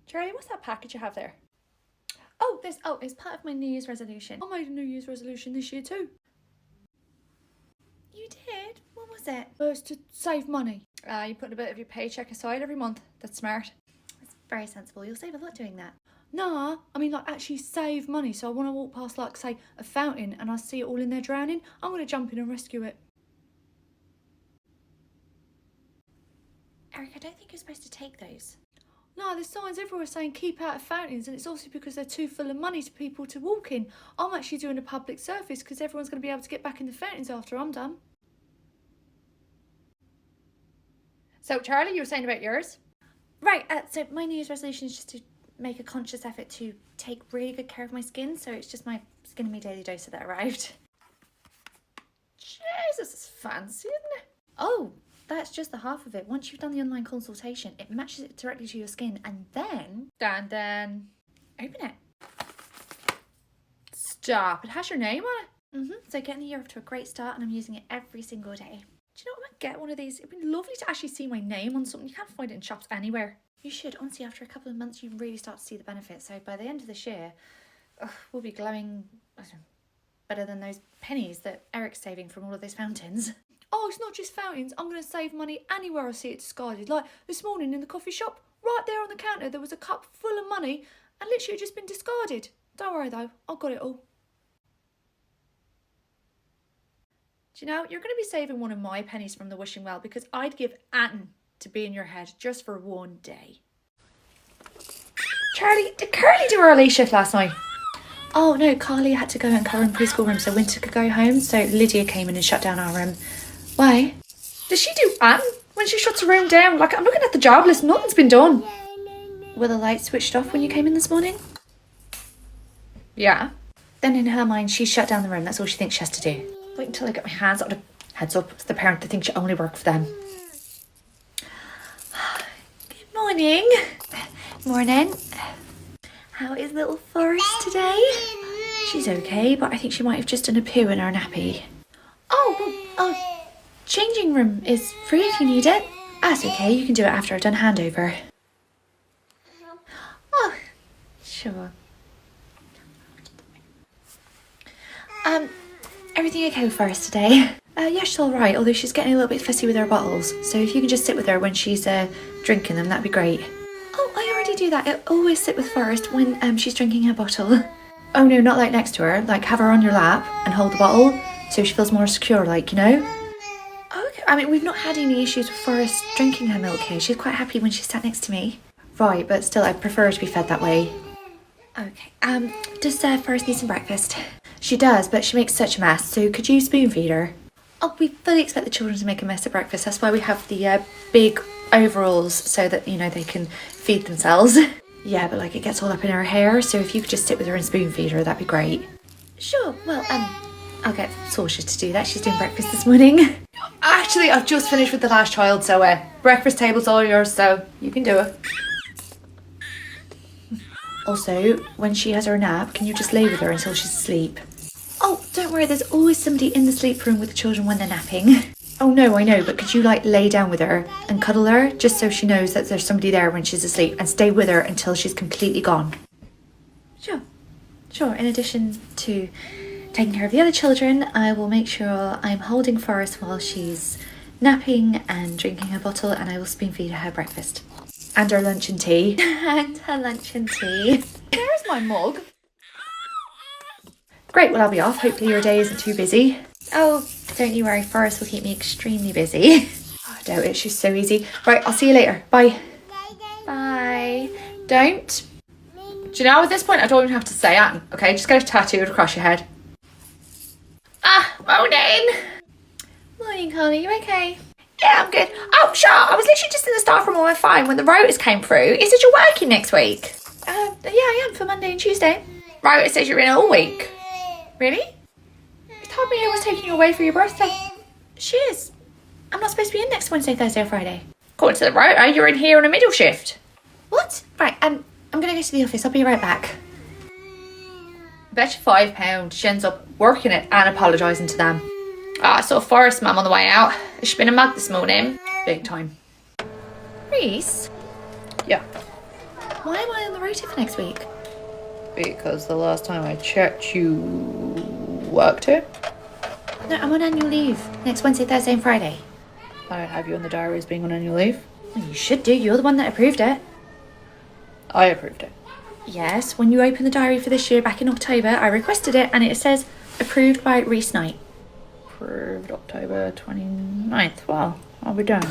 Charlie, what's that package you have there? It's part of my New Year's resolution. I made a New Year's resolution this year too. You did? What was it? It's to save money. You put a bit of your paycheck aside every month. That's smart. It's very sensible. You'll save a lot doing that. Nah, I mean like actually save money. So I want to walk past like say a fountain and I see it all in there drowning. I'm going to jump in and rescue it. Eric, I don't think you're supposed to take those. No, there's signs everywhere saying keep out of fountains, and it's also because they're too full of money to people to walk in. I'm actually doing a public service because everyone's going to be able to get back in the fountains after I'm done. So, Charlie, you were saying about yours? Right, so my New Year's resolution is just to make a conscious effort to take really good care of my skin, so it's just my Skin and Me Daily Doser that arrived. Jesus, it's fancy, isn't it? Oh, that's just the half of it. Once you've done the online consultation, it matches it directly to your skin, and then... Dan. Open it. Stop, it has your name on it. So getting the year off to a great start, and I'm using it every single day. Do you know what, I might get one of these. It'd be lovely to actually see my name on something. You can't find it in shops anywhere. You should. Honestly, after a couple of months, you really start to see the benefits. So by the end of this year, we'll be glowing better than those pennies that Eric's saving from all of those fountains. Oh, it's not just fountains. I'm going to save money anywhere I see it discarded. Like this morning in the coffee shop, right there on the counter, there was a cup full of money and literally it just been discarded. Don't worry though, I've got it all. Do you know, you're going to be saving one of my pennies from the wishing well because I'd give Anton to be in your head just for one day. Charlie, did Curly do her late shift last night? Oh no, Carly had to go and cover in preschool room so Winter could go home, so Lydia came in and shut down our room. Why? Does she do Anton when she shuts her room down? Like, I'm looking at the job list, nothing's been done. Were the lights switched off when you came in this morning? Yeah. Then in her mind, she shut down the room. That's all she thinks she has to do. Wait until I get my hands on it. Heads up, it's the parent that thinks you only work for them. Good morning. Morning. How is little Forrest today? She's okay, but I think she might have just done a poo in her nappy. Changing room is free if you need it. That's okay, you can do it after I've done handover. Oh, sure. Everything okay with Forrest today? Yeah, she's alright, although she's getting a little bit fussy with her bottles. So if you can just sit with her when she's drinking them, that'd be great. Oh, I already do that. I always sit with Forrest when she's drinking her bottle. Oh no, not like next to her. Like have her on your lap and hold the bottle so she feels more secure, like, you know? Okay, I mean, we've not had any issues with Forrest drinking her milk here. She's quite happy when she's sat next to me. Right, but still, I'd prefer her to be fed that way. Okay, does Forrest need some breakfast? She does, but she makes such a mess, so could you spoon feed her? Oh, we fully expect the children to make a mess at breakfast. That's why we have the big overalls so that, you know, they can feed themselves. Yeah, but like it gets all up in her hair, so if you could just sit with her and spoon feed her, that'd be great. Sure, well, I'll get Saoirse to do that. She's doing breakfast this morning. Actually, I've just finished with the last child, so breakfast table's all yours, so you can do it. Also, when she has her nap, can you just lay with her until she's asleep? Oh, don't worry, there's always somebody in the sleep room with the children when they're napping. Oh no, I know, but could you like lay down with her and cuddle her just so she knows that there's somebody there when she's asleep and stay with her until she's completely gone? Sure. In addition to taking care of the other children, I will make sure I'm holding Forrest while she's napping and drinking her bottle, and I will spoon feed her breakfast. And her lunch and tea. And her lunch and tea. Where's my mug? Great, well I'll be off. Hopefully your day isn't too busy. Oh, don't you worry, Forrest will keep me extremely busy. Oh, I doubt it, she's so easy. Right, I'll see you later. Bye. Bye. Don't. Do you know, at this point I don't even have to say Anton, okay? Just get it tattooed across your head. Morning. Morning, Holly, you okay? Yeah, I'm good. Oh, sure, I was literally just in the staff room on my phone when the rotors came through. It says you're working next week. Yeah, I am for Monday and Tuesday. Right, it says you're in all week. Really? You told me I was taking you away for your birthday. She is. I'm not supposed to be in next Wednesday, Thursday or Friday. According to the rotor, you're in here on a middle shift. What? Right, I'm going to go to the office. I'll be right back. Bet you £5 she ends up working it and apologising to them. I saw Forrest mum on the way out. Has she been a mug this morning? Big time. Reese? Yeah. Why am I on the rota for next week? Because the last time I checked, you worked here. No, I'm on annual leave. Next Wednesday, Thursday and Friday. I don't have you in the diary as being on annual leave. Well, you should do. You're the one that approved it. I approved it. Yes, when you opened the diary for this year back in October, I requested it and it says approved by Reese Knight. Approved October 29th. Wow, I'll be done.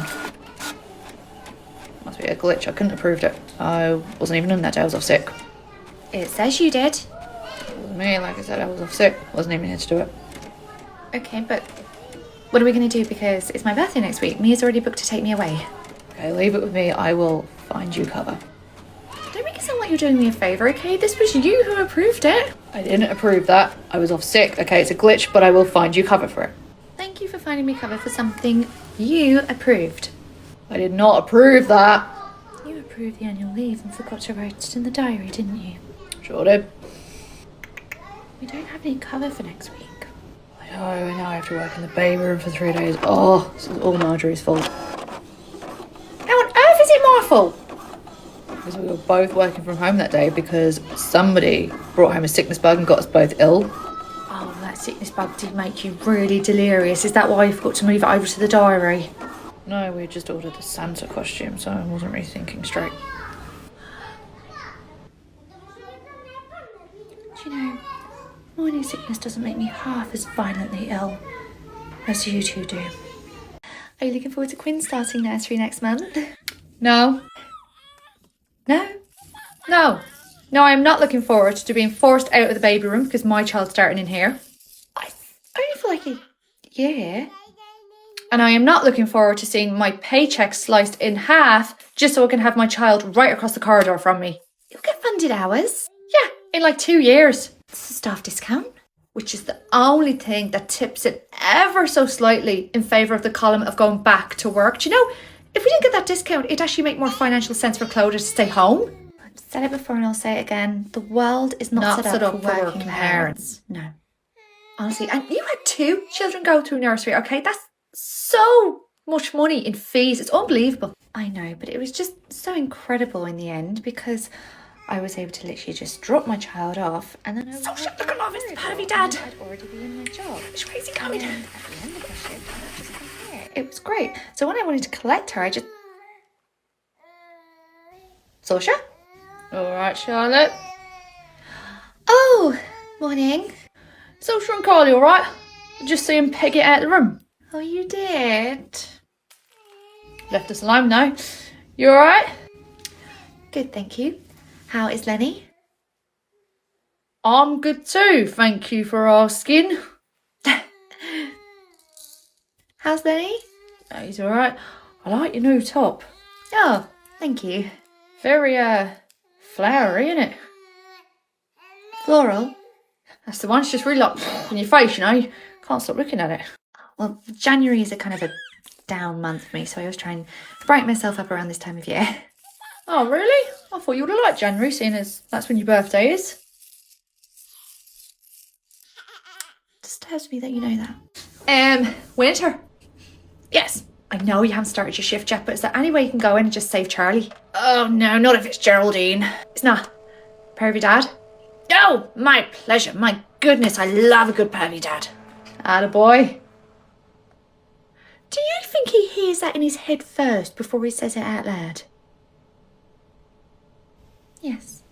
Must be a glitch. I couldn't have approved it. I wasn't even in that day. I was off sick. It says you did. It wasn't me. Like I said, I was off sick. Wasn't even here to do it. Okay, but what are we going to do? Because it's my birthday next week. Mia's already booked to take me away. Okay, leave it with me. I will find you cover. Don't make it sound like you're doing me a favour, okay? This was you who approved it. I didn't approve that. I was off sick. Okay, it's a glitch, but I will find you cover for it. Thank you for finding me cover for something you approved. I did not approve that. You approved the annual leave and forgot to write it in the diary, didn't you? Sure did. We don't have any cover for next week. I know, and now I have to work in the baby room for 3 days. Oh, this is all Marjorie's fault. How on earth is it my fault? Because we were both working from home that day because somebody brought home a sickness bug and got us both ill. Oh, that sickness bug did make you really delirious. Is that why you forgot to move it over to the diary? No, we had just ordered the Santa costume, so I wasn't really thinking straight. Do you know, morning sickness doesn't make me half as violently ill as you two do. Are you looking forward to Quinn starting nursery next month? No. No? No. No, I'm not looking forward to being forced out of the baby room because my child's starting in here. I only for like a year. And I am not looking forward to seeing my paycheck sliced in half just so I can have my child right across the corridor from me. You'll get funded hours. Yeah, in like 2 years. It's a staff discount. Which is the only thing that tips it ever so slightly in favour of the column of going back to work. Do you know, if we didn't get that discount, it'd actually make more financial sense for Clodagh to stay home. I've said it before and I'll say it again. The world is not set up for working parents. No. Honestly, and you had 2 children go through nursery, okay? That's so much money in fees. It's unbelievable. I know, but it was just so incredible in the end because I was able to literally just drop my child off and then I So shut the love, it's pervy dad. I'd already be in my job. Which way is he coming? And at the end of the shift, I'd just come here. It was great. So when I wanted to collect her, I just... Sasha? All right, Charlotte. Oh, morning. Social and Carly, all right? Just seeing Peggy out of the room. Oh, you did? Left us alone now. You all right? Good, thank you. How is Lenny? I'm good too, thank you for asking. How's Lenny? He's all right. I like your new top. Oh, thank you. Very, flowery, isn't it? Floral? That's the one. It's just really like in your face, you know. You can't stop looking at it. Well, January is a kind of a down month for me, so I always try and brighten myself up around this time of year. Oh, really? I thought you would have liked January, seeing as that's when your birthday is. Disturbs me that you know that. Winter. Yes, I know you haven't started your shift yet, but is there any way you can go in and just save Charlie? Oh, no, not if it's Geraldine. It's not. Pervy dad? No, my pleasure. My goodness, I love a good pervy dad. Attaboy. Do you think he hears that in his head first before he says it out loud? Yes.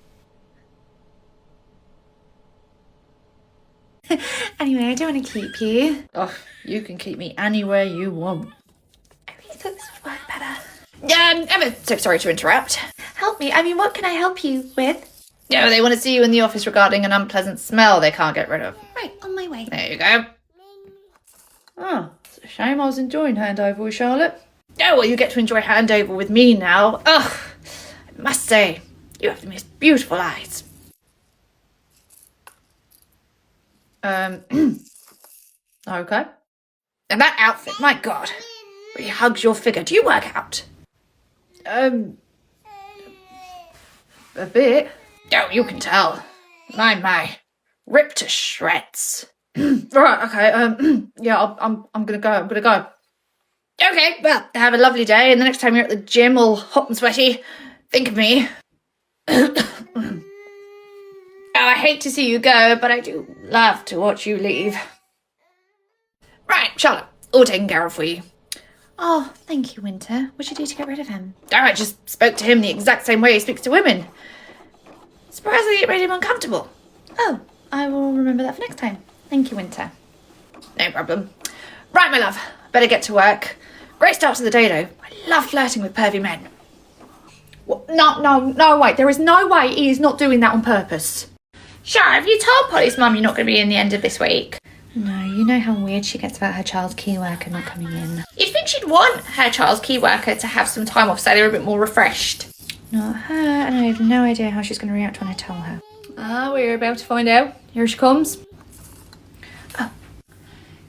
Anyway, I don't want to keep you. Oh, you can keep me anywhere you want. I really thought this would work better. Ever so sorry to interrupt. Help me. I mean, what can I help you with? No, they want to see you in the office regarding an unpleasant smell they can't get rid of. Right, on my way. There you go. Oh, it's a shame I was enjoying handover with Charlotte. Oh, well, you get to enjoy handover with me now. Ugh, I must say, you have the most beautiful eyes. Okay. And that outfit, my God, really hugs your figure. Do you work out? A bit. Oh, you can tell. My. Ripped to shreds. Right, okay, yeah, I'm gonna go. Okay, well, have a lovely day, and the next time you're at the gym all hot and sweaty, think of me. Oh, I hate to see you go, but I do love to watch you leave. Right, Charlotte, all taken care of for you. Oh, thank you, Winter. What'd you do to get rid of him? Oh, I just spoke to him the exact same way he speaks to women. Surprisingly, it made him uncomfortable. Oh, I will remember that for next time. Thank you, Winter. No problem. Right, my love, better get to work. Great start to the day, though. I love flirting with pervy men. What? No, wait. There is no way he is not doing that on purpose. Sure, have you told Polly's mum you're not going to be in the end of this week? No, you know how weird she gets about her child's key worker not coming in. You'd think she'd want her child's key worker to have some time off so they're a bit more refreshed. Not her, and I have no idea how she's going to react when I tell her. We're about to find out. Here she comes. Oh,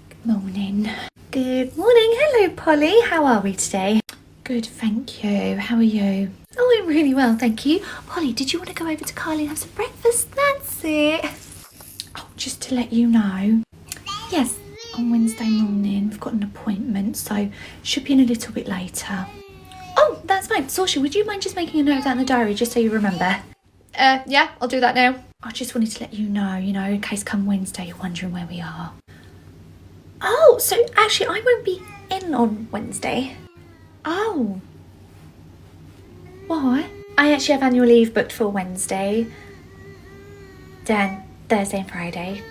good morning. Good morning. Hello, Polly. How are we today? Good, thank you. How are you? Oh, I'm really well, thank you. Polly, did you want to go over to Carly and have some breakfast? That's it. Oh, just to let you know. Yes, on Wednesday morning. We've got an appointment, so should be in a little bit later. Oh, that's fine. Saoirse, would you mind just making a note of that in the diary, just so you remember? Yeah, I'll do that now. I just wanted to let you know, in case come Wednesday you're wondering where we are. Oh, so actually I won't be in on Wednesday. Oh. Why? I actually have annual leave booked for Wednesday, then Thursday and Friday.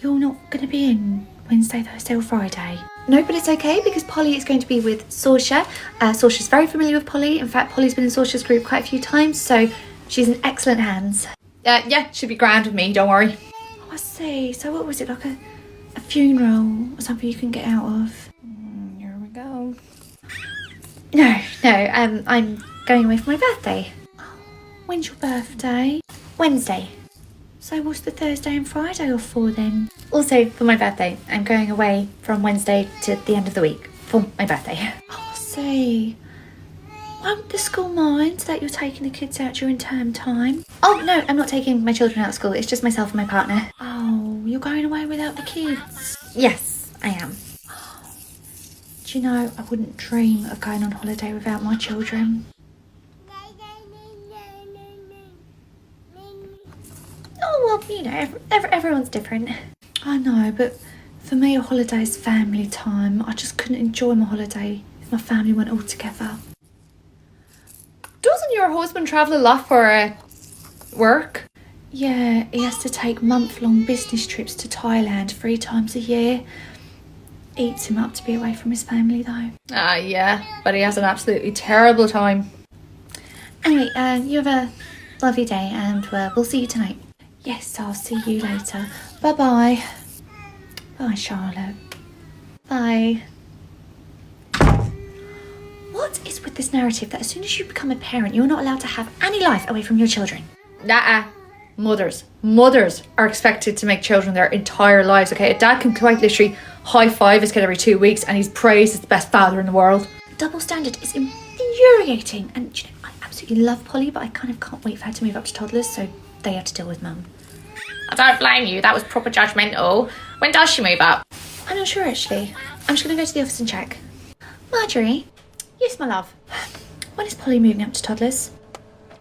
You're not going to be in Wednesday, Thursday or Friday? No, but it's okay because Polly is going to be with Saoirse. Saoirse's very familiar with Polly. In fact, Polly's been in Saoirse's group quite a few times, so she's in excellent hands. Yeah, she'll be grand with me, don't worry. Oh, I see. So what was it, like a funeral or something you can get out of? Here we go. No, I'm going away for my birthday. When's your birthday? Wednesday. So what's the Thursday and Friday off for then? Also, for my birthday, I'm going away from Wednesday to the end of the week for my birthday. Oh, I see. Won't the school mind that you're taking the kids out during term time? Oh, no, I'm not taking my children out of school. It's just myself and my partner. Oh, you're going away without the kids? Yes, I am. Do you know, I wouldn't dream of going on holiday without my children. Oh, well, everyone's different. I know, but for me, a holiday is family time. I just couldn't enjoy my holiday if my family weren't all together. Doesn't your husband travel a lot for work? Yeah, he has to take month-long business trips to Thailand 3 times a year. Eats him up to be away from his family, though. Yeah, but he has an absolutely terrible time. Anyway, you have a lovely day, and we'll see you tonight. Yes, I'll see you later. Bye-bye. Bye, Charlotte. Bye. What is with this narrative that as soon as you become a parent, you're not allowed to have any life away from your children? Nah, mothers are expected to make children their entire lives, okay? A dad can quite literally high-five his kid every 2 weeks and he's praised as the best father in the world. Double standard is infuriating. And, I absolutely love Polly, but I kind of can't wait for her to move up to toddlers, so they have to deal with Mum. I don't blame you, that was proper judgmental. When does she move up? I'm not sure, actually. I'm just going to go to the office and check. Marjorie? Yes, my love. When is Polly moving up to toddlers?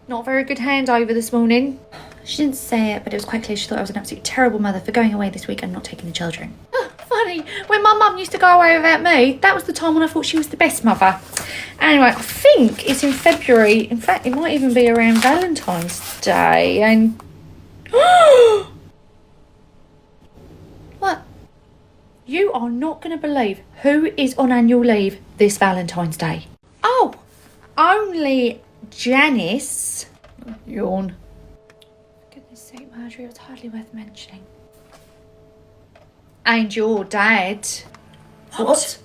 Not a very good handover this morning. She didn't say it, but it was quite clear she thought I was an absolutely terrible mother for going away this week and not taking the children. Oh, funny, when my mum used to go away without me, that was the time when I thought she was the best mother. Anyway, I think it's in February. In fact, it might even be around Valentine's Day. And what? You are not going to believe who is on annual leave this Valentine's Day. Oh, only Janice. Yawn. For goodness sake, Marjorie, it was hardly worth mentioning. And your dad. What?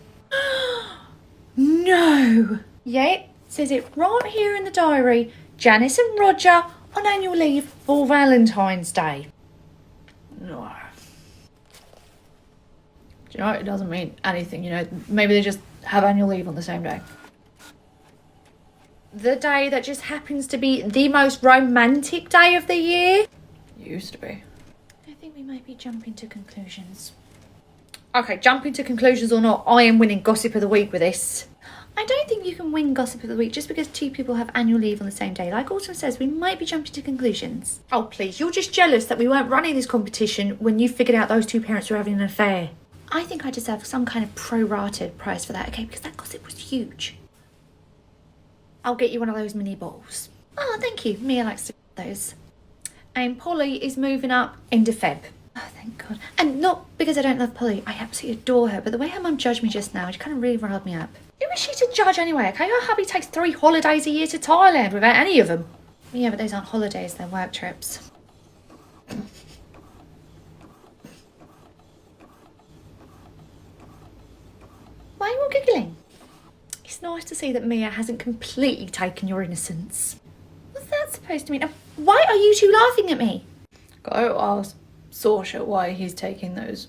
No. Yeah, it says it right here in the diary. Janice and Roger on annual leave for Valentine's Day. No. Do you know, it doesn't mean anything, maybe they just have annual leave on the same day. The day that just happens to be the most romantic day of the year. Used to be. I think we might be jumping to conclusions. Okay, jumping to conclusions or not, I am winning Gossip of the Week with this. I don't think you can win gossip of the week just because two people have annual leave on the same day. Like Autumn says, we might be jumping to conclusions. Oh, please, you're just jealous that we weren't running this competition when you figured out those two parents were having an affair. I think I deserve some kind of prorated prize for that, okay? Because that gossip was huge. I'll get you one of those mini balls. Oh, thank you. Mia likes to get those. And Polly is moving up into Feb. Oh, thank God. And not because I don't love Polly. I absolutely adore her. But the way her mum judged me just now, it kind of really riled me up. Who is she to judge anyway, okay? Her hubby takes 3 holidays a year to Thailand without any of them. Yeah, but those aren't holidays, they're work trips. Why are you all giggling? It's nice to see that Mia hasn't completely taken your innocence. What's that supposed to mean? Why are you two laughing at me? Go ask Saoirse why he's taking those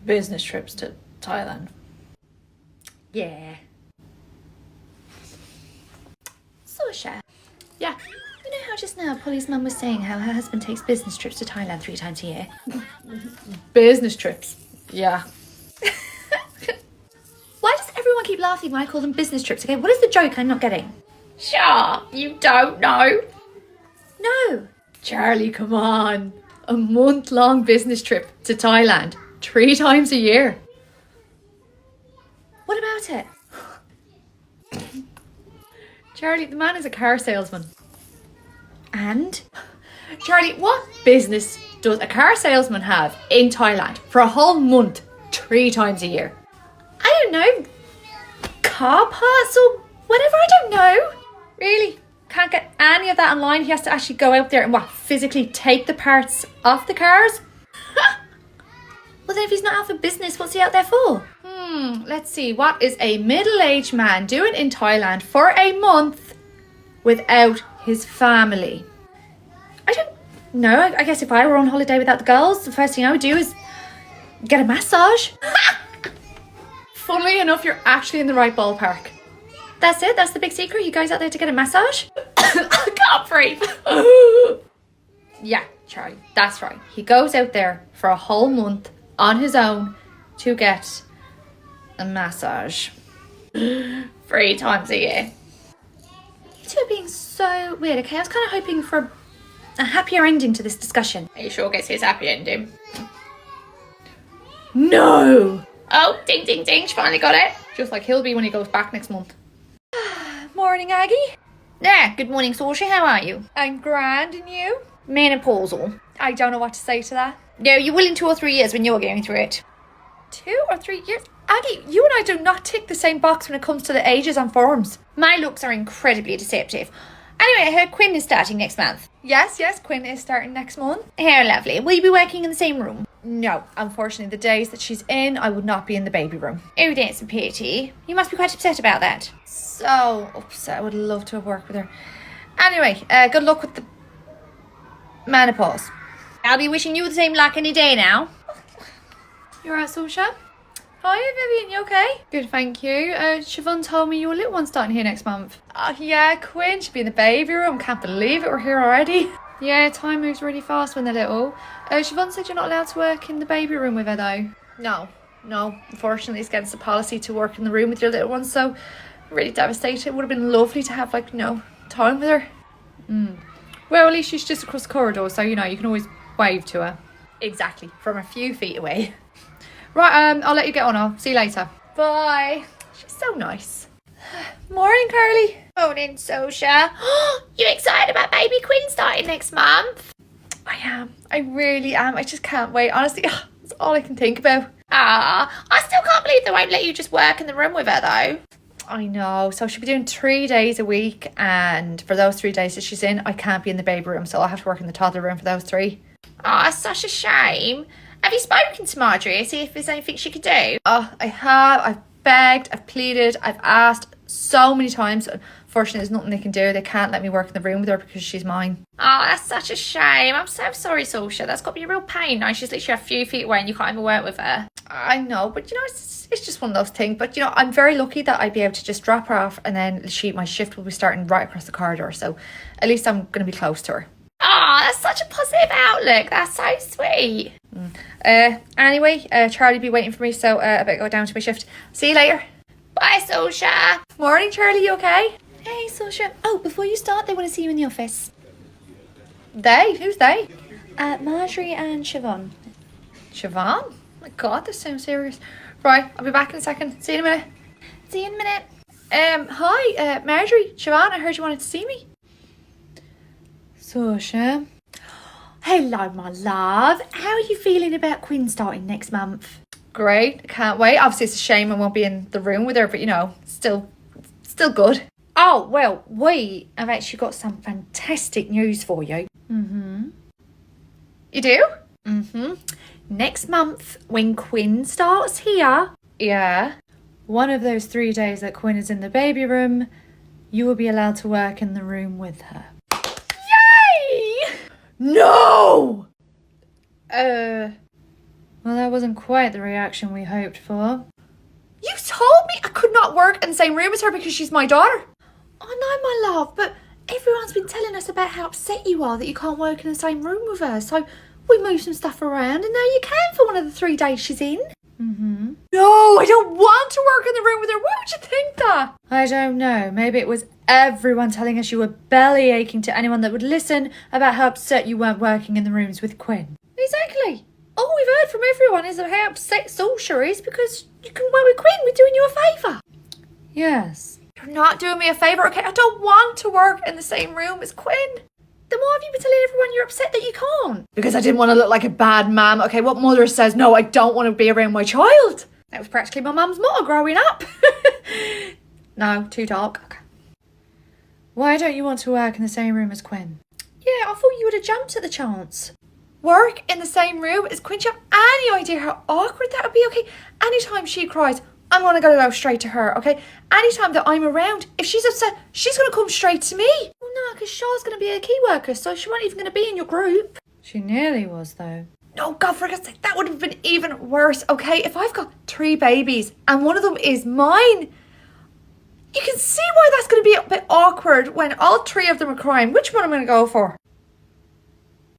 business trips to Thailand. Yeah. Saoirse, Yeah. you know how just now Polly's mum was saying how her husband takes business trips to Thailand 3 times a year? Business trips. Yeah. Why does everyone keep laughing when I call them business trips? Okay, what is the joke I'm not getting? Sure, you don't know. No. Charlie, come on. A month-long business trip to Thailand 3 times a year. What about it? Charlie, the man is a car salesman. And? Charlie, what business does a car salesman have in Thailand for a whole month 3 times a year? I don't know. Car parts or whatever, I don't know. Really? Can't get any of that online? He has to actually go out there and physically take the parts off the cars? Well, then if he's not out for business, what's he out there for? Let's see. What is a middle-aged man doing in Thailand for a month without his family? I don't know. I guess if I were on holiday without the girls, the first thing I would do is get a massage. Funnily enough, you're actually in the right ballpark. That's it. That's the big secret. He goes out there to get a massage. I can't breathe. Yeah, Charlie, that's right. He goes out there for a whole month on his own to get a massage 3 times a year. You two are being so weird, okay? I was kind of hoping for a happier ending to this discussion. Are you sure gets his happy ending? No! Oh, ding, ding, ding. She finally got it. Just like he'll be when he goes back next month. Morning, Aggie. Yeah, good morning, Saoirse. How are you? I'm grand, and you? Menopausal. I don't know what to say to that. No, you will in 2 or 3 years when you're going through it. 2 or 3 years? Aggie, you and I do not tick the same box when it comes to the ages on forms. My looks are incredibly deceptive. Anyway, I heard Quinn is starting next month. Yes, Quinn is starting next month. How lovely. Will you be working in the same room? No, unfortunately, the days that she's in, I would not be in the baby room. Oh, that's a pity. You must be quite upset about that. So upset. I would love to have worked with her. Anyway, good luck with the menopause. I'll be wishing you the same luck any day now. You're right, Saoirse? Hi, Vivian, you okay? Good, thank you. Siobhan told me your little one's starting here next month. Yeah, Quinn should be in the baby room. Can't believe it, we're here already. Yeah, time moves really fast when they're little. Siobhan said you're not allowed to work in the baby room with her though. No. Unfortunately, it's against the policy to work in the room with your little one, so I'm really devastated. It would have been lovely to have, time with her. Well, at least she's just across the corridor, so, you can always wave to her. Exactly, from a few feet away. Right, I'll let you get on. I'll see you later. Bye. She's so nice. Morning, Carly. Morning, Saoirse. You excited about baby Quinn starting next month? I am. I really am. I just can't wait. Honestly, that's all I can think about. I still can't believe they won't let you just work in the room with her though. I know. So she'll be doing 3 days a week, and for those 3 days that she's in, I can't be in the baby room, so I'll have to work in the toddler room for those 3. It's such a shame. Have you spoken to Marjorie to see if there's anything she could do? I have. I've begged, I've pleaded, I've asked so many times. Unfortunately, there's nothing they can do. They can't let me work in the room with her because she's mine. That's such a shame. I'm so sorry, Saoirse. That's got to be a real pain. Now she's literally a few feet away and you can't even work with her. I know, but it's just one of those things. But I'm very lucky that I'd be able to just drop her off, and then my shift will be starting right across the corridor. So at least I'm going to be close to her. That's such a positive outlook. That's so sweet. Anyway, Charlie will be waiting for me, so I better go down to my shift. See you later. Bye, Sosha. Morning, Charlie, you okay? Hey, Sasha. Oh, before you start, they want to see you in the office. They? Who's they? Marjorie and Siobhan. Siobhan? My God, this sounds serious. Right, I'll be back in a second. See you in a minute. See you in a minute. Hi, Marjorie, Siobhan, I heard you wanted to see me. Sasha. Hello, my love. How are you feeling about Quinn starting next month? Great, I can't wait. Obviously, it's a shame I won't be in the room with her, but you know, still good. Oh, well, we have actually got some fantastic news for you. You do? Next month, when Quinn starts here, Yeah. one of those 3 days that Quinn is in the baby room, you will be allowed to work in the room with her. Yay! No! Well, that wasn't quite the reaction we hoped for. You told me I could not work in the same room as her because she's my daughter. I know, my love, but everyone's been telling us about how upset you are that you can't work in the same room with her, so we moved some stuff around and now you can for one of the 3 days she's in. No, I don't want to work in the room with her. Why would you think that? I don't know, maybe it was everyone telling us you were belly aching to anyone that would listen about how upset you weren't working in the rooms with Quinn. Exactly. All we've heard from everyone is how upset Sasha is because you can work with Quinn. We're doing you a favour. Yes. You're not doing me a favour, okay? I don't want to work in the same room as Quinn. Then why have you been telling everyone you're upset that you can't? Because I didn't want to look like a bad mum. Okay, what mother says, no, I don't want to be around my child? That was practically my mum's motto growing up. No, too dark. Okay. Why don't you want to work in the same room as Quinn? Yeah, I thought you would have jumped at the chance. Work in the same room as Quinn? Do you have any idea how awkward that would be? Okay, anytime she cries, I'm going to go straight to her, okay? Anytime that I'm around, if she's upset, she's going to come straight to me. Well, no, because Shaw's going to be a key worker, so she wasn't even going to be in your group. She nearly was, though. No, God, for God's sake, that would have been even worse, okay? If I've got 3 babies and one of them is mine, you can see why that's going to be a bit awkward when all 3 of them are crying. Which one am I going to go for?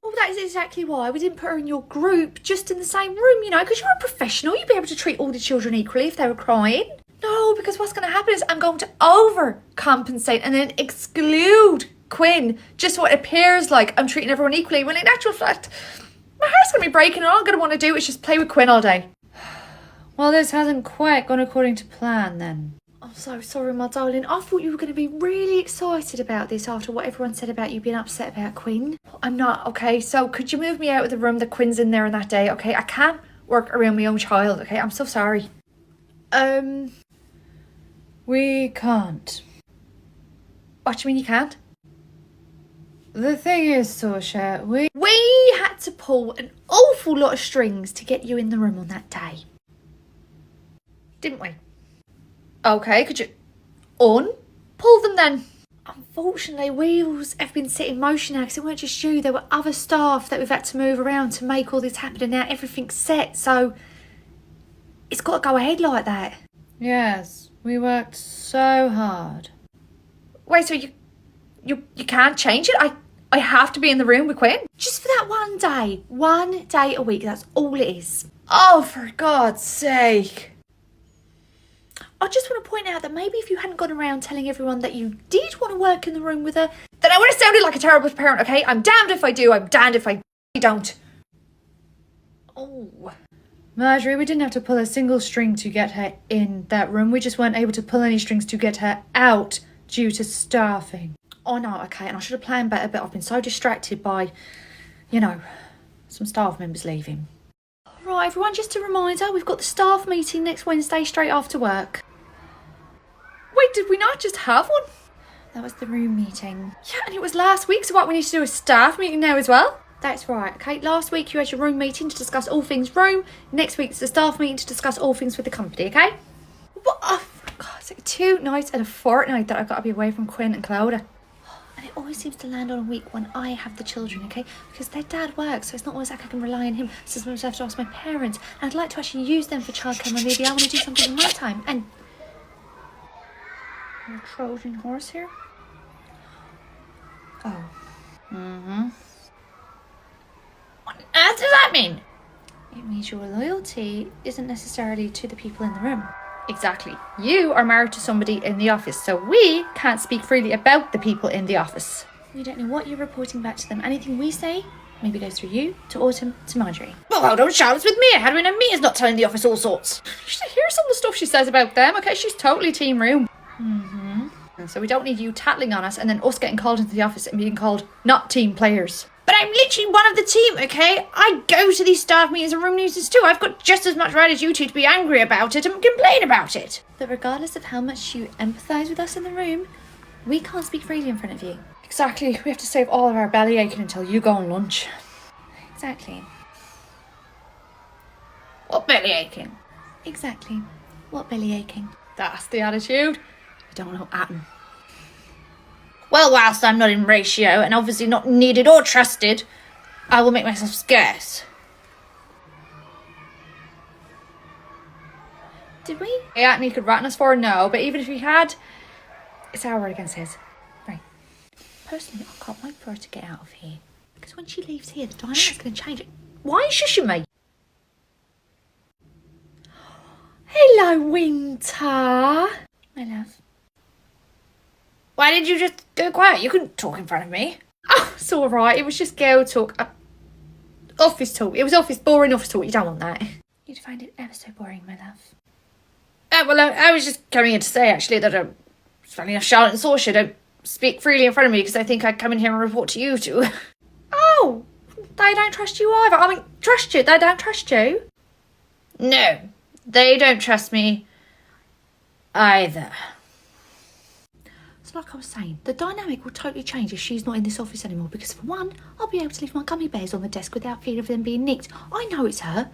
Well, that is exactly why we didn't put her in your group, just in the same room, you know, because you're a professional. You'd be able to treat all the children equally if they were crying. No, because what's going to happen is I'm going to overcompensate and then exclude Quinn, just so it appears like I'm treating everyone equally, when in actual fact, my heart's going to be breaking and all I'm going to want to do is just play with Quinn all day. Well, this hasn't quite gone according to plan, then. I'm so sorry, my darling. I thought you were going to be really excited about this after what everyone said about you being upset about Quinn. I'm not, okay? So could you move me out of the room that Quinn's in there on that day, okay? I can't work around my own child, okay? I'm so sorry. We can't. What do you mean you can't? The thing is, Sasha, we had to pull an awful lot of strings to get you in the room on that day. Didn't we? Okay, could you pull them then? Unfortunately, wheels have been set in motion now because it weren't just you. There were other staff that we've had to move around to make all this happen, and now everything's set, so it's got to go ahead like that. Yes, we worked so hard. Wait, so you can't change it? I have to be in the room with Quinn? Just for that one day a week, that's all it is. Oh, for God's sake. I just want to point out that maybe if you hadn't gone around telling everyone that you did want to work in the room with her, then I would have sounded like a terrible parent, okay? I'm damned if I do, I'm damned if I don't. Oh. Marjorie, we didn't have to pull a single string to get her in that room. We just weren't able to pull any strings to get her out due to staffing. Oh no, okay, and I should have planned better, but I've been so distracted by, you know, some staff members leaving. Right, everyone, just a reminder, we've got the staff meeting next Wednesday straight after work. Wait, did we not just have one? That was the room meeting. Yeah, and it was last week, so what, we need to do a staff meeting now as well? That's right, okay. Last week you had your room meeting to discuss all things room. Next week's the staff meeting to discuss all things with the company, okay? What? Oh, God, it's like 2 nights and a fortnight that I've got to be away from Quinn and Clodagh. And it always seems to land on a week when I have the children, okay? Because their dad works, so it's not always like I can rely on him. So sometimes I have to ask my parents. And I'd like to actually use them for childcare when maybe I want to do something in my time. And a Trojan horse here? Oh. Mm-hmm. What on earth does that mean? It means your loyalty isn't necessarily to the people in the room. Exactly. You are married to somebody in the office, so we can't speak freely about the people in the office. We don't know what you're reporting back to them. Anything we say maybe goes through you, to Autumn, to Marjorie. Well, hold on, Charlotte's with Mia. How do we know Mia's not telling the office all sorts? You should hear some of the stuff she says about them, okay? She's totally team room. So we don't need you tattling on us and then us getting called into the office and being called not team players. But I'm literally one of the team, okay? I go to these staff meetings and room meetings too. I've got just as much right as you two to be angry about it and complain about it. But regardless of how much you empathise with us in the room, we can't speak freely in front of you. Exactly. We have to save all of our belly aching until you go on lunch. Exactly. What belly aching? Exactly. What belly aching? That's the attitude. You don't know Atom. Well, whilst I'm not in ratio and obviously not needed or trusted, I will make myself scarce. Did we? Yeah, he could rat on us for a no, but even if he had, it's our word against his. Right. Personally, I can't wait for her to get out of here. Because when she leaves here, the dynamic's going to change. Why are you shushing me? Hello, Winter. My love. Why did you just go quiet? You couldn't talk in front of me. Oh, it's all right. It was just girl talk. Office talk. It was boring office talk. You don't want that. You'd find it ever so boring, my love. Well, I was just coming in to say, actually, that funny enough, Charlotte and Saoirse don't speak freely in front of me because I think I'd come in here and report to you two. Oh, they don't trust you either. I mean, trust you. They don't trust you. No, they don't trust me either. So like I was saying, the dynamic will totally change if she's not in this office anymore because for one, I'll be able to leave my gummy bears on the desk without fear of them being nicked. I know it's her.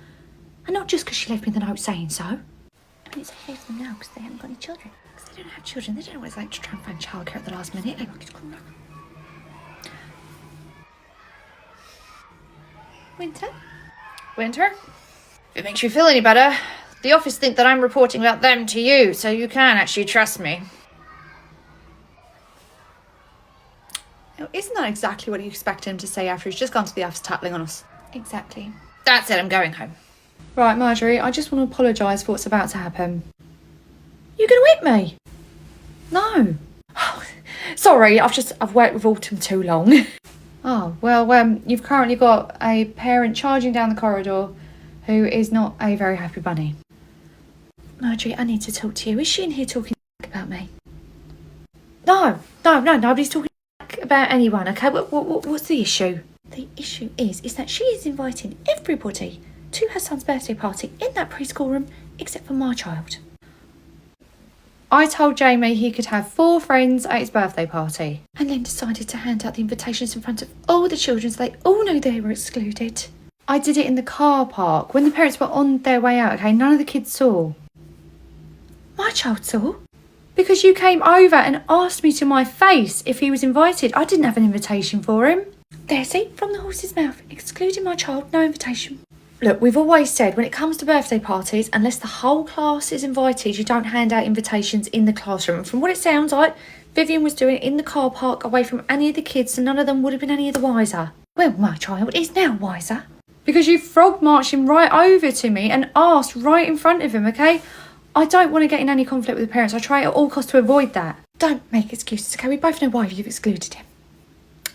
And not just because she left me the note saying so. And it's okay for them now because they haven't got any children. Because they don't have children. They don't know what it's like to try and find childcare at the last minute. Winter? If it makes you feel any better, the office think that I'm reporting about them to you, so you can actually trust me. Now, isn't that exactly what you expect him to say after he's just gone to the office tattling on us? Exactly. That's it, I'm going home. Right, Marjorie, I just want to apologise for what's about to happen. You're going to whip me? No. Sorry, I've worked with Autumn too long. Oh, well, you've currently got a parent charging down the corridor who is not a very happy bunny. Marjorie, I need to talk to you. Is she in here talking about me? No, nobody's talking about anyone, okay? What's the issue? The issue is that she is inviting everybody to her son's birthday party in that preschool room except for my child. I told Jamie he could have 4 friends at his birthday party. And then decided to hand out the invitations in front of all the children so they all knew they were excluded. I did it in the car park when the parents were on their way out, okay? None of the kids saw. My child saw. Because you came over and asked me to my face if he was invited. I didn't have an invitation for him. There, see? From the horse's mouth. Excluding my child, no invitation. Look, we've always said when it comes to birthday parties, unless the whole class is invited, you don't hand out invitations in the classroom. And from what it sounds like, Vivian was doing it in the car park away from any of the kids, and none of them would have been any of the wiser. Well, my child is now wiser. Because you frog marched him right over to me and asked right in front of him, okay? I don't want to get in any conflict with the parents. I try at all costs to avoid that. Don't make excuses, okay? We both know why you've excluded him.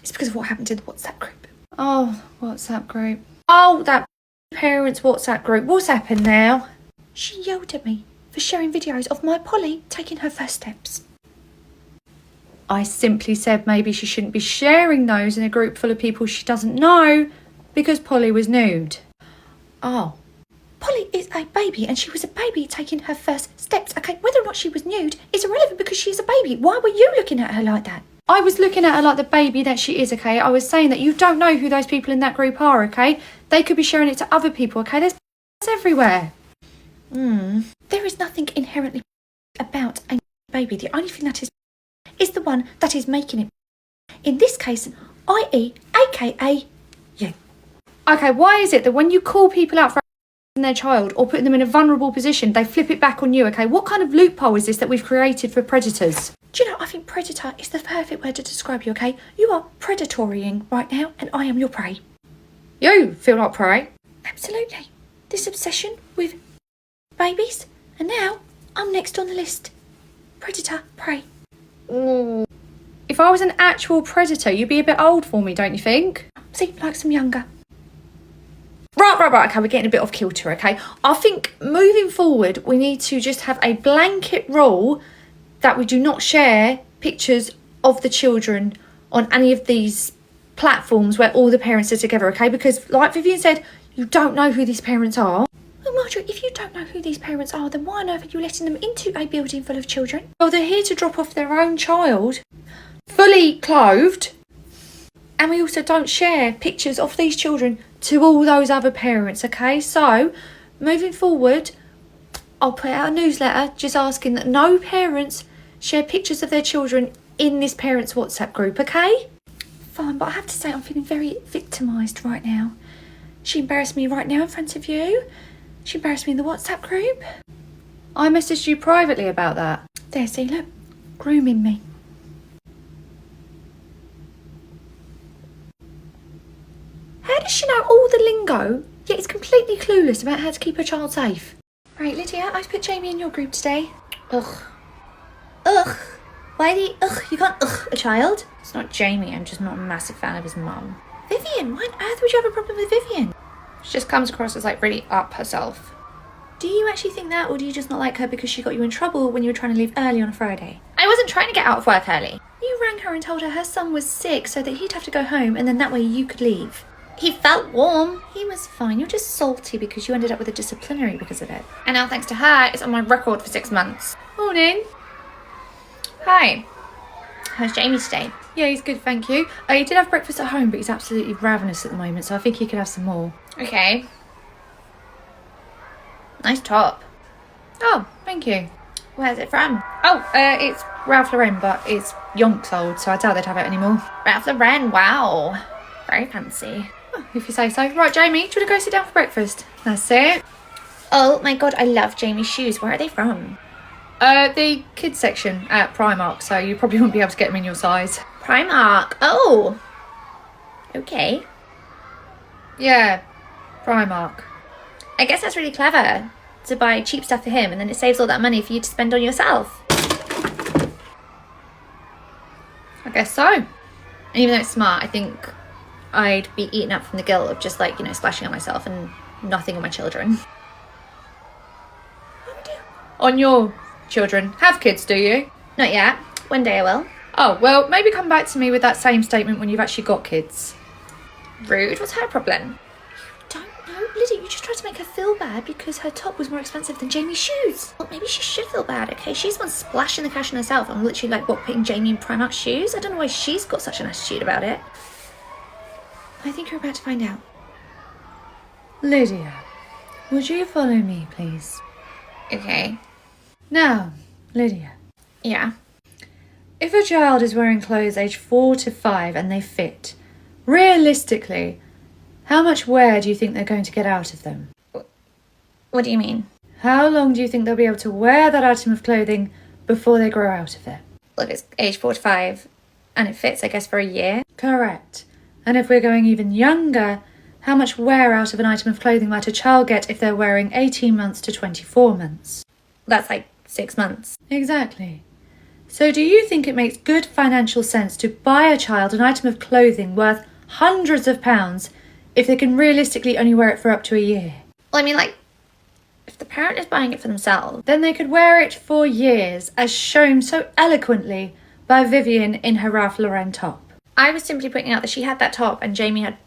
It's because of what happened in the WhatsApp group. Oh, WhatsApp group. Oh, that parents' WhatsApp group. What's happened now? She yelled at me for sharing videos of my Polly taking her first steps. I simply said maybe she shouldn't be sharing those in a group full of people she doesn't know because Polly was nude. Oh. Polly is a baby and she was a baby taking her first steps. Okay, whether or not she was nude is irrelevant because she's a baby. Why were you looking at her like that? I was looking at her like the baby that she is, okay? I was saying that you don't know who those people in that group are, okay? They could be sharing it to other people, okay? There's everywhere. There is nothing inherently about a baby. The only thing that is the one that is making it. In this case, i.e., aka, you. Okay, why is it that when you call people out for their child or putting them in a vulnerable position, they flip it back on you, okay? What kind of loophole is this that we've created for predators? Do you know, I think predator is the perfect word to describe you, okay? You are predatorying right now and I am your prey. You feel like prey? Absolutely. This obsession with babies and now I'm next on the list. Predator, prey. If I was an actual predator, you'd be a bit old for me, don't you think? See, like some younger. Right. Okay, we're getting a bit off kilter, okay? I think moving forward, we need to just have a blanket rule that we do not share pictures of the children on any of these platforms where all the parents are together, okay? Because, like Vivian said, you don't know who these parents are. Well, Marjorie, if you don't know who these parents are, then why on earth are you letting them into a building full of children? Well, they're here to drop off their own child, fully clothed. And we also don't share pictures of these children to all those other parents, okay? So, moving forward, I'll put out a newsletter just asking that no parents share pictures of their children in this parents' WhatsApp group, okay? Fine, but I have to say I'm feeling very victimised right now. She embarrassed me right now in front of you. She embarrassed me in the WhatsApp group. I messaged you privately about that. There, see, look. Grooming me. How does she know all the lingo, yet is completely clueless about how to keep her child safe? Right, Lydia, I've put Jamie in your group today. Ugh. Why the ugh? You can't ugh a child. It's not Jamie, I'm just not a massive fan of his mum. Vivian, why on earth would you have a problem with Vivian? She just comes across as like really up herself. Do you actually think that, or do you just not like her because she got you in trouble when you were trying to leave early on a Friday? I wasn't trying to get out of work early. You rang her and told her son was sick so that he'd have to go home and then that way you could leave. He felt warm. He was fine. You're just salty because you ended up with a disciplinary because of it. And now thanks to her, it's on my record for 6 months. Morning. Hi. How's Jamie today? Yeah, he's good, thank you. He did have breakfast at home, but he's absolutely ravenous at the moment, so I think he could have some more. Okay. Nice top. Oh, thank you. Where's it from? Oh, it's Ralph Lauren, but it's yonks old, so I doubt they'd have it anymore. Ralph Lauren, wow. Very fancy. Oh, if you say so. Right, Jamie, do you want to go sit down for breakfast? That's it. Oh my god, I love Jamie's shoes. Where are they from? The kids section at Primark, so you probably won't be able to get them in your size. Primark. Oh. Okay. Yeah, Primark. I guess that's really clever to buy cheap stuff for him and then it saves all that money for you to spend on yourself. I guess so. And even though it's smart, I think I'd be eaten up from the guilt of just like, you know, splashing on myself and nothing on my children. On your children. Have kids, do you? Not yet. One day I will. Oh, well, maybe come back to me with that same statement when you've actually got kids. Rude. What's her problem? Don't know. Lydia, you just tried to make her feel bad because her top was more expensive than Jamie's shoes. Well, maybe she should feel bad, okay? She's the one splashing the cash on herself and literally like, what, putting Jamie in Primark shoes? I don't know why she's got such an attitude about it. I think you're about to find out. Lydia, would you follow me, please? Okay. Now, Lydia, Yeah. if a child is wearing clothes aged 4 to 5 and they fit, realistically, how much wear do you think they're going to get out of them? What do you mean? How long do you think they'll be able to wear that item of clothing before they grow out of it? Well, if it's age 4 to 5 and it fits, I guess, for a year. Correct. And if we're going even younger, how much wear out of an item of clothing might a child get if they're wearing 18 months to 24 months? That's like 6 months. Exactly. So do you think it makes good financial sense to buy a child an item of clothing worth hundreds of pounds if they can realistically only wear it for up to a year? Well, I mean, like, if the parent is buying it for themselves, Then they could wear it for years, as shown so eloquently by Vivian in her Ralph Lauren top. I was simply pointing out that she had that top and Jamie had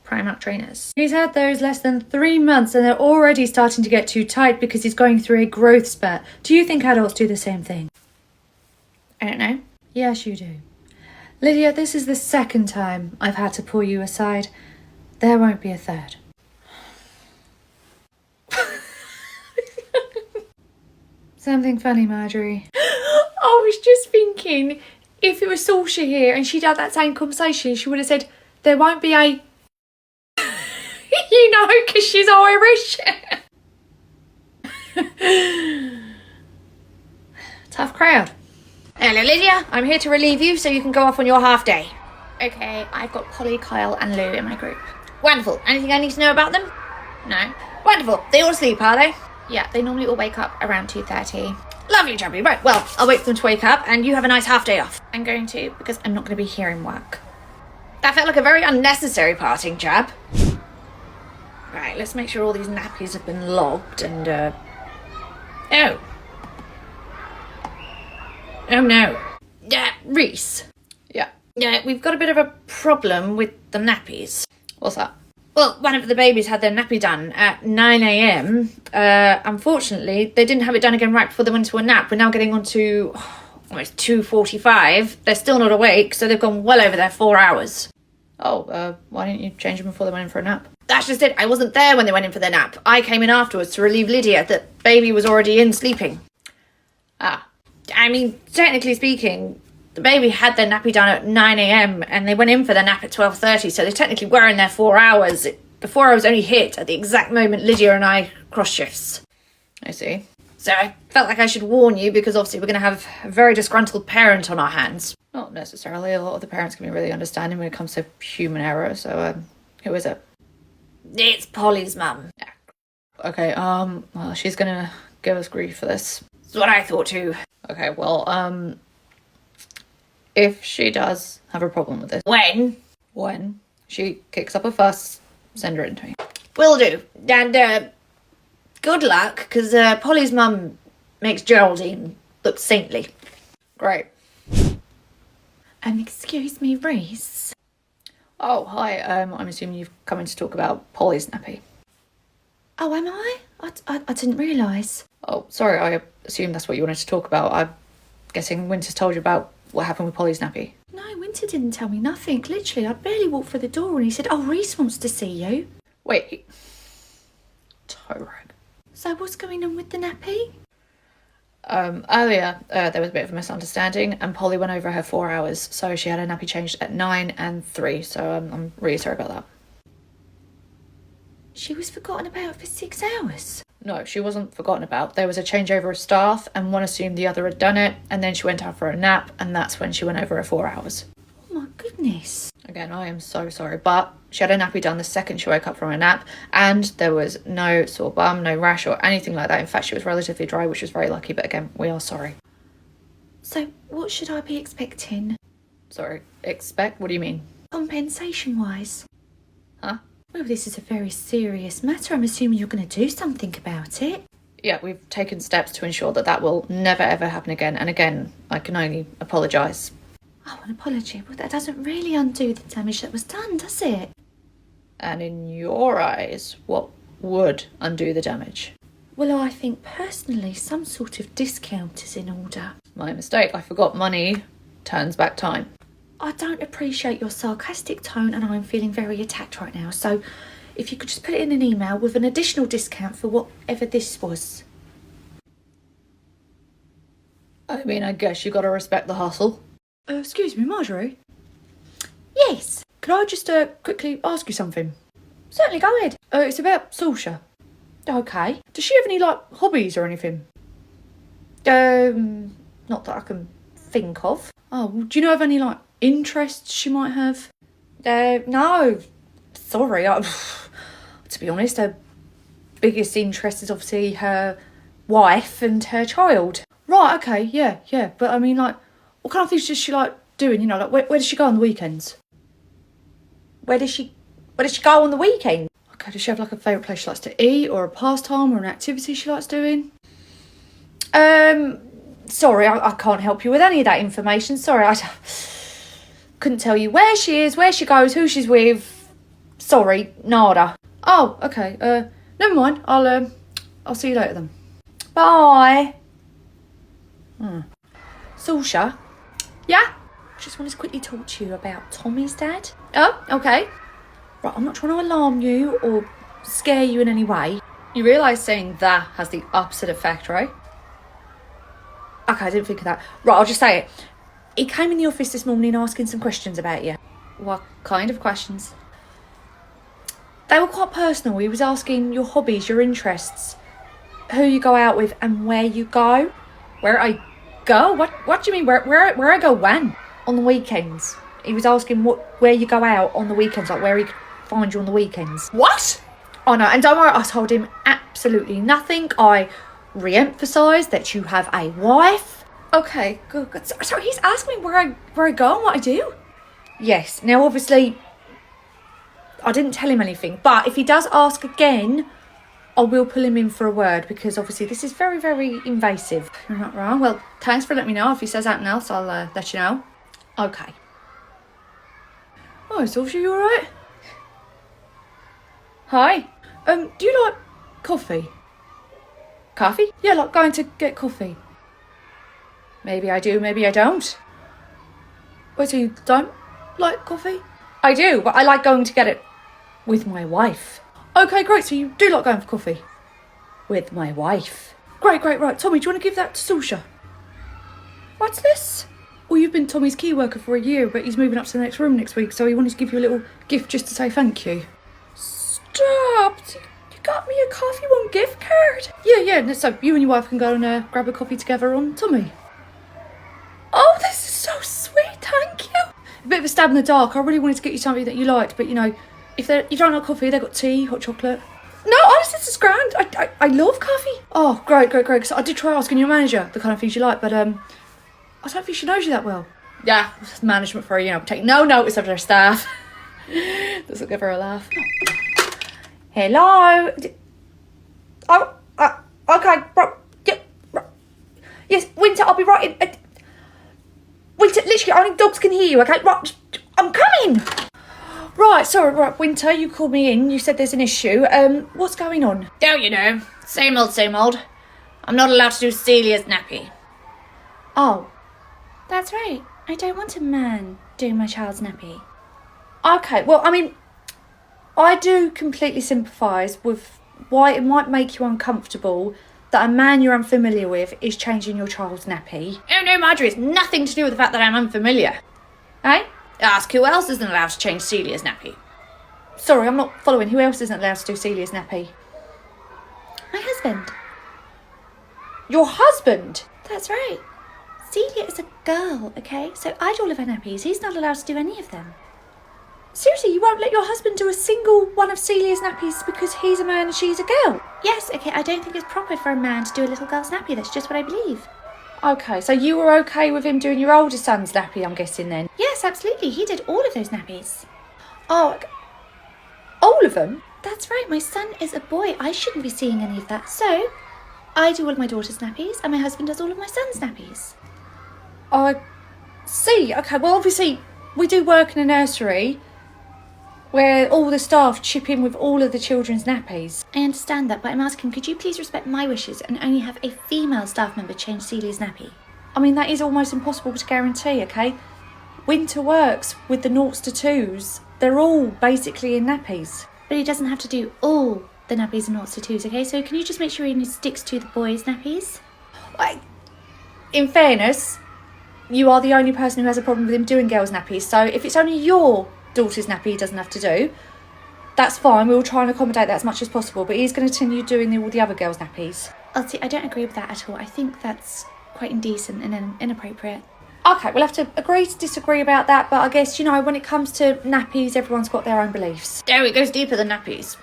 Primark trainers. He's had those less than 3 months and they're already starting to get too tight because he's going through a growth spurt. Do you think adults do the same thing? I don't know. Yes, you do. Lydia, this is the second time I've had to pull you aside. There won't be a third. Something funny, Marjorie? I was just thinking, if it was Saoirse here and she'd had that same conversation, she would have said, there won't be a... you know, because she's Irish. Tough crowd. Hello, Lydia. I'm here to relieve you so you can go off on your half day. Okay, I've got Polly, Kyle and Lou in my group. Wonderful. Anything I need to know about them? No. Wonderful. They all asleep, are they? Yeah, they normally all wake up around 2:30. Lovely, jubbly. Right, well, I'll wait for them to wake up and you have a nice half day off. I'm going to, because I'm not going to be here in work. That felt like a very unnecessary parting, Jab. Right, let's make sure all these nappies have been logged and, Oh. Oh no. Reese. Yeah. Yeah, we've got a bit of a problem with the nappies. What's that? Well, one of the babies had their nappy done at 9 a.m. Unfortunately, they didn't have it done again right before they went to a nap. We're now getting on to almost 2:45. They're still not awake, so they've gone well over their 4 hours. Oh, why didn't you change them before they went in for a nap? That's just it. I wasn't there when they went in for their nap. I came in afterwards to relieve Lydia that baby was already in sleeping. Ah. I mean, technically speaking, the baby had their nappy done at 9 a.m. and they went in for their nap at 12:30, so they technically were in there 4 hours. The 4 hours only hit at the exact moment Lydia and I cross shifts. I see. So I felt like I should warn you because obviously we're going to have a very disgruntled parent on our hands. Not necessarily. A lot of the parents can be really understanding when it comes to human error, so, who is it? It's Polly's mum. Okay, well, she's gonna give us grief for this. That's what I thought too. Okay, well, if she does have a problem with this, when she kicks up a fuss, send her in to me. Will do. And, good luck, because Polly's mum makes Geraldine look saintly. Great. Excuse me, Reese. Oh, hi, I'm assuming you've come in to talk about Polly's nappy. Oh, am I? I didn't realise. Oh, sorry, I assumed that's what you wanted to talk about. I'm guessing Winter's told you about what happened with Polly's nappy. No, Winter didn't tell me nothing. Literally, I barely walked through the door and he said, oh, Reese wants to see you. Wait. Toe rag. So what's going on with the nappy? Earlier, there was a bit of a misunderstanding and Polly went over her 4 hours, so she had her nappy changed at 9 and 3, so I'm really sorry about that. She was forgotten about for 6 hours. No, she wasn't forgotten about. There was a changeover of staff and one assumed the other had done it, and then she went out for a nap, and that's when she went over her 4 hours. Oh my goodness. Again, I am so sorry, but she had her nappy done the second she woke up from her nap, and there was no sore bum, no rash or anything like that. In fact, she was relatively dry, which was very lucky, but again, we are sorry. So what should I be expecting? Sorry, expect? What do you mean? Compensation-wise? Huh? Well, this is a very serious matter. I'm assuming you're going to do something about it. Yeah, we've taken steps to ensure that that will never ever happen again, and again, I can only apologise. Oh, an apology. Well, that doesn't really undo the damage that was done, does it? And in your eyes, what would undo the damage? Well, I think personally some sort of discount is in order. My mistake, I forgot money turns back time. I don't appreciate your sarcastic tone and I'm feeling very attacked right now. So if you could just put it in an email with an additional discount for whatever this was. I mean, I guess you gotta respect the hustle. Excuse me, Marjorie? Yes. Could I just quickly ask you something? Certainly, go ahead. It's about Sulsha. Okay. Does she have any, hobbies or anything? Not that I can think of. Oh, well, do you know of any, interests she might have? No. Sorry. To be honest, her biggest interest is obviously her wife and her child. Right, okay, yeah. But I mean, what kind of things does she like doing? Where does she go on the weekends? Where does she go on the weekend? Okay, does she have a favourite place she likes to eat, or a pastime, or an activity she likes doing? Sorry, I can't help you with any of that information. Sorry, I couldn't tell you where she is, where she goes, who she's with. Sorry, nada. Oh, okay. Never mind. I'll see you later then. Bye. Sulsha? Yeah? Just wanted to quickly talk to you about Tommy's dad. Oh, okay. Right, I'm not trying to alarm you or scare you in any way. You realise saying that has the opposite effect, right? Okay, I didn't think of that. Right, I'll just say it. He came in the office this morning asking some questions about you. What kind of questions? They were quite personal. He was asking your hobbies, your interests, who you go out with and where you go. Where I go? What do you mean? Where I go when? On the weekends. He was asking where you go out on the weekends, where he could find you on the weekends. What? Oh no, and don't worry, I told him absolutely nothing. I re-emphasised that you have a wife. Okay, good. So he's asking me where I go and what I do? Yes, now obviously, I didn't tell him anything, but if he does ask again, I will pull him in for a word, because obviously this is very, very invasive. You're not wrong. Well, thanks for letting me know. If he says anything else, I'll let you know. Okay. Oh, Sophie, you alright? Hi. Do you like coffee? Coffee? Yeah, like going to get coffee. Maybe I do, maybe I don't. Wait, so you don't like coffee? I do, but I like going to get it with my wife. Okay, great. So you do like going for coffee? With my wife. Great. Right. Tommy, do you want to give that to Susha? What's this? Well, you've been Tommy's key worker for a year, but he's moving up to the next room next week, so he wanted to give you a little gift just to say thank you. Stop! You got me a coffee one gift card? Yeah. So you and your wife can go and grab a coffee together on Tommy. Oh, this is so sweet. Thank you. A bit of a stab in the dark. I really wanted to get you something that you liked, but you know, if you don't like coffee, they've got tea, hot chocolate. No, honestly, this is grand. I love coffee. Oh, great. Because I did try asking your manager the kind of things you like, but I don't think she knows you that well. Yeah, management for, take no notice of their staff. Doesn't give her a laugh. Hello. Oh, okay. Yes, Winter, I'll be right in. Winter, literally, only dogs can hear you, okay? Right, I'm coming. Right, sorry, Winter, you called me in. You said there's an issue. What's going on? Oh, you know, same old. I'm not allowed to do Celia's nappy. Oh, That's right. I don't want a man doing my child's nappy. okay. Well, I mean, I do completely sympathise with why it might make you uncomfortable that a man you're unfamiliar with is changing your child's nappy. Oh no, Marjorie, it's nothing to do with the fact that I'm unfamiliar. Eh? Ask who else isn't allowed to change Celia's nappy. Sorry, I'm not following. Who else isn't allowed to do Celia's nappy? My husband. Your husband? That's right. Celia is a girl, okay? So I do all of her nappies. He's not allowed to do any of them. Seriously, you won't let your husband do a single one of Celia's nappies because he's a man and she's a girl? Yes, okay, I don't think it's proper for a man to do a little girl's nappy. That's just what I believe. Okay, so you were okay with him doing your older son's nappy, I'm guessing then? Yes, absolutely. He did all of those nappies. Oh, all of them? That's right. My son is a boy. I shouldn't be seeing any of that. So, I do all of my daughter's nappies and my husband does all of my son's nappies. I see. Okay, well, obviously, we do work in a nursery where all the staff chip in with all of the children's nappies. I understand that, but I'm asking, could you please respect my wishes and only have a female staff member change Celia's nappy? I mean, that is almost impossible to guarantee, okay? Winter works with the 0s to 2s. They're all basically in nappies. But he doesn't have to do all the nappies and 0s to 2s, okay? So can you just make sure he sticks to the boys' nappies? In fairness, you are the only person who has a problem with him doing girls' nappies, so if it's only your daughter's nappy he doesn't have to do, that's fine. We'll try and accommodate that as much as possible, but he's going to continue doing all the other girls' nappies. See, I don't agree with that at all. I think that's quite indecent and inappropriate. Okay, we'll have to agree to disagree about that, but I guess, when it comes to nappies, everyone's got their own beliefs. Oh, it goes deeper than nappies.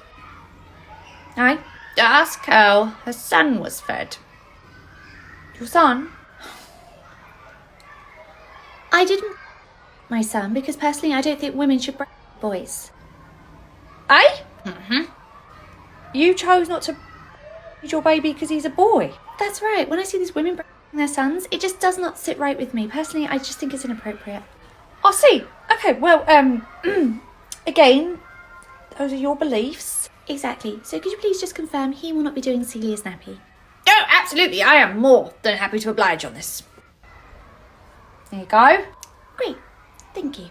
Eh? Ask how her son was fed. Your son? I didn't my son because personally I don't think women should breastfeed boys. Eh? Mm-hmm. You chose not to breastfeed your baby because he's a boy. That's right. When I see these women breastfeeding their sons, it just does not sit right with me. Personally, I just think it's inappropriate. I see. Okay, well, again, those are your beliefs. Exactly. So could you please just confirm he will not be doing Celia's nappy? Oh, absolutely. I am more than happy to oblige on this. There you go. Great. Thank you.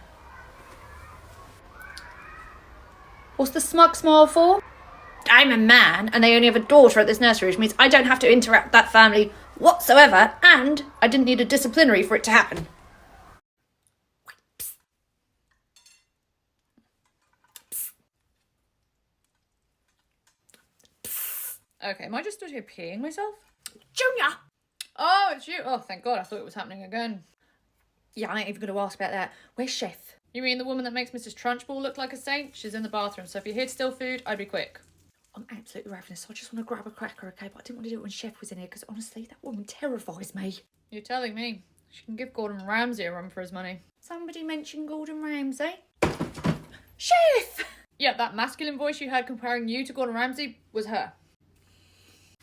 What's the smug smile for? I'm a man and they only have a daughter at this nursery, which means I don't have to interact with that family whatsoever, and I didn't need a disciplinary for it to happen. Okay, am I just stood here peeing myself? Junior! Oh, it's you. Oh, thank God. I thought it was happening again. Yeah, I ain't even going to ask about that. Where's Chef? You mean the woman that makes Mrs. Trunchbull look like a saint? She's in the bathroom, so if you're here to steal food, I'd be quick. I'm absolutely ravenous, so I just want to grab a cracker, okay? But I didn't want to do it when Chef was in here, because honestly, that woman terrifies me. You're telling me. She can give Gordon Ramsay a run for his money. Somebody mentioned Gordon Ramsay. Chef! Yeah, that masculine voice you heard comparing you to Gordon Ramsay was her.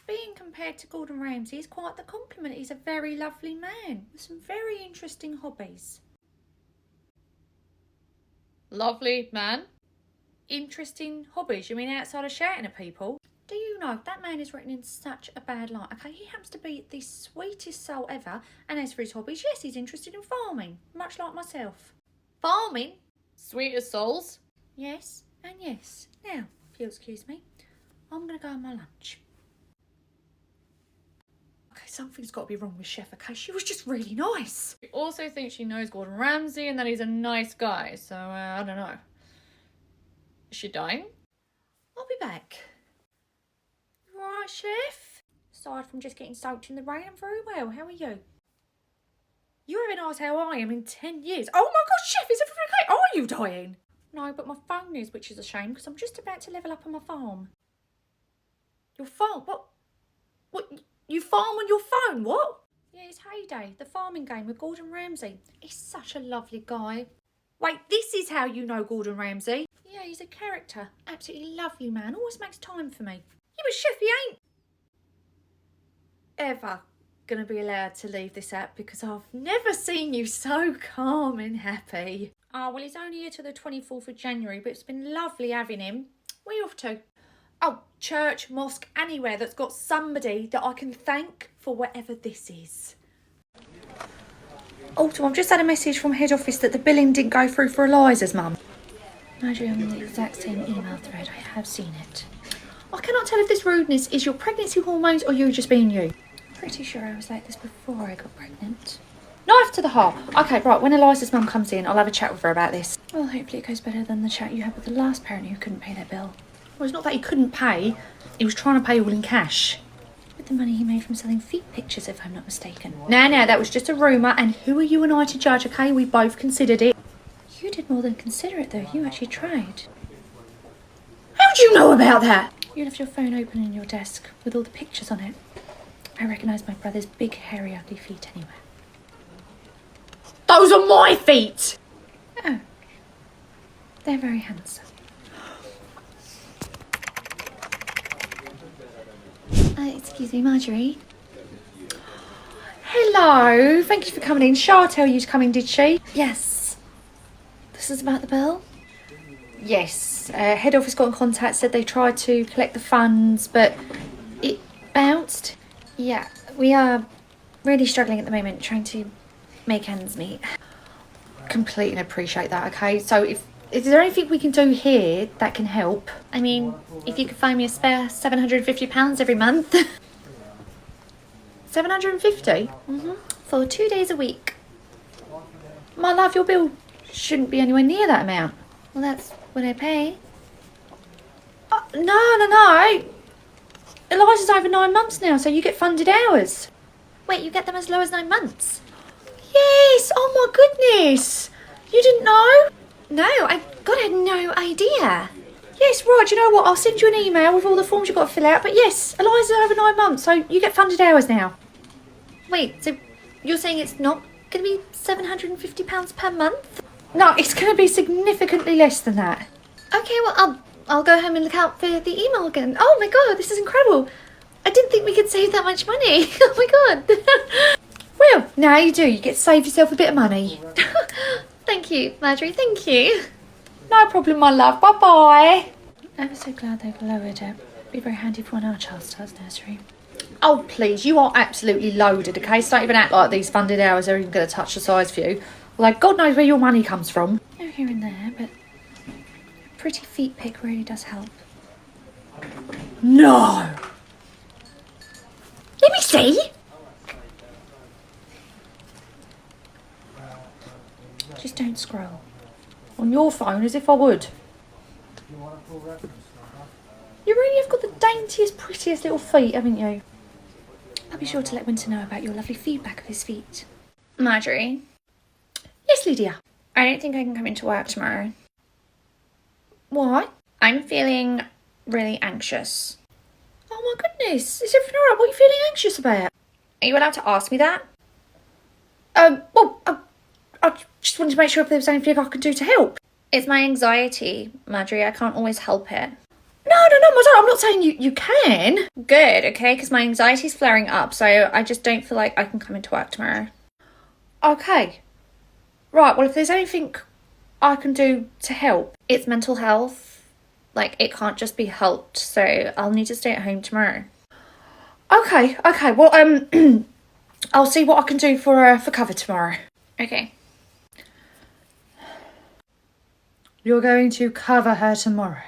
Being compared to Gordon Ramsay is quite the compliment. He's a very lovely man with some very interesting hobbies. Lovely man. Interesting hobbies? You mean outside of shouting at people? Do you know, that man is written in such a bad light, okay? He happens to be the sweetest soul ever, and as for his hobbies, yes, he's interested in farming, much like myself. Farming? Sweet as souls. Yes, and yes. Now, if you'll excuse me, I'm going to go on my lunch. Okay, something's got to be wrong with Chef, okay? She was just really nice. She also thinks she knows Gordon Ramsay and that he's a nice guy, so I don't know. Is she dying? I'll be back. You all right, Chef? Aside from just getting soaked in the rain, I'm very well. How are you? You haven't asked how I am in 10 years. Oh my God, Chef, is everything okay? Are you dying? No, but my phone is, which is a shame, because I'm just about to level up on my farm. Your farm? What? You farm on your phone? What? Yeah, it's Heyday, the farming game with Gordon Ramsay. He's such a lovely guy. Wait, this is how you know Gordon Ramsay? Yeah, he's a character. Absolutely lovely man. Always makes time for me. Yeah, but Chef, he ain't ever going to be allowed to leave this app, because I've never seen you so calm and happy. Oh, well, he's only here till the 24th of January, but it's been lovely having him. Where are you off to? Oh, church, mosque, anywhere that's got somebody that I can thank for whatever this is. Also, I've just had a message from head office that the billing didn't go through for Eliza's mum. Nigel, I'm in the exact same email thread. I have seen it. I cannot tell if this rudeness is your pregnancy hormones or you just being you. Pretty sure I was like this before I got pregnant. Knife to the heart. Okay, right, when Eliza's mum comes in, I'll have a chat with her about this. Well, hopefully it goes better than the chat you had with the last parent who couldn't pay their bill. Well, it's not that he couldn't pay. He was trying to pay all in cash. With the money he made from selling feet pictures, if I'm not mistaken. No, that was just a rumour, and who are you and I to judge, okay? We both considered it. You did more than consider it, though. You actually tried. How do you know about that? You left your phone open in your desk with all the pictures on it. I recognise my brother's big, hairy, ugly feet anywhere. Those are my feet! Oh. They're very handsome. Excuse me, Marjorie. Hello, thank you for coming in. Shah tell you to come in, did she? Yes. This is about the bill? Yes. Head office got in contact, said they tried to collect the funds, but it bounced. Yeah, we are really struggling at the moment, trying to make ends meet. Completely appreciate that, okay? So is there anything we can do here that can help? I mean, if you could find me a spare £750 every month. 750? For 2 days a week. My love, your bill shouldn't be anywhere near that amount. Well, that's what I pay. No. Eliza's over 9 months now, so you get funded hours. Wait, you get them as low as 9 months? Yes, oh my goodness. You didn't know? No, I had no idea. Yes, right, do you know what? I'll send you an email with all the forms you've got to fill out. But yes, Eliza's over 9 months, so you get funded hours now. Wait, so you're saying it's not going to be £750 per month? No, it's going to be significantly less than that. Okay, well, I'll go home and look out for the email again. Oh my God, this is incredible. I didn't think we could save that much money. Oh my God. Well, now you do. You get to save yourself a bit of money. Thank you, Marjorie, thank you. No problem, my love. Bye-bye. I'm so glad they've lowered it. Be very handy for when our child starts nursery. Oh, please, you are absolutely loaded, okay? So don't even act like these funded hours are even going to touch the size for you. Although God knows where your money comes from. No, here and there, but a pretty feet pic really does help. No! Let me see! Just don't scroll. On your phone, as if I would. You really have got the daintiest, prettiest little feet, haven't you? I'll be sure to let Winter know about your lovely feedback of his feet. Marjorie? Yes, Lydia? I don't think I can come into work tomorrow. Why? I'm feeling really anxious. Oh my goodness, is everything alright? What are you feeling anxious about? Are you allowed to ask me that? Well, I just wanted to make sure if there was anything I could do to help. It's my anxiety, Marjorie. I can't always help it. No, my darling, I'm not saying you can. Good, okay, because my anxiety's flaring up, so I just don't feel like I can come into work tomorrow. Okay. Right, well, if there's anything I can do to help. It's mental health. Like, it can't just be helped, so I'll need to stay at home tomorrow. Okay, well, I'll see what I can do for cover tomorrow. Okay. You're going to cover her tomorrow?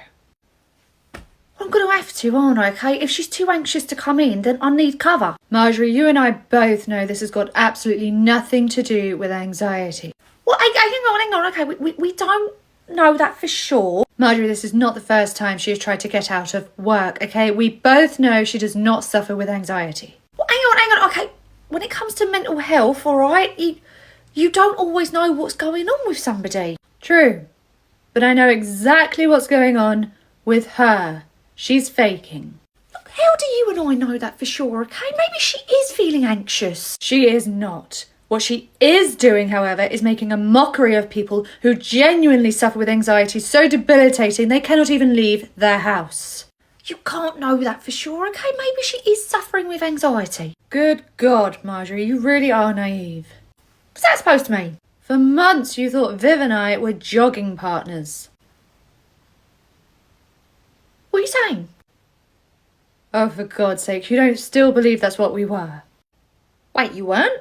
I'm going to have to, aren't I, okay? If she's too anxious to come in, then I need cover. Marjorie, you and I both know this has got absolutely nothing to do with anxiety. Well, hang on, okay, we don't know that for sure. Marjorie, this is not the first time she has tried to get out of work, okay? We both know she does not suffer with anxiety. Well, hang on, okay. When it comes to mental health, all right, you don't always know what's going on with somebody. True. But I know exactly what's going on with her. She's faking. Look, how do you and I know that for sure, okay? Maybe she is feeling anxious. She is not. What she is doing, however, is making a mockery of people who genuinely suffer with anxiety so debilitating they cannot even leave their house. You can't know that for sure, okay? Maybe she is suffering with anxiety. Good God, Marjorie, you really are naive. What's that supposed to mean? For months you thought Viv and I were jogging partners. What are you saying? Oh, for God's sake, you don't still believe that's what we were? Wait, you weren't?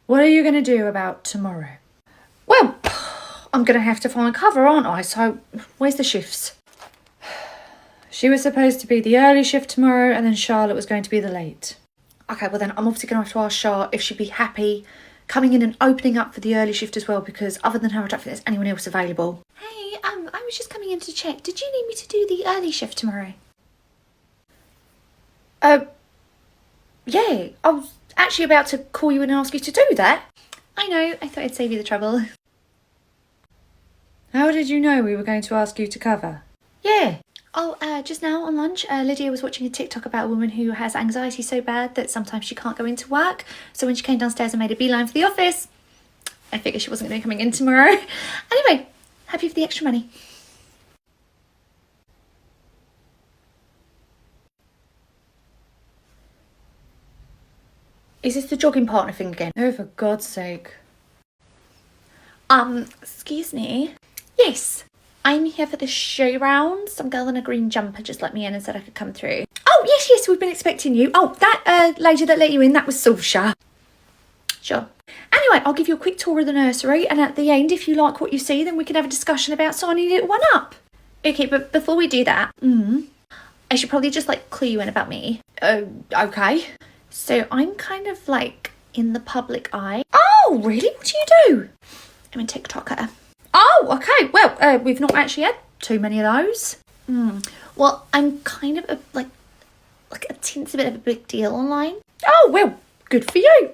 What are you going to do about tomorrow? Well, I'm going to have to find cover, aren't I? So, where's the shifts? She was supposed to be the early shift tomorrow, and then Charlotte was going to be the late. Okay, well then, I'm obviously going to have to ask Char if she'd be happy coming in and opening up for the early shift as well, because other than her, I don't think there's anyone else available. Hey, I was just coming in to check. Did you need me to do the early shift tomorrow? Yeah, I was actually about to call you and ask you to do that. I know, I thought I'd save you the trouble. How did you know we were going to ask you to cover? Yeah. Oh, just now on lunch, Lydia was watching a TikTok about a woman who has anxiety so bad that sometimes she can't go into work. So when she came downstairs and made a beeline for the office, I figured she wasn't going to be coming in tomorrow. Anyway, happy for the extra money. Is this the jogging partner thing again? Oh, for God's sake. Excuse me. Yes. I'm here for the show round. Some girl in a green jumper just let me in and said I could come through. Oh, yes, we've been expecting you. Oh, that lady that let you in, that was Saoirse. Sure. Anyway, I'll give you a quick tour of the nursery, and at the end, if you like what you see, then we can have a discussion about signing little one up. Okay, but before we do that, I should probably just clue you in about me. Okay. So I'm kind of in the public eye. Oh, really? What do you do? I'm a TikToker. Oh, okay. Well, we've not actually had too many of those. Well, I'm kind of a teensy bit of a big deal online. Oh, well, good for you.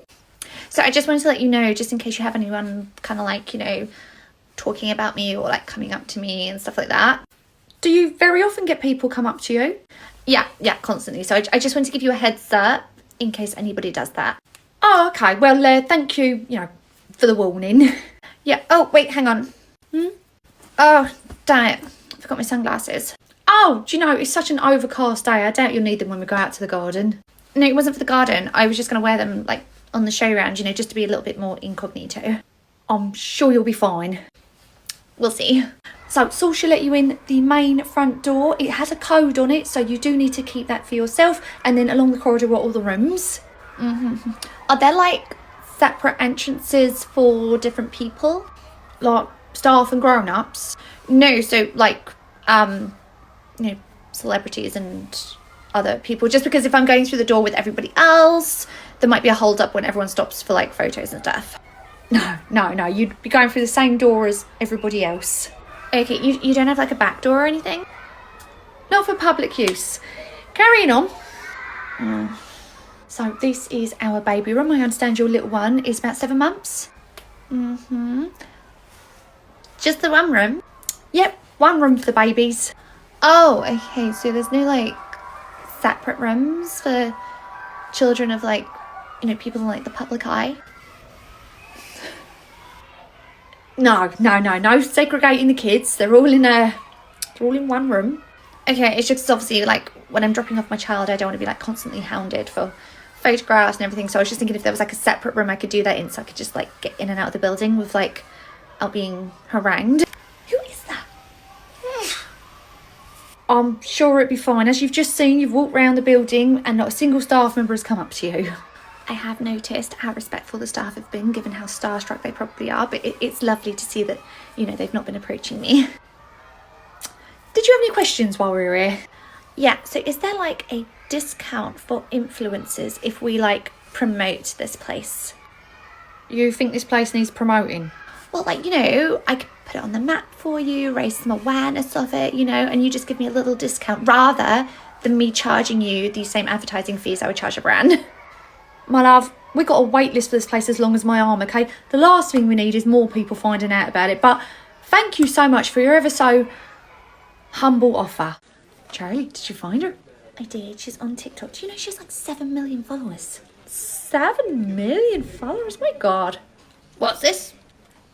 So I just wanted to let you know, just in case you have anyone kind of talking about me or coming up to me and stuff like that. Do you very often get people come up to you? Yeah, constantly. So I just wanted to give you a heads up in case anybody does that. Oh, okay. Well, thank you, for the warning. Yeah. Oh, wait, hang on. Oh, damn it. I forgot my sunglasses. Oh, do you know, it's such an overcast day. I doubt you'll need them when we go out to the garden. No, it wasn't for the garden. I was just going to wear them, on the show round, just to be a little bit more incognito. I'm sure you'll be fine. We'll see. So, Saoirse let you in the main front door. It has a code on it, so you do need to keep that for yourself. And then along the corridor are all the rooms. Are there, separate entrances for different people? Like staff and grown-ups? No, so, celebrities and other people. Just because if I'm going through the door with everybody else, there might be a hold-up when everyone stops for, photos and stuff. No. You'd be going through the same door as everybody else. Okay, you don't have, a back door or anything? Not for public use. Carrying on. So this is our baby room. I understand your little one is about 7 months. Just the one room? Yep, one room for the babies. Oh, okay, so there's no, like, separate rooms for children of, like, you know, people in, like, the public eye? No, segregating the kids. They're all in one room. Okay, it's just obviously, like, when I'm dropping off my child, I don't want to be, like, constantly hounded for photographs and everything. So I was just thinking if there was, like, a separate room I could do that in, so I could just, like, get in and out of the building with, like, out being harangued. Who is that? I'm sure it'd be fine. As you've just seen, you've walked around the building and not a single staff member has come up to you. I have noticed how respectful the staff have been, given how starstruck they probably are, but it's lovely to see that, you know, they've not been approaching me. Did you have any questions while we were here? Yeah, so is there, like, a discount for influencers if we, like, promote this place? You think this place needs promoting? Well, like, you know, I could put it on the map for you, raise some awareness of it, you know, and you just give me a little discount rather than me charging you the same advertising fees I would charge a brand. My love, we got a wait list for this place as long as my arm, okay? The last thing we need is more people finding out about it, but thank you so much for your ever so humble offer. Charlie, did you find her? I did. She's on TikTok. Do you know she has like 7 million followers? 7 million followers? My God. What's this?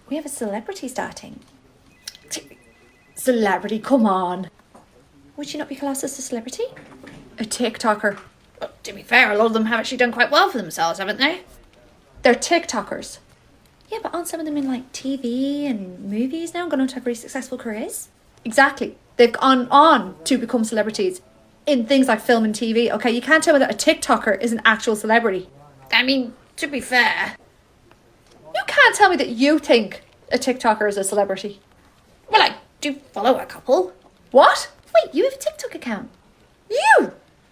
We have a celebrity starting. Celebrity, come on. Would she not be classed as a celebrity? A TikToker. Well, to be fair, a lot of them have actually done quite well for themselves, haven't they? They're TikTokers. Yeah, but aren't some of them in like TV and movies now, gone on to have really successful careers? Exactly. They've gone on to become celebrities in things like film and TV. Okay, you can't tell me that a TikToker is an actual celebrity. I mean, to be fair. You can't tell me that you think a TikToker is a celebrity. Well, I do follow a couple. What? Wait, you have a TikTok account?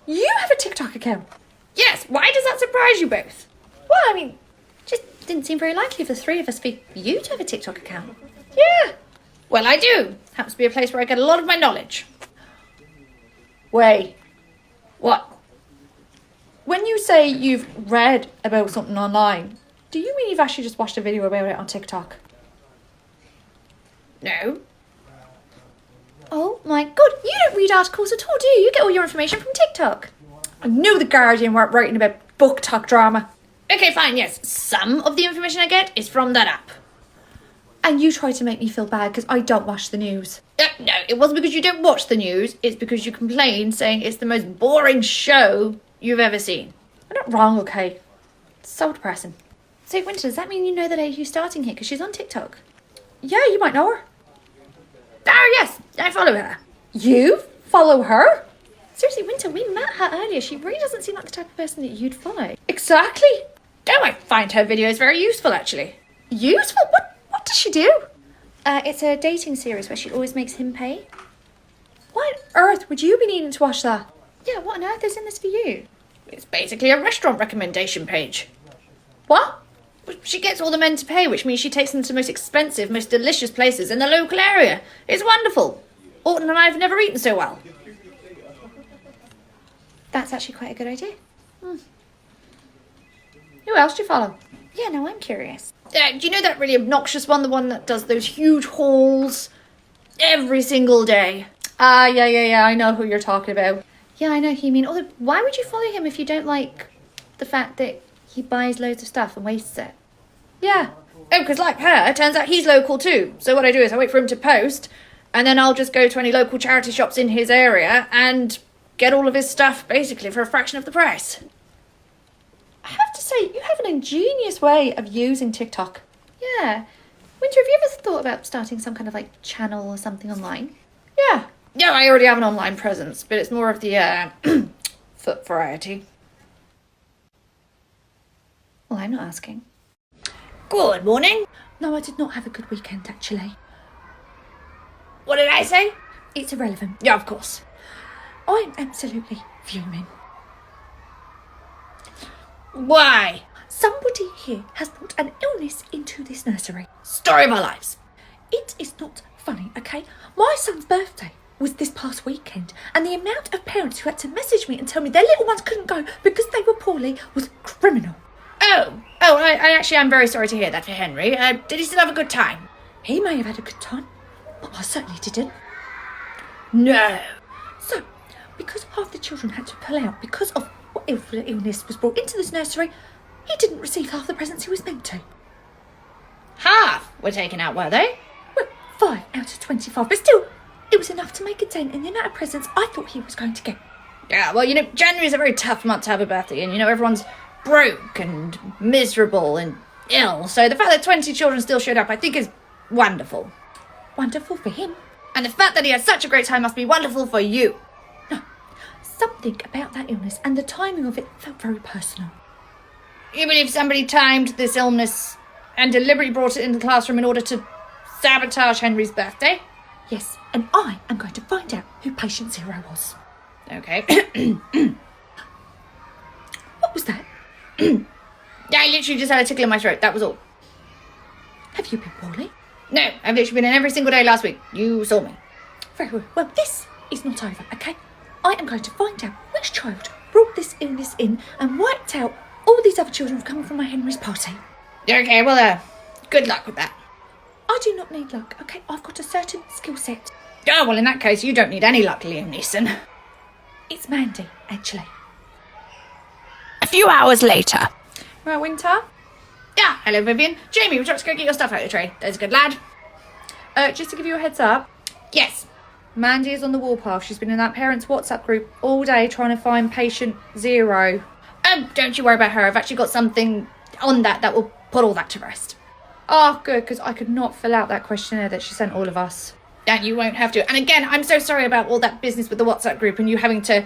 You have a TikTok account? Yes, why does that surprise you both? Well, I mean, just didn't seem very likely for the three of us for you to have a TikTok account. Yeah. Well, I do. Happens to be a place where I get a lot of my knowledge. Wait. What? When you say you've read about something online, do you mean you've actually just watched a video about it on TikTok? No. Oh my God, you don't read articles at all, do you? You get all your information from TikTok. I knew The Guardian weren't writing about book talk drama. Okay, fine, yes. Some of the information I get is from that app. And you try to make me feel bad because I don't watch the news. No, it wasn't because you don't watch the news. It's because you complain saying it's the most boring show you've ever seen. I'm not wrong, okay? It's so depressing. So, Winter, does that mean you know the lady who's starting here? Because she's on TikTok. Yeah, you might know her. Oh, yes, I follow her. You follow her? Seriously, Winter, we met her earlier. She really doesn't seem like the type of person that you'd follow. Exactly. Oh, I find her videos very useful, actually. Useful? What does she do? It's a dating series where she always makes him pay. Why on earth would you be needing to watch that? Yeah, what on earth is in this for you? It's basically a restaurant recommendation page. What? She gets all the men to pay, which means she takes them to the most expensive, most delicious places in the local area. It's wonderful. Orton and I have never eaten so well. That's actually quite a good idea. Who else do you follow? Yeah, no, I'm curious. Do you know that really obnoxious one? The one that does those huge hauls every single day? Yeah, I know who you're talking about. Yeah, I know who you mean. Although, why would you follow him if you don't like the fact that he buys loads of stuff and wastes it? Yeah. Oh, because like her, it turns out he's local too. So what I do is I wait for him to post, and then I'll just go to any local charity shops in his area and get all of his stuff basically for a fraction of the price. I have to say, you have an ingenious way of using TikTok. Yeah. Winter, have you ever thought about starting some kind of like channel or something online? Yeah. Yeah, I already have an online presence, but it's more of the foot variety. Well, I'm not asking. Good morning. No, I did not have a good weekend, actually. What did I say? It's irrelevant. Yeah, of course. I'm absolutely fuming. Why? Somebody here has brought an illness into this nursery. Story of our lives. It is not funny, okay? My son's birthday was this past weekend, and the amount of parents who had to message me and tell me their little ones couldn't go because they were poorly was criminal. I actually am very sorry to hear that for Henry. Did he still have a good time? He may have had a good time, but I certainly didn't. No. So, because half the children had to pull out because of whatever illness was brought into this nursery, he didn't receive half the presents he was meant to. Half were taken out, were they? Well, 5 out of 25, but still, it was enough to make a dent in the amount of presents I thought he was going to get. Yeah, well, January is a very tough month to have a birthday in. Everyone's broke and miserable and ill. So the fact that 20 children still showed up, I think, is wonderful. Wonderful for him. And the fact that he had such a great time must be wonderful for you. No, something about that illness and the timing of it felt very personal. You believe somebody timed this illness and deliberately brought it into the classroom in order to sabotage Henry's birthday? Yes, and I am going to find out who patient 0 was. Okay. What was that? I literally just had a tickle in my throat, that was all. Have you been poorly? No, I've literally been in every single day last week. You saw me. Very well. Well, this is not over, okay? I am going to find out which child brought this illness in and wiped out all these other children coming from my Henry's party. Okay, well, good luck with that. I do not need luck, okay? I've got a certain skill set. Oh, well, in that case, you don't need any luck, Liam Neeson. It's Mandy, actually. A few hours later. Right, Winter? Yeah, hello, Vivian. Jamie, would you like to go get your stuff out of the tray? There's a good lad. Just to give you a heads up, Yes. Mandy is on the warpath. She's been in that parents' WhatsApp group all day trying to find patient 0. Oh, don't you worry about her. I've actually got something on that will put all that to rest. Oh, good, because I could not fill out that questionnaire that she sent all of us. And you won't have to. And again, I'm so sorry about all that business with the WhatsApp group and you having to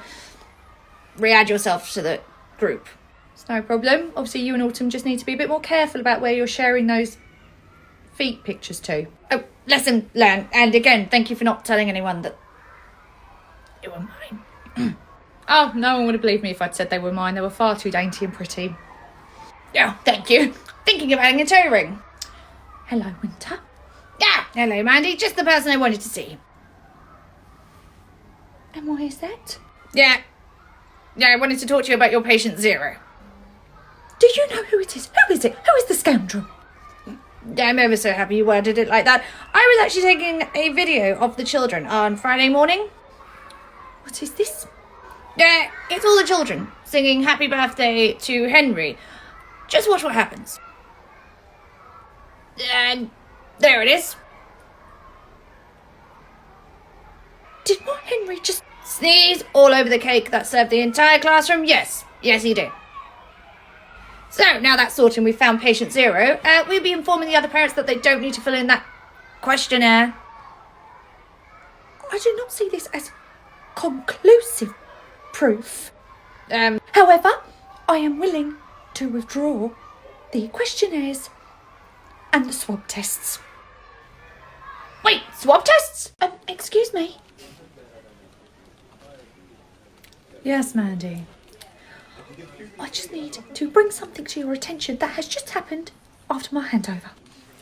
re-add yourself to the group. It's no problem. Obviously, you and Autumn just need to be a bit more careful about where you're sharing those feet pictures to. Oh, lesson learned. And again, thank you for not telling anyone that they were mine. Oh, no one would have believed me if I'd said they were mine. They were far too dainty and pretty. Oh, thank you. Thinking of adding a toe ring. Hello, Winter. Yeah, hello, Mandy. Just the person I wanted to see. And why is that? Yeah, I wanted to talk to you about your patient 0. Do you know who it is? Who is it? Who is the scoundrel? I'm ever so happy you worded it like that. I was actually taking a video of the children on Friday morning. What is this? Yeah, it's all the children singing happy birthday to Henry. Just watch what happens. And there it is. Did my Henry just... Sneeze all over the cake that served the entire classroom? Yes, he did. So, now that's sorted and we've found patient 0, we'll be informing the other parents that they don't need to fill in that questionnaire. I do not see this as conclusive proof. Um, However, I am willing to withdraw the questionnaires and the swab tests. wait, swab tests? Excuse me. Yes, Mandy. I just need to bring something to your attention that has just happened after my handover.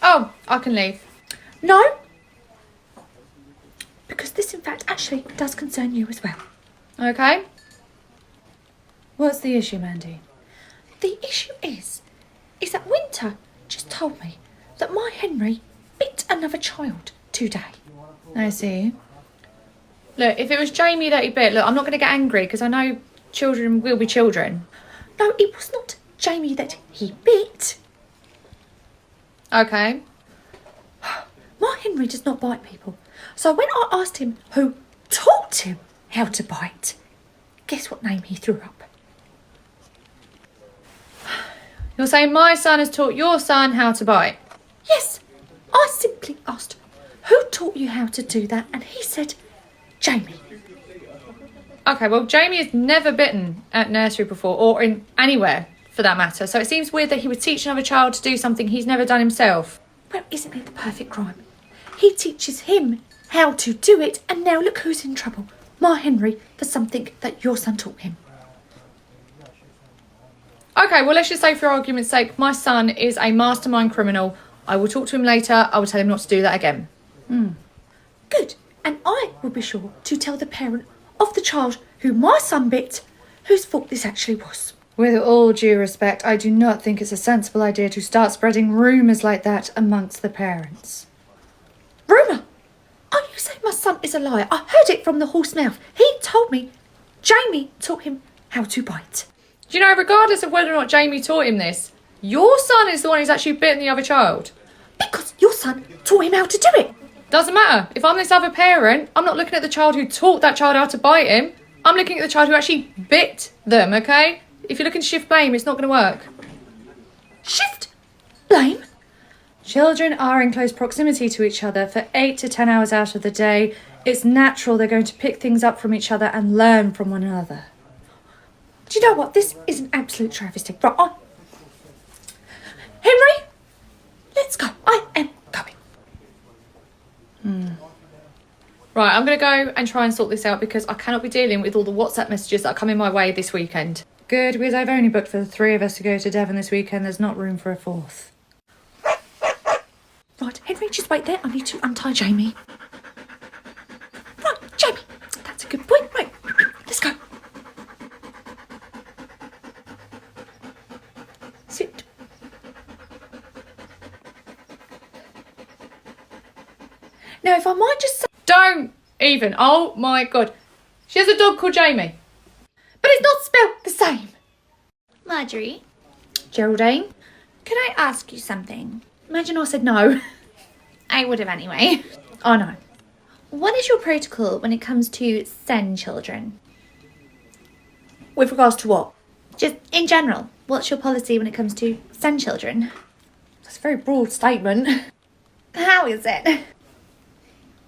Oh, I can leave. No, because this in fact actually does concern you as well. Okay. What's the issue, Mandy? The issue is that Winter just told me that my Henry bit another child today. I see. Look, if it was Jamie that he bit, look, I'm not going to get angry because I know children will be children. No, it was not Jamie that he bit. Okay. My Henry does not bite people. So when I asked him who taught him how to bite, guess what name he threw up? You're saying my son has taught your son how to bite? Yes, I simply asked, who taught you how to do that? And he said, Jamie. Okay, well, Jamie has never bitten at nursery before, or in anywhere for that matter. So it seems weird that he would teach another child to do something he's never done himself. Well, isn't it the perfect crime? He teaches him how to do it, and now look who's in trouble. My Henry, for something that your son taught him. Okay, well, let's just say for argument's sake, my son is a mastermind criminal. I will talk to him later. I will tell him not to do that again. Good. And I will be sure to tell the parent of the child who my son bit, whose fault this actually was. With all due respect, I do not think it's a sensible idea to start spreading rumours like that amongst the parents. Rumour? Are you saying my son is a liar. I heard it from the horse's mouth. He told me Jamie taught him how to bite. Do you know, regardless of whether or not Jamie taught him this, your son is the one who's actually bitten the other child. Because your son taught him how to do it. Doesn't matter. If I'm this other parent, I'm not looking at the child who taught that child how to bite him. I'm looking at the child who actually bit them, okay? If you're looking to shift blame, it's not going to work. Shift blame? Children are in close proximity to each other for 8 to 10 hours out of the day. It's natural they're going to pick things up from each other and learn from one another. Do you know what? This is an absolute travesty. Right on. Henry, let's go. I am going. Right, I'm going to go and try and sort this out because I cannot be dealing with all the WhatsApp messages that are coming my way this weekend. Good, because I've only booked for the 3 of us to go to Devon this weekend. There's not room for a 4th. Right, Henry, just wait there. I need to untie Jamie. Right, Jamie. That's a good point. Right, let's go. Sit. Now, if I might just say... Don't even. Oh my God. She has a dog called Jamie. But it's not spelled the same. Marjorie, Geraldine, can I ask you something? imagine I said no. I would have anyway. I know. What is your protocol when it comes to send children? With regards to what? Just in general, what's your policy when it comes to send children? That's a very broad statement. How is it? Well,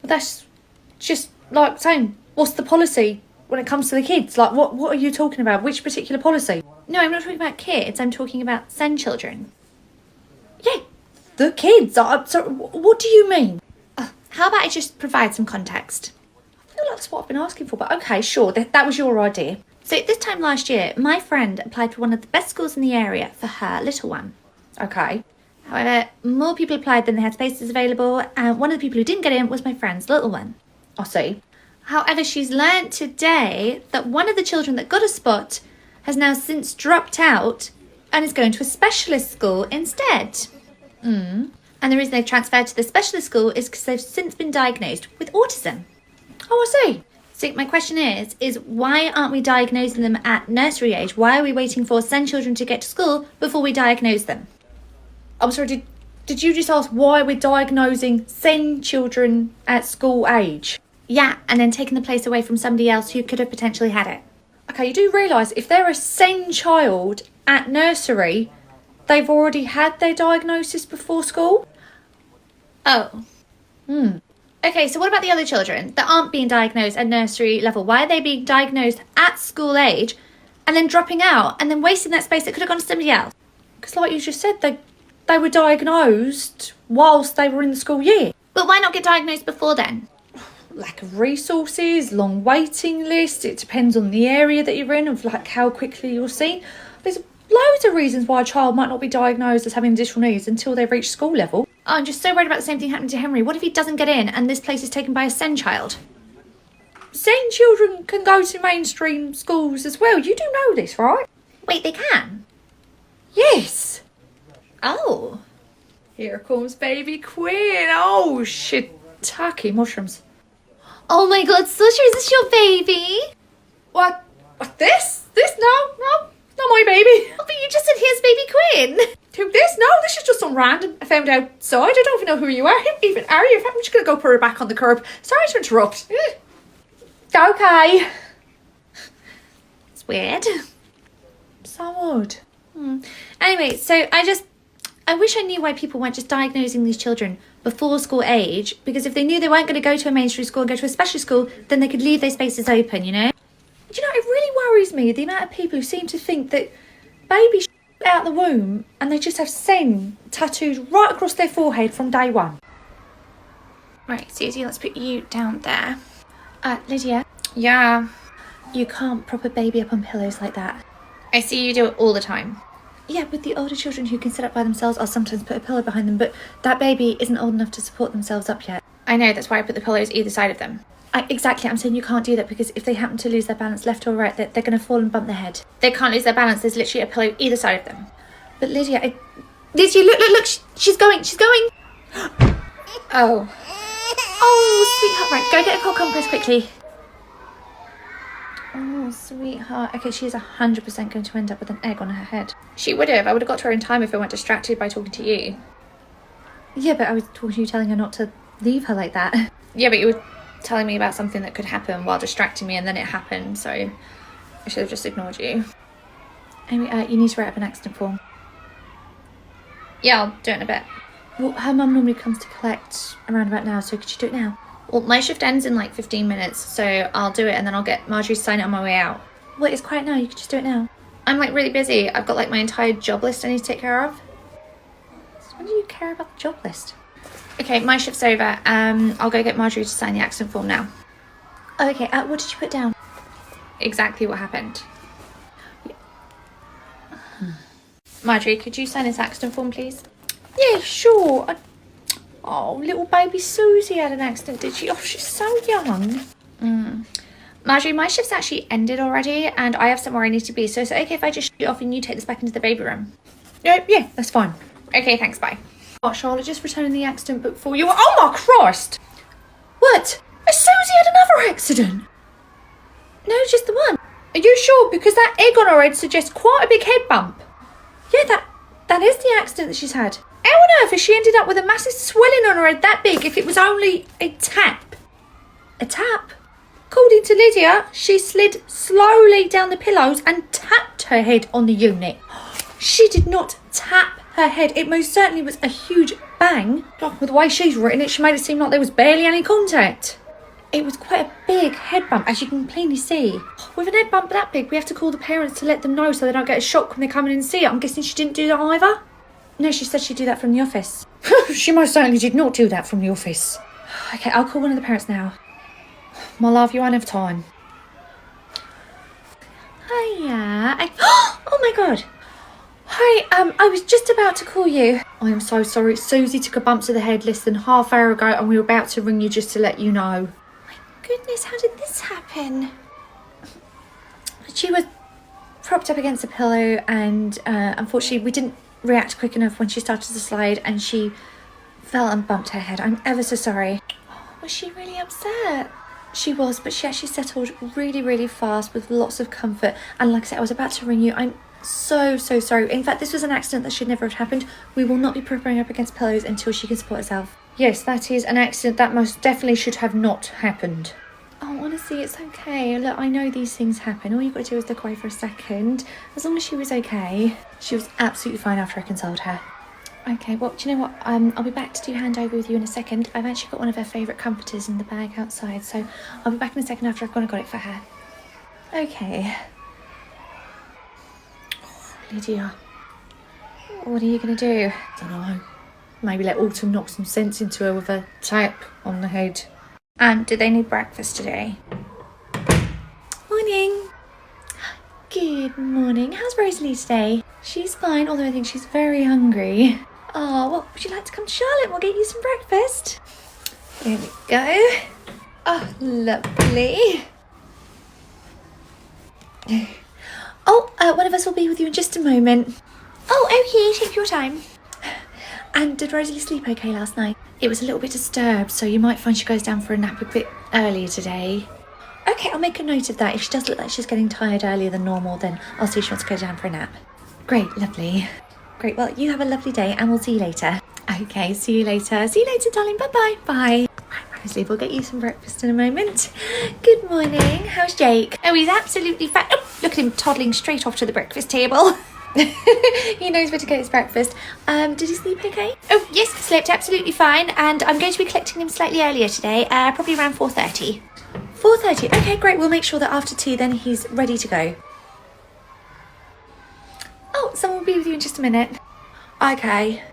that's just like saying, what's the policy when it comes to the kids? Like, what are you talking about? Which particular policy? No, I'm not talking about kids. I'm talking about send children. Yeah, the kids. I'm sorry, what do you mean? How about I just provide some context? I feel like that's what I've been asking for, but okay, sure. That was your idea. So this time last year, my friend applied for one of the best schools in the area for her little one. Okay. However, more people applied than they had spaces available, and one of the people who didn't get in was my friend's little one. I see. However, she's learnt today that one of the children that got a spot has now since dropped out and is going to a specialist school instead. And the reason they've transferred to the specialist school is because they've since been diagnosed with autism. Oh, I see. So my question is why aren't we diagnosing them at nursery age? Why are we waiting for send children to get to school before we diagnose them? I'm sorry, did you just ask why we're diagnosing send children at school age? Yeah, and then taking the place away from somebody else who could have potentially had it. Okay, you do realise if they're a send child at nursery, they've already had their diagnosis before school? Oh. Okay, so what about the other children that aren't being diagnosed at nursery level? Why are they being diagnosed at school age and then dropping out and then wasting that space that could have gone to somebody else? Because like you just said, they were diagnosed whilst they were in the school year. But why not get diagnosed before then? Lack of resources, long waiting lists. It depends on the area that you're in, of like how quickly you're seen. There's loads of reasons why a child might not be diagnosed as having additional needs until they've reached school level. Oh, I'm just so worried about the same thing happening to Henry. What if he doesn't get in and this place is taken by a send child? Send children can go to mainstream schools as well. You do know this, right? Wait, they can? Yes. Oh. Here comes baby Queen. Oh, shiitake mushrooms. Oh my god, Susher, is this your baby? What? This? No, not my baby. Oh, but you just said here's baby Quinn. Who this? No, this is just some random I found outside. I don't even know who you are. Who even are you? I'm just going to go put her back on the curb. Sorry to interrupt. Okay. It's weird. So odd. Anyway, so I wish I knew why people weren't just diagnosing these children before school age, because if they knew they weren't going to go to a mainstream school and go to a special school, then they could leave those spaces open, you know? Do you know, it really worries me, the amount of people who seem to think that babies out the womb and they just have send tattooed right across their forehead from day one. Right, Susie, let's put you down there. Lydia, Yeah. you can't prop a baby up on pillows like that. I see you do it all the time. Yeah, with the older children who can sit up by themselves, I'll sometimes put a pillow behind them, but that baby isn't old enough to support themselves up yet. I know, that's why I put the pillows either side of them. Exactly, I'm saying you can't do that because if they happen to lose their balance left or right, they're going to fall and bump their head. They can't lose their balance, there's literally a pillow either side of them. But Lydia, Lydia, look, she's going. oh. Oh, sweetheart. Right, go get a cold compress quickly. Oh, sweetheart. Okay, she is 100% going to end up with an egg on her head. She would have. I would have got to her in time if I weren't distracted by talking to you. Yeah, but I was talking to you telling her not to leave her like that. Yeah, but you were telling me about something that could happen while distracting me, and then it happened, so I should have just ignored you. Anyway, you need to write up an accident form. Yeah, I'll do it in a bit. Well, her mum normally comes to collect around about now, so could you do it now? Well, my shift ends in like 15 minutes, so I'll do it and then I'll get Marjorie to sign it on my way out. Well, it's quiet now, you could just do it now. I'm like really busy. I've got like my entire job list I need to take care of. So why do you care about the job list? Okay, my shift's over. I'll go get Marjorie to sign the accident form now. Oh, okay, what did you put down? Exactly what happened. Marjorie, could you sign this accident form, please? Yeah, sure. Oh, little baby Susie had an accident, did she? Oh, she's so young. Marjorie, my shift's actually ended already and I have somewhere I need to be, so is it okay if I just shoot off and you take this back into the baby room? Yeah, that's fine. Okay, thanks, bye. Oh, Charlotte, just returning the accident book for you. Oh, my Christ! What? Susie had another accident? No, just the one. Are you sure? Because that egg on her head suggests quite a big head bump. Yeah, that is the accident that she's had. How on earth has she ended up with a massive swelling on her head that big if it was only a tap? A tap? According to Lydia, she slid slowly down the pillows and tapped her head on the unit. She did not tap her head. It most certainly was a huge bang. With the way she's written it, she made it seem like there was barely any contact. It was quite a big head bump, as you can plainly see. With an head bump that big, we have to call the parents to let them know so they don't get a shock when they come in and see it. I'm guessing she didn't do that either. No, she said she'd do that from the office. She most certainly did not do that from the office. Okay, I'll call one of the parents now. My love, you won't have time. Hiya. Oh my God. Hi, I was just about to call you. I am so sorry. Susie took a bump to the head less than half hour ago and we were about to ring you just to let you know. My goodness, how did this happen? She was propped up against a pillow and unfortunately we didn't react quick enough when she started to slide and she fell and bumped her head. I'm ever so sorry. Was she really upset? She was, but she actually settled really, really fast with lots of comfort. And like I said, I was about to ring you. I'm so sorry. In fact, this was an accident that should never have happened. We will not be propping her up against pillows until she can support herself. Yes, that is an accident that most definitely should have not happened. Oh, honestly, it's okay. Look, I know these things happen. All you've got to do is look away for a second. As long as she was okay. She was absolutely fine after I consoled her. Okay, well, do you know what? I'll be back to do handover with you in a second. I've actually got one of her favourite comforters in the bag outside, so I'll be back in a second after I've gone and got it for her. Okay. Oh, Lydia. What are you going to do? I don't know. Maybe let Autumn knock some sense into her with a tap on the head. And did they need breakfast today? Morning. Good morning. How's Rosalie today? She's fine, although I think she's very hungry. Oh, well, would you like to come to Charlotte? We'll get you some breakfast. There we go. Oh, lovely. Oh, one of us will be with you in just a moment. Oh, okay, take your time. And did Rosalie sleep okay last night? It was a little bit disturbed, so you might find she goes down for a nap a bit earlier today. Okay, I'll make a note of that. If she does look like she's getting tired earlier than normal, then I'll see if she wants to go down for a nap. Great, lovely. Great, well, you have a lovely day and we'll see you later. Okay, see you later. See you later, darling. Bye-bye. Bye. Right, Rosalie, we'll get you some breakfast in a moment. Good morning. How's Jake? Oh, he's absolutely fine. Oh, look at him toddling straight off to the breakfast table. He knows where to get his breakfast. Did he sleep okay? Oh, yes, slept absolutely fine. And I'm going to be collecting him slightly earlier today, probably around 4:30. 4:30. Okay, great. We'll make sure that after tea then he's ready to go. Oh, someone will be with you in just a minute. Okay.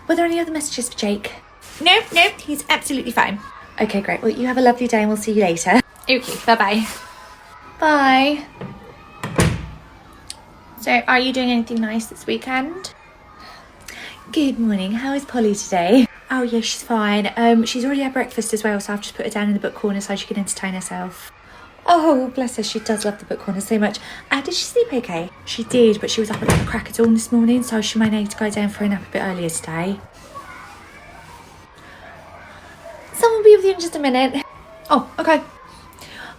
Were there any other messages for Jake? No, he's absolutely fine. Okay, great. Well, you have a lovely day and we'll see you later. Okay, bye-bye. Bye. So, are you doing anything nice this weekend? Good morning. How is Polly today? Oh, yeah, she's fine. She's already had breakfast as well, so I've just put her down in the book corner so she can entertain herself. Oh, bless her. She does love the book corner so much. Did she sleep okay? She did, but she was up at the crack of dawn this morning, so she may need to go down for a nap a bit earlier today. Someone will be with with you in just a minute. Oh, okay.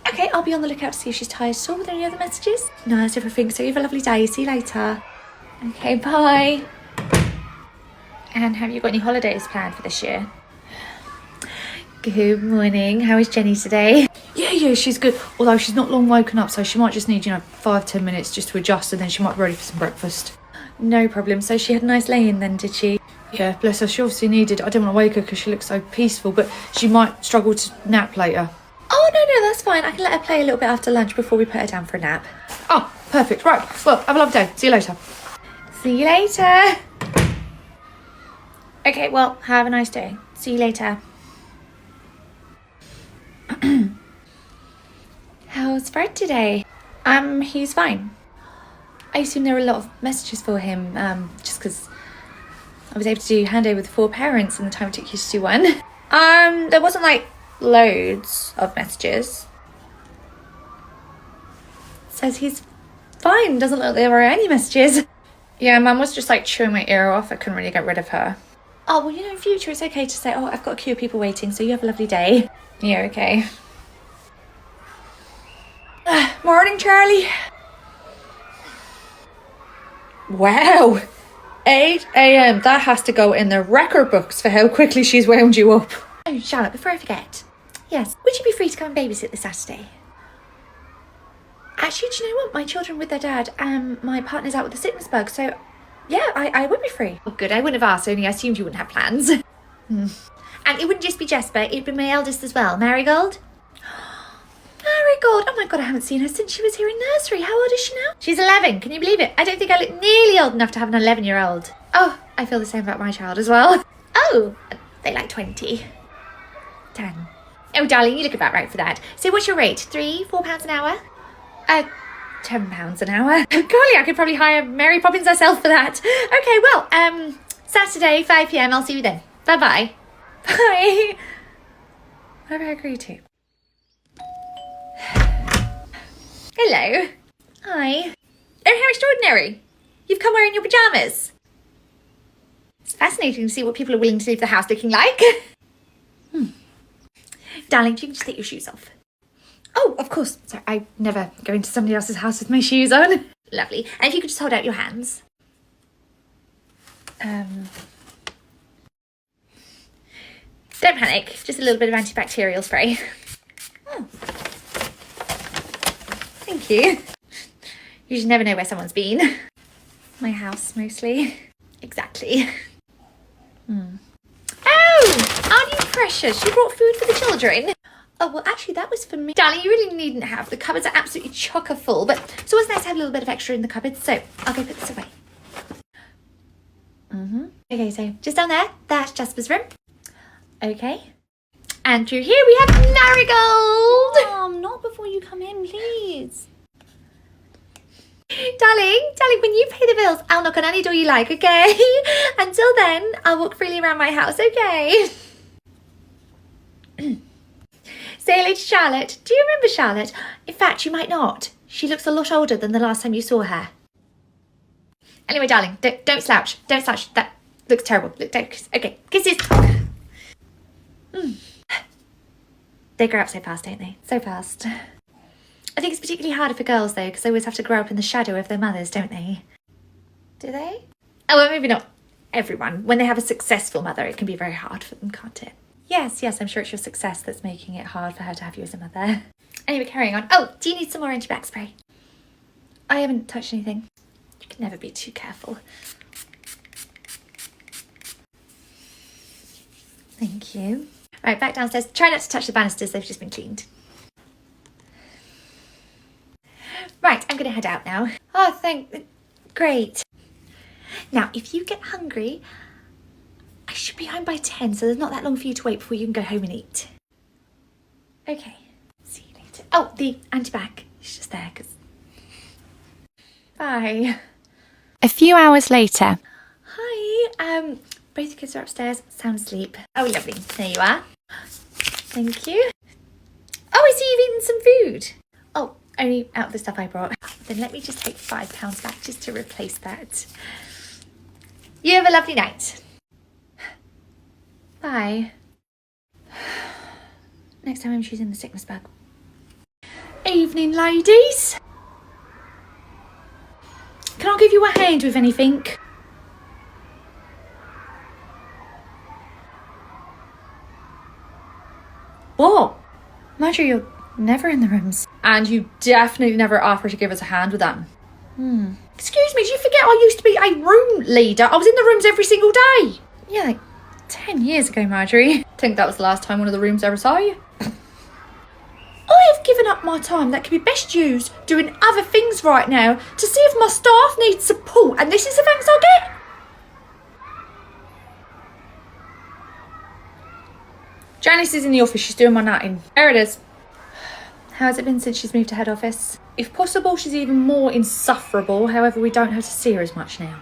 Okay, I'll be on the lookout to see if she's tired at all with any other messages. No, that's everything. So you have a lovely day. See you later. Okay, bye. And have you got any holidays planned for this year? Good morning. How is Jenny today? Yeah, she's good. Although she's not long woken up, so she might just need, 5-10 minutes just to adjust, and then she might be ready for some breakfast. No problem. So she had a nice lay-in then, did she? Yeah, bless her. She obviously needed. I don't want to wake her because she looks so peaceful, but she might struggle to nap later. Oh, no, that's fine. I can let her play a little bit after lunch before we put her down for a nap. Oh, perfect. Right. Well, have a lovely day. See you later. See you later. Okay, well, have a nice day. See you later. How's Fred today? He's fine. I assume there were a lot of messages for him, just because I was able to do handover with 4 parents in the time it took you to do one. There wasn't, loads of messages. Says he's fine. Doesn't look like there were any messages. Yeah, Mum was just chewing my ear off. I couldn't really get rid of her. Oh, well, in future it's okay to say, oh, I've got a queue of people waiting, so you have a lovely day. Yeah, okay. Morning, Charlie. Wow. 8 a.m. That has to go in the record books for how quickly she's wound you up. Oh, Charlotte, before I forget. Yes, would you be free to come and babysit this Saturday? Actually, do you know what? My children with their dad, my partner's out with the sickness bug, so yeah, I would be free. Oh, good. I wouldn't have asked, only I assumed you wouldn't have plans. And it wouldn't just be Jesper, it'd be my eldest as well, Marigold. Marigold, oh my God, I haven't seen her since she was here in nursery. How old is she now? She's 11, can you believe it? I don't think I look nearly old enough to have an 11-year-old. Oh, I feel the same about my child as well. Oh, they like 20. 10. Oh, darling, you look about right for that. So what's your rate? £3-4 an hour? £10 an hour. Golly, I could probably hire Mary Poppins herself for that. Okay, well, Saturday, 5 p.m, I'll see you then. Bye-bye. Bye. Whatever I agree to. Hello. Hi. Oh, how extraordinary. You've come wearing your pyjamas. It's fascinating to see what people are willing to leave the house looking like. Darling, you can just take your shoes off. Oh, of course. Sorry, I never go into somebody else's house with my shoes on. Lovely. And if you could just hold out your hands. Don't panic. Just a little bit of antibacterial spray. Oh. Thank you. You should never know where someone's been. My house, mostly. Exactly. Oh! Aren't you precious? You brought food for the children. Oh, well, actually, that was for me. Darling, you really needn't have. The cupboards are absolutely chocker full, but it's always nice to have a little bit of extra in the cupboards, so I'll go put this away. Okay, so just down there, that's Jasper's room. Okay. And through here we have Marigold! Mom, not before you come in, please. Darling, when you pay the bills, I'll knock on any door you like, okay? Until then, I'll walk freely around my house, okay? Say hello to Charlotte. Do you remember Charlotte? In fact, you might not. She looks a lot older than the last time you saw her. Anyway, darling, don't slouch. Don't slouch. That looks terrible. Look, don't kiss. Okay, kisses. They grow up so fast, don't they? So fast. I think it's particularly harder for girls, though, because they always have to grow up in the shadow of their mothers, don't they? Do they? Oh, well, maybe not everyone. When they have a successful mother, it can be very hard for them, can't it? Yes, I'm sure it's your success that's making it hard for her to have you as a mother. Anyway, carrying on. Oh, do you need some more anti-bac spray? I haven't touched anything. You can never be too careful. Thank you. Right, back downstairs. Try not to touch the banisters, they've just been cleaned. Right, I'm going to head out now. Oh, great. Now, if you get hungry, I should be home by 10, so there's not that long for you to wait before you can go home and eat. Okay, see you later. Oh, the anti-bac is just there, because... Bye. A few hours later. Hi, both the kids are upstairs, sound asleep. Oh, lovely. There you are. Thank you. Oh, I see you've eaten some food. Oh, only out of the stuff I brought. Then let me just take £5 back just to replace that. You have a lovely night. Bye. Next time she's in the sickness bag. Evening, ladies. Can I give you a hand with anything? What? Marjorie, you're never in the rooms. And you definitely never offered to give us a hand with that. Excuse me, do you forget I used to be a room leader? I was in the rooms every single day. Yeah, like 10 years ago, Marjorie. I think that was the last time one of the rooms ever saw you. I have given up my time that could be best used doing other things right now to see if my staff needs support, and this is the thanks I get. Janice is in the office, she's doing my natting. There it is. How has it been since she's moved to head office? If possible, she's even more insufferable. However, we don't have to see her as much now.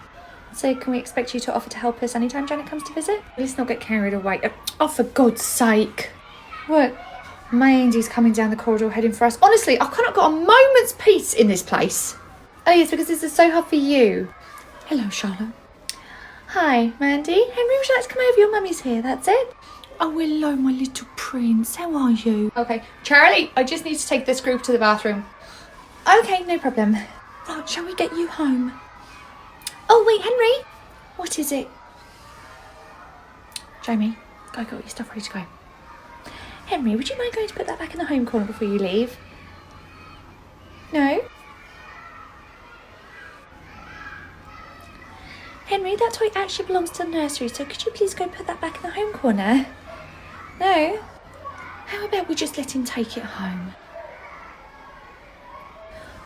So can we expect you to offer to help us anytime Janet comes to visit? Let's not get carried away. Oh, for God's sake. What? Mandy's coming down the corridor heading for us. Honestly, I cannot got a moment's peace in this place. Oh yes, because this is so hard for you. Hello, Charlotte. Hi, Mandy. Henry, would you like to come over? Your mummy's here, that's it. Oh, hello, my little prince. How are you? Okay, Charlie, I just need to take this group to the bathroom. Okay, no problem. Right, shall we get you home? Oh wait, Henry. What is it? Jamie, go get all your stuff ready to go. Henry, would you mind going to put that back in the home corner before you leave? No? Henry, that toy actually belongs to the nursery, so could you please go put that back in the home corner? No? How about we just let him take it home?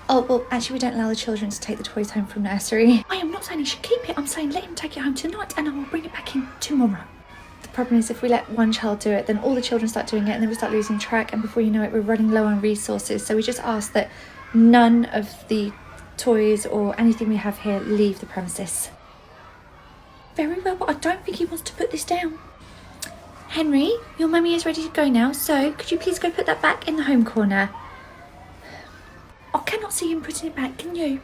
Oh, well, actually, we don't allow the children to take the toys home from nursery. I am not saying he should keep it. I'm saying let him take it home tonight and I will bring it back in tomorrow. The problem is if we let one child do it, then all the children start doing it and then we start losing track, and before you know it, we're running low on resources. So we just ask that none of the toys or anything we have here leave the premises. Very well, but I don't think he wants to put this down. Henry, your mummy is ready to go now, so could you please go put that back in the home corner? I cannot see him putting it back, can you?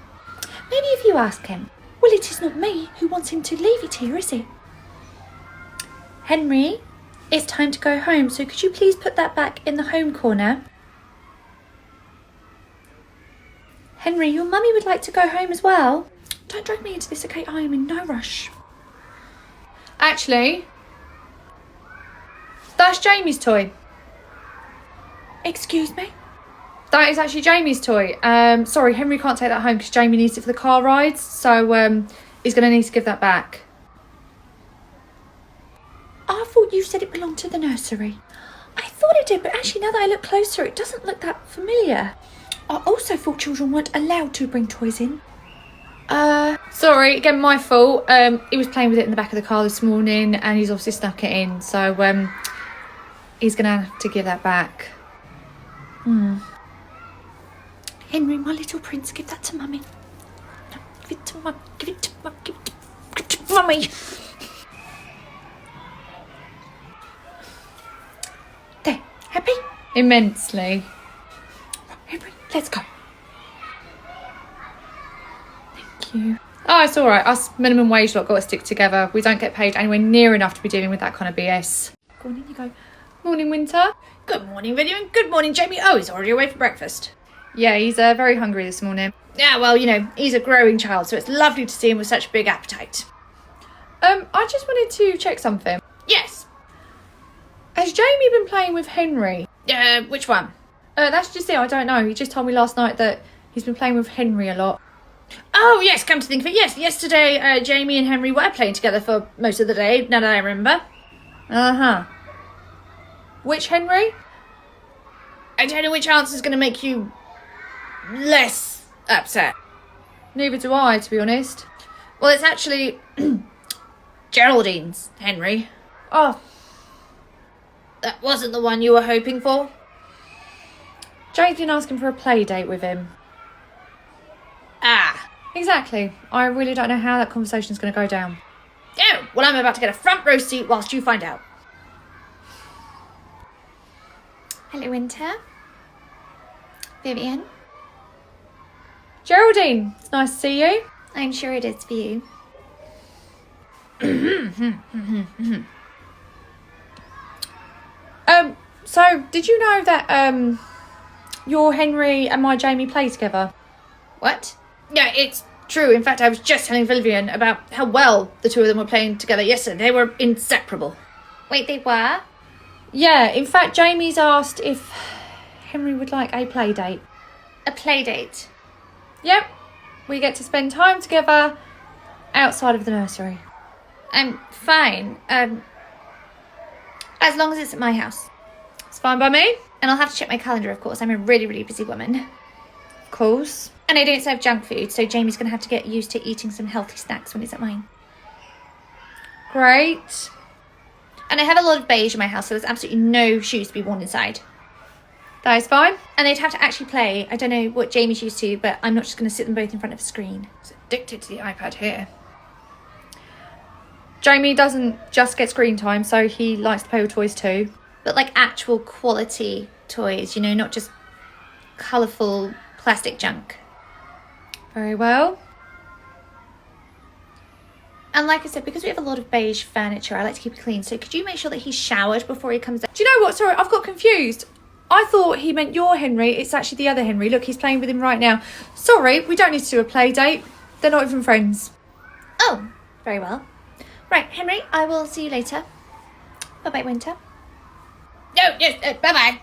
Maybe if you ask him. Well, it is not me who wants him to leave it here, is it? Henry, it's time to go home, so could you please put that back in the home corner? Henry, your mummy would like to go home as well. Don't drag me into this, okay? I am in no rush. Actually, that's Jamie's toy. Excuse me? That is actually Jamie's toy. Sorry, Henry can't take that home because Jamie needs it for the car rides. So he's going to need to give that back. I thought you said it belonged to the nursery. I thought it did, but actually now that I look closer, it doesn't look that familiar. I also thought children weren't allowed to bring toys in. Sorry, again, my fault. He was playing with it in the back of the car this morning and he's obviously snuck it in. So he's going to have to give that back. Henry, my little prince, give that to mummy. No, give it to mum. Give it to mum. Give it to mummy. There. Happy? Immensely. Henry, let's go. Thank you. Oh, it's all right. Us minimum wage lot got to stick together. We don't get paid anywhere near enough to be dealing with that kind of BS. Go on, in you go. Morning, Winter. Good morning, Video, and good morning, Jamie. Oh, he's already away for breakfast. Yeah, he's very hungry this morning. Yeah, well, you know, he's a growing child, so it's lovely to see him with such a big appetite. I just wanted to check something. Yes. Has Jamie been playing with Henry? Which one? That's just it. I don't know. He just told me last night that he's been playing with Henry a lot. Oh, yes, come to think of it, yes. Yesterday, Jamie and Henry were playing together for most of the day, now that I remember. Uh-huh. Which Henry? I don't know which answer is going to make you less upset. Neither do I, to be honest. Well, it's actually Geraldine's Henry. Oh, That wasn't the one you were hoping for. Jane's been asking for a play date with him. Ah. Exactly. I really don't know how that conversation's going to go down. Oh, well, I'm about to get a front row seat whilst you find out. Hello, Winter. Vivian. Geraldine, it's nice to see you. I'm sure it is for you. So, did you know that your Henry and my Jamie play together? What? Yeah, it's true. In fact, I was just telling Vivian about how well the two of them were playing together yesterday. They were inseparable. Wait, they were? Yeah, in fact, Jamie's asked if Henry would like a play date. A play date? Yep, we get to spend time together outside of the nursery. I'm fine. As long as it's at my house. It's fine by me. And I'll have to check my calendar, of course. I'm a really, really busy woman. Of course. And I don't serve junk food, so Jamie's going to have to get used to eating some healthy snacks when he's at mine. Great. And I have a lot of beige in my house, so there's absolutely no shoes to be worn inside. That is fine. And they'd have to actually play. I don't know what Jamie's used to, but I'm not just going to sit them both in front of a screen. It's addicted to the iPad here. Jamie doesn't just get screen time, so he likes to play with toys too. But like actual quality toys, you know, not just colourful plastic junk. Very well. And like I said, because we have a lot of beige furniture, I like to keep it clean. So could you make sure that he's showered before he comes down? Do you know what? Sorry, I've got confused. I thought he meant your Henry. It's actually the other Henry. Look, he's playing with him right now. Sorry, we don't need to do a play date. They're not even friends. Oh, very well. Right, Henry, I will see you later. Bye-bye, Winter. No, yes, bye-bye.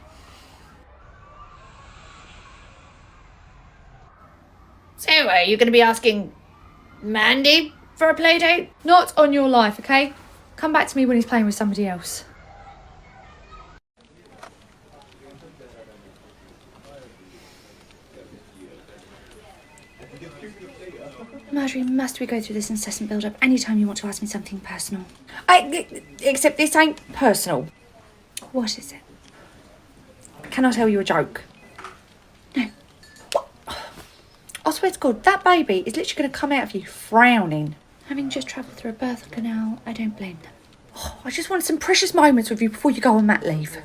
So, are you going to be asking Mandy for a play date? Not on your life, okay? Come back to me when he's playing with somebody else. Marjorie, must we go through this incessant build-up anytime you want to ask me something personal? Except this ain't personal. What is it? Can I tell you a joke? No. What? I swear to God, that baby is literally going to come out of you frowning. Having just travelled through a birth canal, I don't blame them. Oh, I just wanted some precious moments with you before you go on mat leave.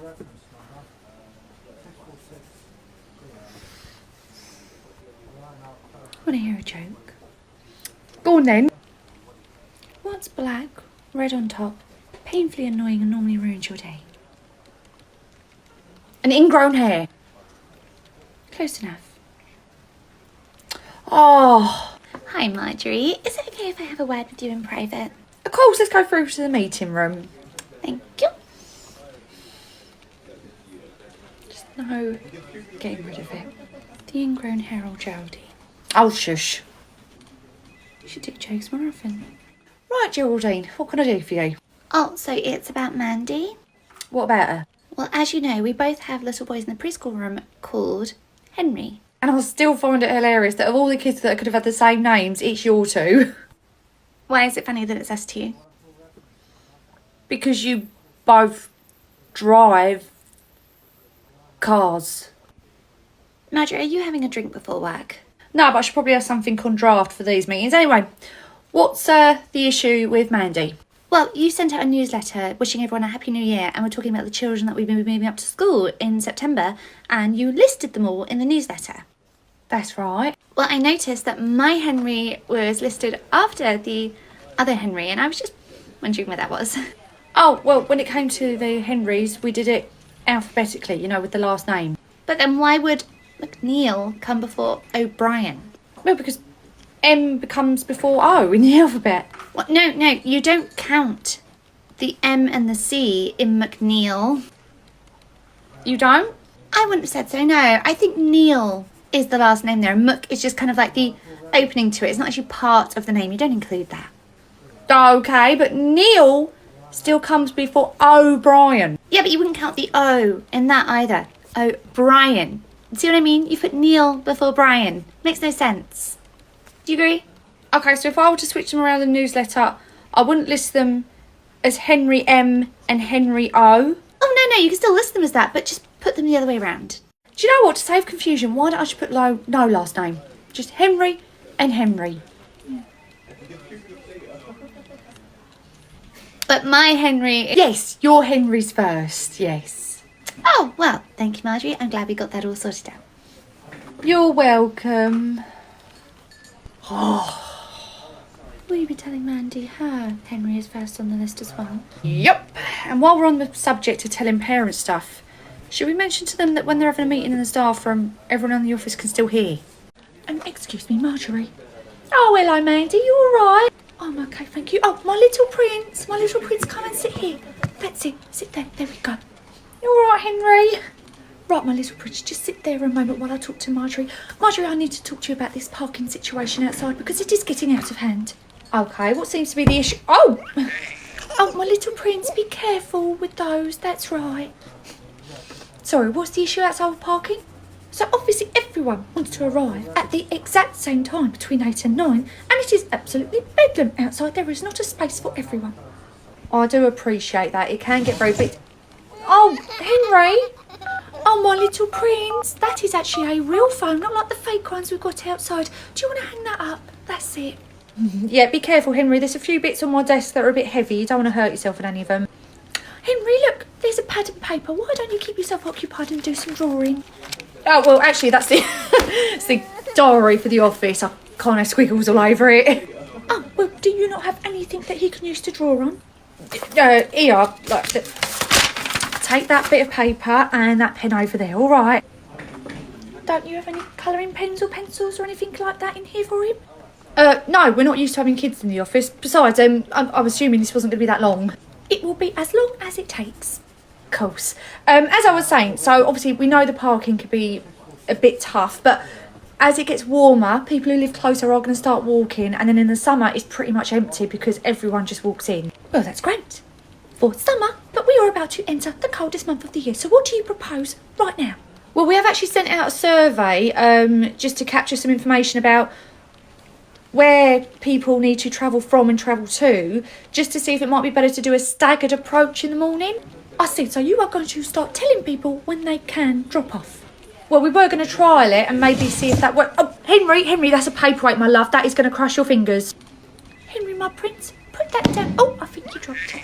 Want to hear a joke? Go on then. What's black, red on top, painfully annoying and normally ruins your day? An ingrown hair. Close enough. Oh, Hi, Marjorie. Is it okay if I have a word with you in private? of course, let's go through to the meeting room. Thank you. No, getting rid of it. The ingrown hair all jowdy. Oh, shush. You should do jokes more often. Right, Geraldine, what can I do for you? Oh, so it's about Mandy? What about her? Well, as you know, we both have little boys in the preschool room called Henry. And I still find it hilarious that of all the kids that could have had the same names, it's your two. Why is it funny that it's us two? Because you both drive cars. Marjorie, are you having a drink before work? No, but I should probably have something on draft for these meetings. Anyway, what's the issue with Mandy? Well, you sent out a newsletter wishing everyone a happy new year, and we're talking about the children that we've been moving up to school in September, and you listed them all in the newsletter. That's right. Well, I noticed that my Henry was listed after the other Henry, and I was just wondering where that was. Oh, well, when it came to the Henrys, we did it alphabetically, you know, with the last name. But then why would McNeil come before O'Brien? Well, because M becomes before O in the alphabet. What? No, you don't count the M and the C in McNeil. You don't? I wouldn't have said so, no. I think Neil is the last name there. Mc is just kind of like the opening to it. It's not actually part of the name. You don't include that. Okay, but Neil still comes before O'Brien. Yeah, but you wouldn't count the O in that either. O'Brien. See what I mean? You put Neil before Brian. Makes no sense. Do you agree? Okay, so if I were to switch them around in the newsletter, I wouldn't list them as Henry M and Henry O. Oh, no, you can still list them as that, but just put them the other way around. Do you know what? To save confusion, why don't I just put no last name? Just Henry and Henry. But my Henry... Yes, your Henry's first, yes. Oh, well, thank you, Marjorie. I'm glad we got that all sorted out. You're welcome. Will you be telling Mandy her Henry is first on the list as well? Yep. And while we're on the subject of telling parents stuff, Should we mention to them that when they're having a meeting in the staff room, everyone in the office can still hear? Excuse me, Marjorie. Oh, hello, Mandy. You all right? I'm okay, thank you. Oh, my little prince, come and sit here. That's it. Sit there. There we go. You all right, Henry? Right, my little prince, just sit there a moment while I talk to Marjorie. Marjorie, I need to talk to you about this parking situation outside because it is getting out of hand. Okay, what seems to be the issue? Oh, my little prince, be careful with those. That's right. Sorry, what's the issue outside with parking? So obviously everyone wants to arrive at the exact same time between 8 and 9, and it is absolutely bedlam outside. There is not a space for everyone. I do appreciate that. It can get very big. Oh, Henry. Oh, my little prince. That is actually a real phone, not like the fake ones we've got outside. Do you want to hang that up? That's it. Yeah, be careful, Henry. There's a few bits on my desk that are a bit heavy. You don't want to hurt yourself with any of them. Henry, look, there's a pad and paper. Why don't you keep yourself occupied and do some drawing? Oh, well, actually, that's the, it's the diary for the office. I can't have squiggles all over it. Oh, well, do you not have anything that he can use to draw on? Here, like, take that bit of paper and that pen over there, all right? Don't you have any colouring pens or pencils or anything like that in here for him? No, we're not used to having kids in the office. Besides, I'm assuming this wasn't going to be that long. It will be as long as it takes. Of course. As I was saying, so obviously we know the parking could be a bit tough, but as it gets warmer, people who live closer are going to start walking, and then in the summer it's pretty much empty because everyone just walks in. Well, that's great for summer, but we are about to enter the coldest month of the year. So what do you propose right now? Well, we have actually sent out a survey just to capture some information about where people need to travel from and travel to, just to see if it might be better to do a staggered approach in the morning. I see, so you are going to start telling people when they can drop off. Well, we were going to trial it and maybe see if that worked. Oh, Henry, that's a paperweight, my love. That is going to crush your fingers. Henry, my prince, put that down. Oh, I think you dropped it.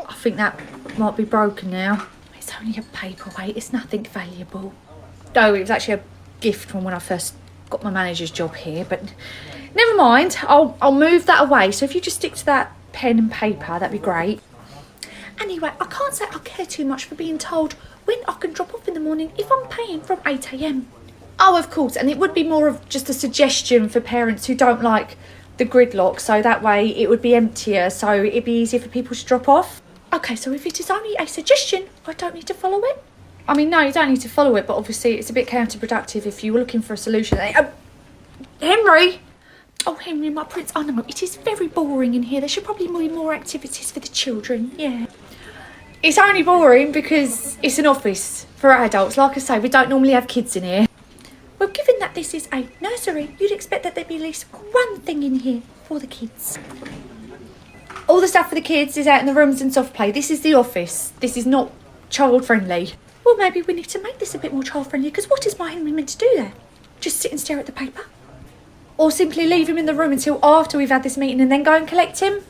I think that might be broken now. It's only a paperweight. It's nothing valuable. No, it was actually a gift from when I first got my manager's job here, but never mind. I'll move that away. So if you just stick to that pen and paper, that'd be great. Anyway, I can't say I care too much for being told when I can drop off in the morning if I'm paying from 8 a.m. Oh, of course, and it would be more of just a suggestion for parents who don't like the gridlock, so that way it would be emptier, so it'd be easier for people to drop off. Okay, so if it is only a suggestion, I don't need to follow it? I mean, no, you don't need to follow it, but obviously it's a bit counterproductive if you were looking for a solution. Henry! Oh, Henry, my prince, I know, it is very boring in here. There should probably be more activities for the children, yeah. It's only boring because it's an office for adults. Like I say, we don't normally have kids in here. Well, given that this is a nursery, you'd expect that there'd be at least one thing in here for the kids. All the stuff for the kids is out in the rooms and soft play. This is the office. This is not child-friendly. Well, maybe we need to make this a bit more child-friendly, because what is my Henry meant to do there? Just sit and stare at the paper? Or simply leave him in the room until after we've had this meeting and then go and collect him?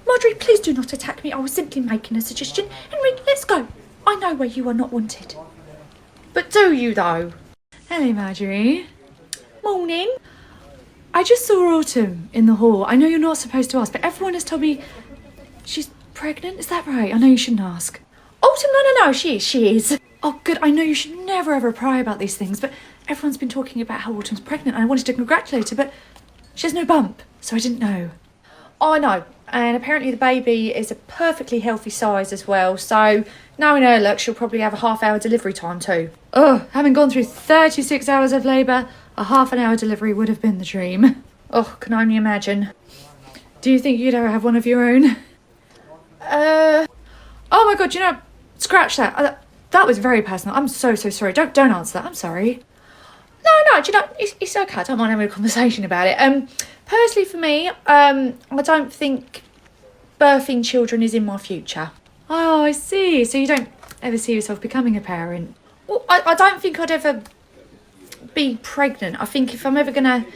Marjorie, please do not attack me. I was simply making a suggestion. Henry, let's go. I know where you are not wanted. But do you, though? Hello, Marjorie. Morning. I just saw Autumn in the hall. I know you're not supposed to ask, but everyone has told me she's pregnant. Is that right? I know you shouldn't ask. Autumn, no, she is. Oh, good. I know you should never, ever pry about these things, but everyone's been talking about how Autumn's pregnant, and I wanted to congratulate her, but she has no bump, so I didn't know. I know. And apparently the baby is a perfectly healthy size as well. So knowing her luck, she'll probably have a half-hour delivery time too. Oh, having gone through 36 hours of labour, a half-an-hour delivery would have been the dream. Oh, can only imagine. Do you think you'd ever have one of your own? Oh my God, scratch that. That was very personal. I'm so sorry. Don't answer that. I'm sorry. No, it's okay. I don't mind having a conversation about it. Personally for me, I don't think birthing children is in my future. Oh, I see. So you don't ever see yourself becoming a parent? Well, I don't think I'd ever be pregnant. I think if I'm ever going to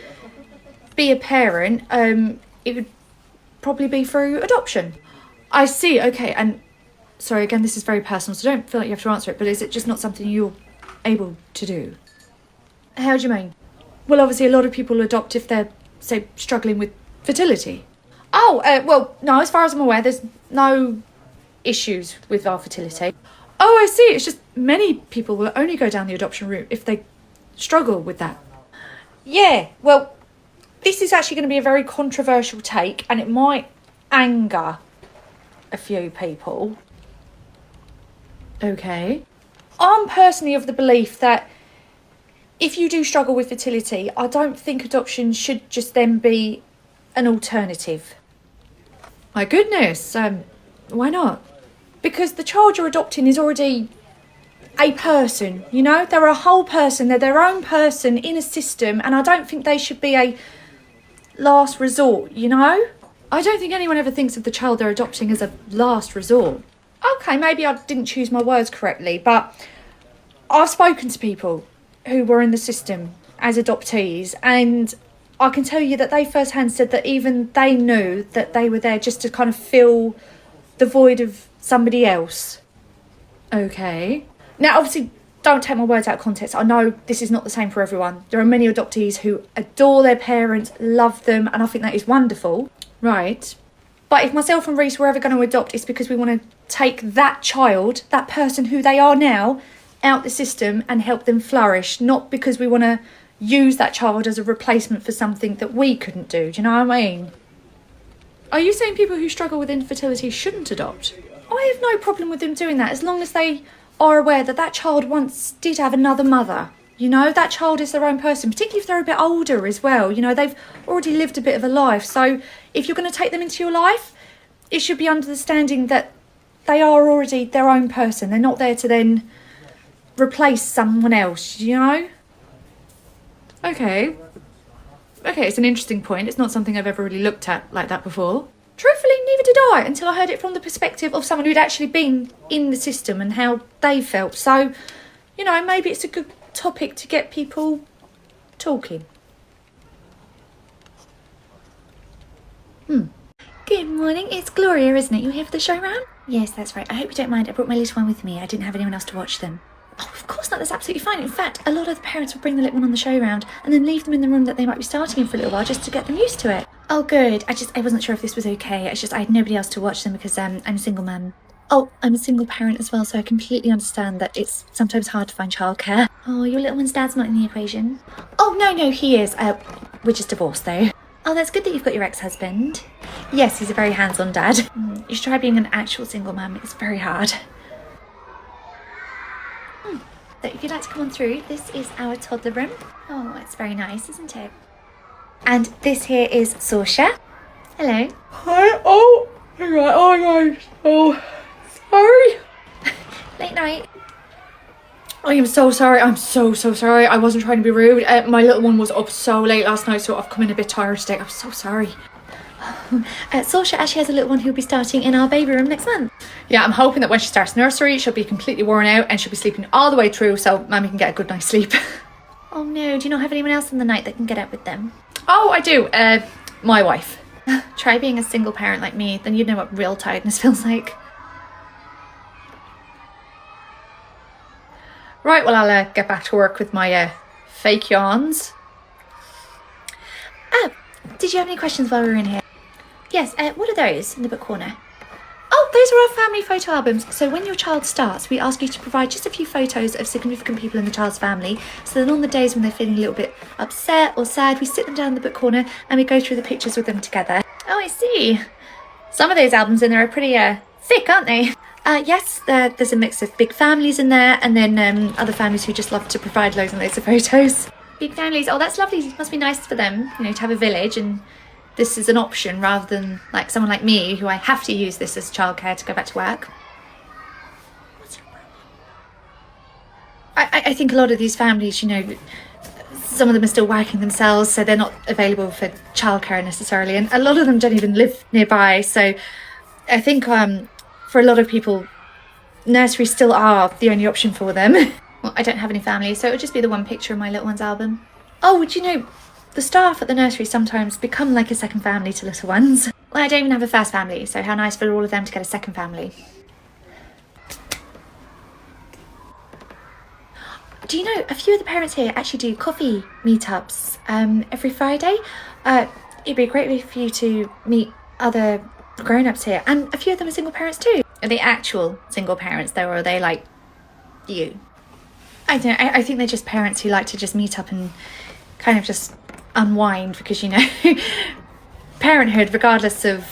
be a parent, it would probably be through adoption. I see. Okay. And sorry, again, this is very personal, so don't feel like you have to answer it, but is it just not something you're able to do? How do you mean? Well, obviously a lot of people adopt if they're, say, struggling with fertility. Oh, well, no, as far as I'm aware, there's no issues with our fertility. Oh, I see. It's just many people will only go down the adoption route if they struggle with that. Yeah, well, this is actually going to be a very controversial take, and it might anger a few people. Okay. I'm personally of the belief that if you do struggle with fertility, I don't think adoption should just then be an alternative. My goodness, why not? Because the child you're adopting is already a person, you know? They're a whole person, they're their own person in a system, and I don't think they should be a last resort, you know? I don't think anyone ever thinks of the child they're adopting as a last resort. Okay, maybe I didn't choose my words correctly, but I've spoken to people who were in the system as adoptees, and I can tell you that they firsthand said that even they knew that they were there just to kind of fill the void of somebody else. Okay. Now, obviously, don't take my words out of context. I know this is not the same for everyone. There are many adoptees who adore their parents, love them, and I think that is wonderful. Right. But if myself and Reese were ever going to adopt, it's because we want to take that child, that person who they are now, out the system and help them flourish, not because we want to use that child as a replacement for something that we couldn't do. Do you know what I mean? Are you saying people who struggle with infertility shouldn't adopt? I have no problem with them doing that as long as they are aware that that child once did have another mother. You know, that child is their own person, particularly if they're a bit older as well. You know, they've already lived a bit of a life. So if you're going to take them into your life, it should be under the standing that they are already their own person. They're not there to then replace someone else, you know? Okay, it's an interesting point. It's not something I've ever really looked at like that before. Truthfully, neither did I, until I heard it from the perspective of someone who'd actually been in the system and how they felt. So, you know, maybe it's a good topic to get people talking. Good morning, it's Gloria, isn't it? You here for the show round? Yes, that's right. I hope you don't mind. I brought my little one with me. I didn't have anyone else to watch them. Oh, of course not. That's absolutely fine. In fact, a lot of the parents will bring the little one on the show round and then leave them in the room that they might be starting in for a little while just to get them used to it. Oh, good. I wasn't sure if this was okay. It's just I had nobody else to watch them because I'm a single mum. Oh, I'm a single parent as well, so I completely understand that it's sometimes hard to find childcare. Oh, your little one's dad's not in the equation? Oh, no, he is. We're just divorced, though. Oh, that's good that you've got your ex-husband. Yes, he's a very hands-on dad. You should try being an actual single mum. It's very hard. So if you'd like to come on through, this is our toddler room. Oh, it's very nice, isn't it? And this here is Sorsha. Hello. Hi. Oh, right. Oh, guys. Oh, sorry. Late night. I am so sorry. I'm so sorry. I wasn't trying to be rude. My little one was up so late last night, so I've come in a bit tired today. I'm so sorry. Sorsha actually has a little one who'll be starting in our baby room next month. Yeah, I'm hoping that when she starts nursery, she'll be completely worn out and she'll be sleeping all the way through, so Mammy can get a good night's sleep. Oh no, do you not have anyone else in the night that can get up with them? Oh, I do. My wife. Try being a single parent like me, then you'd know what real tiredness feels like. Right, well, I'll get back to work with my fake yawns. Did you have any questions while we were in here? Yes, what are those in the book corner? Oh, those are our family photo albums. So when your child starts, we ask you to provide just a few photos of significant people in the child's family. So then on the days when they're feeling a little bit upset or sad, we sit them down in the book corner and we go through the pictures with them together. Oh, I see. Some of those albums in there are pretty thick, aren't they? Yes, there's a mix of big families in there and then other families who just love to provide loads and loads of photos. Big families. Oh, that's lovely. It must be nice for them, you know, to have a village, and this is an option rather than like someone like me who I have to use this as childcare to go back to work. I think a lot of these families, you know, some of them are still working themselves, so they're not available for childcare necessarily, and a lot of them don't even live nearby. So I think for a lot of people, nurseries still are the only option for them. Well, I don't have any family, so it would just be the one picture in my little one's album. Oh, would you know, the staff at the nursery sometimes become like a second family to little ones. Well, I don't even have a first family, so how nice for all of them to get a second family. Do you know, a few of the parents here actually do coffee meetups every Friday. It'd be a great way for you to meet other grown-ups here, and a few of them are single parents too. Are they actual single parents though, or are they like you? I don't know. I think they're just parents who like to just meet up and kind of just unwind because, you know, parenthood, regardless of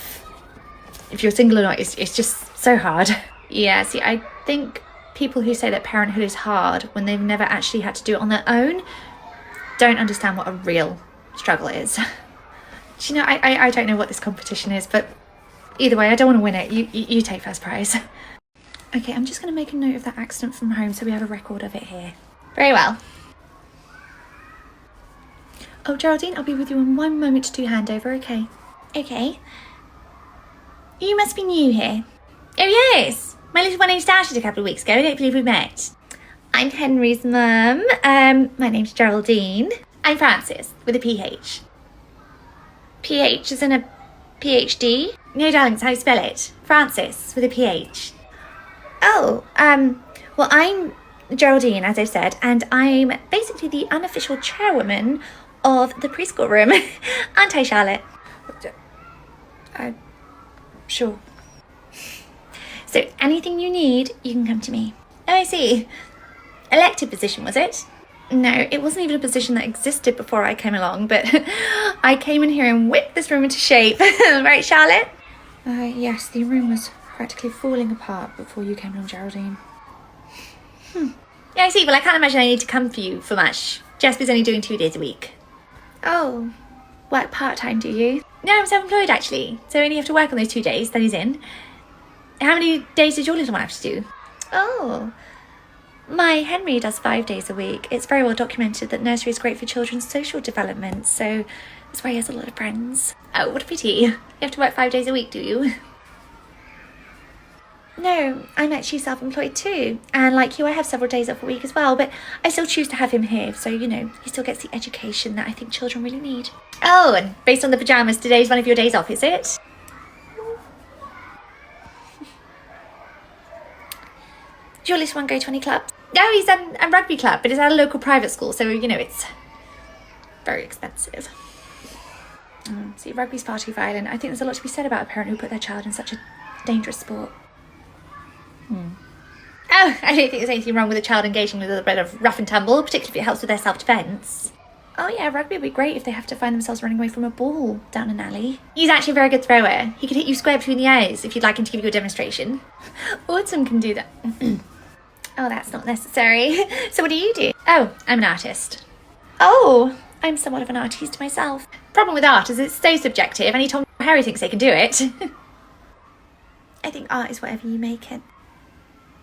if you're single or not, it's just so hard. Yeah, see, I think people who say that parenthood is hard when they've never actually had to do it on their own don't understand what a real struggle is. Do you know, I don't know what this competition is, but either way, I don't want to win it. You take first prize. Okay, I'm just going to make a note of that accident from home so we have a record of it here. Very well. Oh, Geraldine, I'll be with you in one moment to do handover, okay? Okay. You must be new here. Oh, yes. My little one only started a couple of weeks ago. I don't believe we met. I'm Henry's mum. My name's Geraldine. I'm Frances, with a PH. PH is in a PhD? No, darling, it's how you spell it. Frances, with a PH. Oh, well, I'm Geraldine, as I've said, and I'm basically the unofficial chairwoman of the preschool room. Aren't I, Charlotte? Sure. So, anything you need, you can come to me. Oh, I see. Elected position, was it? No, it wasn't even a position that existed before I came along, but I came in here and whipped this room into shape. Right, Charlotte? Yes, the room was practically falling apart before you came along, Geraldine. Yeah, I see. Well, I can't imagine I need to come for you for much. Jasper's only doing 2 days a week. Oh, work part-time, do you? No, I'm self-employed, actually. So I only have to work on those 2 days that he's in. How many days does your little one have to do? Oh, my Henry does 5 days a week. It's very well documented that nursery is great for children's social development, so that's why he has a lot of friends. Oh, what a pity. You have to work 5 days a week, do you? No, I'm actually self-employed too. And like you, I have several days off a week as well, but I still choose to have him here, so, you know, he still gets the education that I think children really need. Oh, and based on the pyjamas, today's one of your days off, is it? Does your little one go to any clubs? No, he's at a rugby club, but it's at a local private school, so, you know, it's very expensive. See, rugby's far too violent. I think there's a lot to be said about a parent who put their child in such a dangerous sport. Oh, I don't think there's anything wrong with a child engaging with a bit of rough and tumble, particularly if it helps with their self-defence. Oh yeah, rugby would be great if they have to find themselves running away from a ball down an alley. He's actually a very good thrower. He could hit you square between the eyes if you'd like him to give you a demonstration. Autumn can do that. Oh, that's not necessary. So what do you do? Oh, I'm an artist. Oh, I'm somewhat of an artiste myself. Problem with art is it's so subjective. Any Tom or Harry thinks they can do it. I think art is whatever you make it.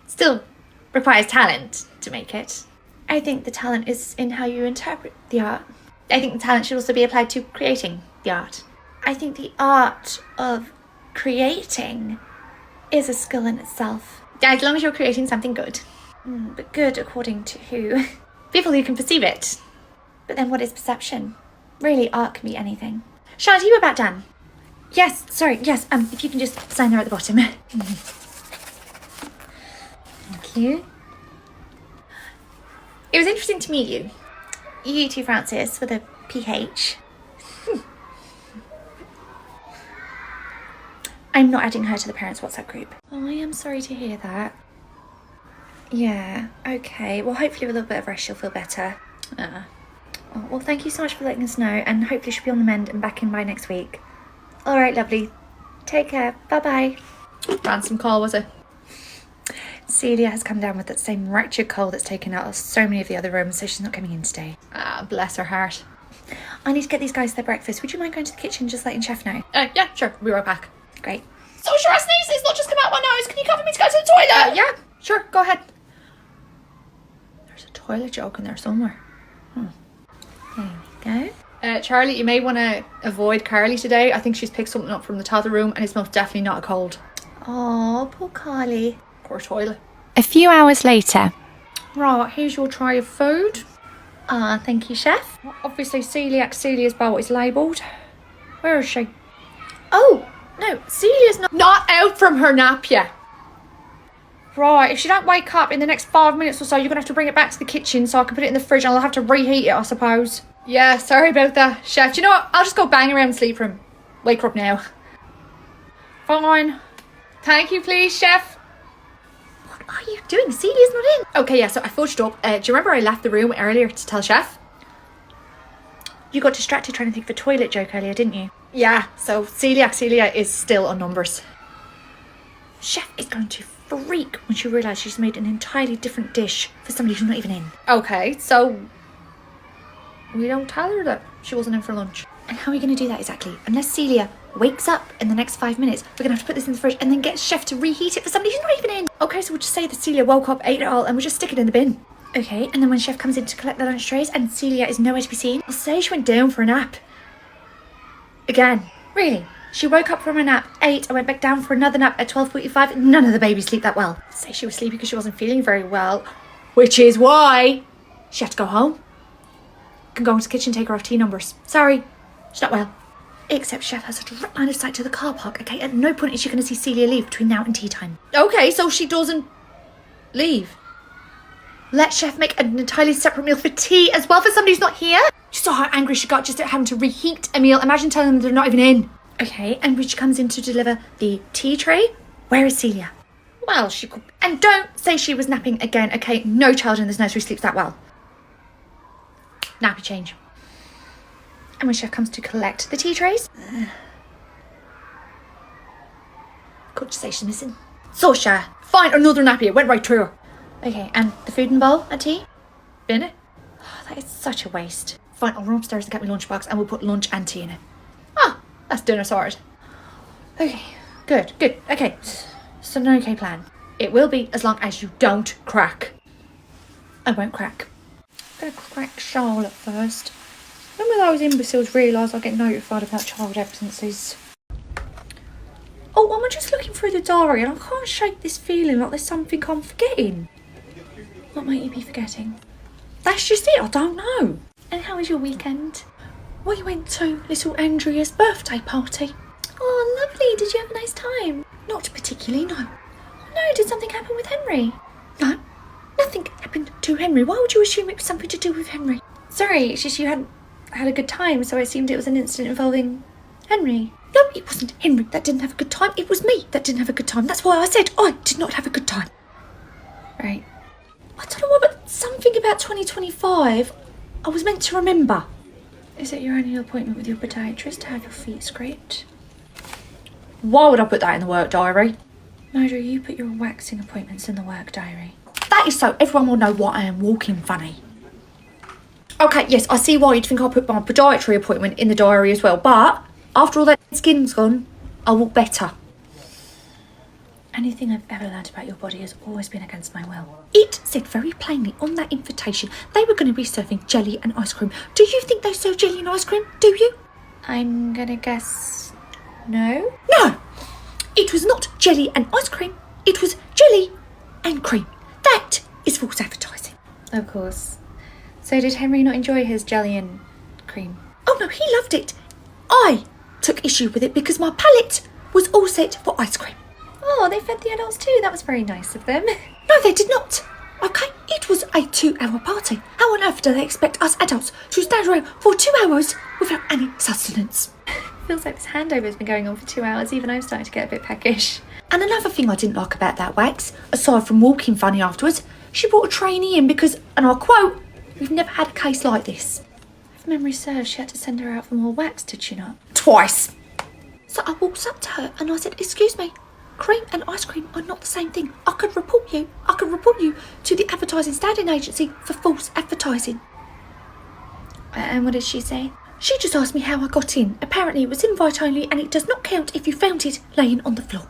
Still requires talent to make it. I think the talent is in how you interpret the art. I think the talent should also be applied to creating the art. I think the art of creating is a skill in itself. As long as you're creating something good. But good according to who? People who can perceive it. But then what is perception? Really, art can be anything. Charlotte, you were about done. Yes, sorry, yes, if you can just sign there at the bottom. Thank you. It was interesting to meet you. You too, Frances, with a PH. I'm not adding her to the parents' WhatsApp group. Oh, I am sorry to hear that. Yeah, okay. Well, hopefully with a little bit of rest she'll feel better. Oh, well, thank you so much for letting us know, and hopefully she'll be on the mend and back in by next week. All right, lovely. Take care. Bye-bye. Ransom call, was it? Celia has come down with that same wretched cold that's taken out of so many of the other rooms, so she's not coming in today. Ah, bless her heart. I need to get these guys their breakfast. Would you mind going to the kitchen just letting Chef know? Yeah, sure. We'll be right back. Great. So sure, I sneeze. It's not just come out my nose. Can you cover me to go to the toilet? Yeah, sure. Go ahead. There's a toilet joke in there somewhere. There we go. Charlie, you may want to avoid Carly today. I think she's picked something up from the toddler room and it's most definitely not a cold. Oh, poor Carly. Poor toilet. A few hours later. Right, here's your tray of food. Thank you, Chef. Obviously, Celia's bowl is labelled. Where is she? Oh, no, Celia's Not out from her nap yet. Right, if she don't wake up in the next 5 minutes or so, you're going to have to bring it back to the kitchen so I can put it in the fridge and I'll have to reheat it, I suppose. Yeah, sorry about that, Chef. Do you know what? I'll just go bang around the sleep room. Wake her up now. Fine. Thank you, please, Chef. are you doing? Celia's not in. Okay, yeah, so I fudged up. Do you remember I left the room earlier to tell Chef? You got distracted trying to think of a toilet joke earlier, didn't you? Yeah, so Celia is still on numbers. Chef is going to freak when she realises she's made an entirely different dish for somebody who's not even in. Okay, so we don't tell her that she wasn't in for lunch. And how are we going to do that exactly? Unless Celia wakes up in the next 5 minutes, we're going to have to put this in the fridge and then get Chef to reheat it for somebody who's not even in. Okay, so we'll just say that Celia woke up, ate it all, and we'll just stick it in the bin. Okay, and then when Chef comes in to collect the lunch trays and Celia is nowhere to be seen. I'll say she went down for a nap. Again. Really? She woke up from a nap, ate, and went back down for another nap at 12:45. None of the babies sleep that well. Say she was sleepy because she wasn't feeling very well, which is why she had to go home. Can go into the kitchen, take her off tea numbers. Sorry, she's not well. Except Chef has a direct line of sight to the car park, okay? At no point is she going to see Celia leave between now and tea time. Okay, so she doesn't leave. Let Chef make an entirely separate meal for tea as well for somebody who's not here. You saw how angry she got just at having to reheat a meal. Imagine telling them they're not even in. Okay, and when she comes in to deliver the tea tray, where is Celia? Well, she could... And don't say she was napping again, okay? No child in this nursery sleeps that well. Nappy change. And when Chef comes to collect the tea trays, could you say she's missing? Sasha, fine, another nappy. It went right through her. Okay, and the food and bowl at tea? Bin it? Oh, that is such a waste. Fine, I'll run upstairs and get my lunchbox and we'll put lunch and tea in it. Ah, that's dinner sorted. Okay, good. Okay, so an okay plan. It will be as long as you don't crack. I won't crack. I'm gonna crack Charlotte first. When will those imbeciles realise I'll get notified about child absences? Oh, I'm just looking through the diary and I can't shake this feeling like there's something I'm forgetting. What might you be forgetting? That's just it, I don't know. And how was your weekend? We went to little Andrea's birthday party. Oh, lovely. Did you have a nice time? Not particularly, no. No, did something happen with Henry? No, nothing happened to Henry. Why would you assume it was something to do with Henry? Sorry, it's just you hadn't had a good time, so I assumed it was an incident involving Henry. No, it wasn't Henry that didn't have a good time. It was me that didn't have a good time. That's why I said I did not have a good time. Right. I don't know why, but something about 2025 I was meant to remember. Is it your annual appointment with your podiatrist to have your feet scraped? Why would I put that in the work diary? Marjorie, you put your waxing appointments in the work diary. That is so everyone will know why I am walking funny. Okay, yes, I see why you'd think I put my podiatry appointment in the diary as well, but after all that skin's gone, I walk better. Anything I've ever learned about your body has always been against my will. It said very plainly on that invitation they were going to be serving jelly and ice cream. Do you think they serve jelly and ice cream? Do you? I'm gonna guess no? No! It was not jelly and ice cream. It was jelly and cream. That is false advertising. Of course. So did Henry not enjoy his jelly and cream? Oh no, he loved it. I took issue with it because my palate was all set for ice cream. Oh, they fed the adults too. That was very nice of them. No, they did not. Okay, it was a 2-hour party. How on earth do they expect us adults to stand around for 2 hours without any sustenance? Feels like this handover's been going on for 2 hours. Even I'm starting to get a bit peckish. And another thing I didn't like about that wax, aside from walking funny afterwards, she brought a trainee in because, and I'll quote, "We've never had a case like this." If memory serves, she had to send her out for more wax, did she not? Twice. So I walked up to her and I said, "Excuse me, cream and ice cream are not the same thing. I could report you to the Advertising Standing Agency for false advertising." And what did she say? She just asked me how I got in. Apparently it was invite only and it does not count if you found it laying on the floor.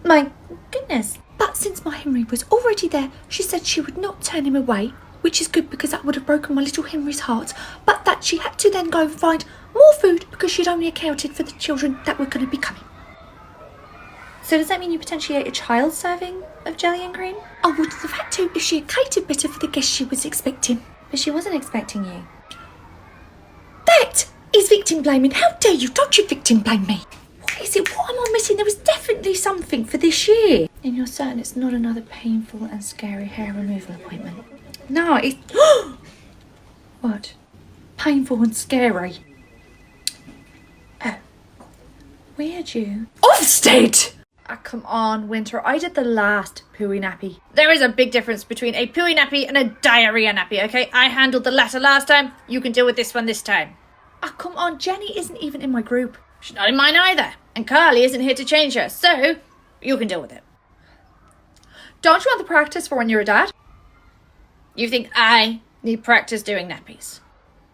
My goodness. But since my Henry was already there, she said she would not turn him away, which is good because that would have broken my little Henry's heart, but that she had to then go and find more food because she'd only accounted for the children that were going to be coming. So does that mean you potentially ate a child's serving of jelly and cream? I would have had to if she had catered better for the guests she was expecting. But she wasn't expecting you. That is victim blaming. How dare you? Don't you victim blame me. What is it? What am I missing? There was definitely something for this year. And you're certain it's not another painful and scary hair removal appointment? No, it's... What? Painful and scary. Oh. Weird you. Ofsted! I come on, Winter. I did the last pooey nappy. There is a big difference between a pooey nappy and a diarrhea nappy, okay? I handled the latter last time. You can deal with this one this time. Ah, come on. Jenny isn't even in my group. She's not in mine either. And Carly isn't here to change her, so you can deal with it. Don't you want the practice for when you're a dad? You think I need practice doing nappies?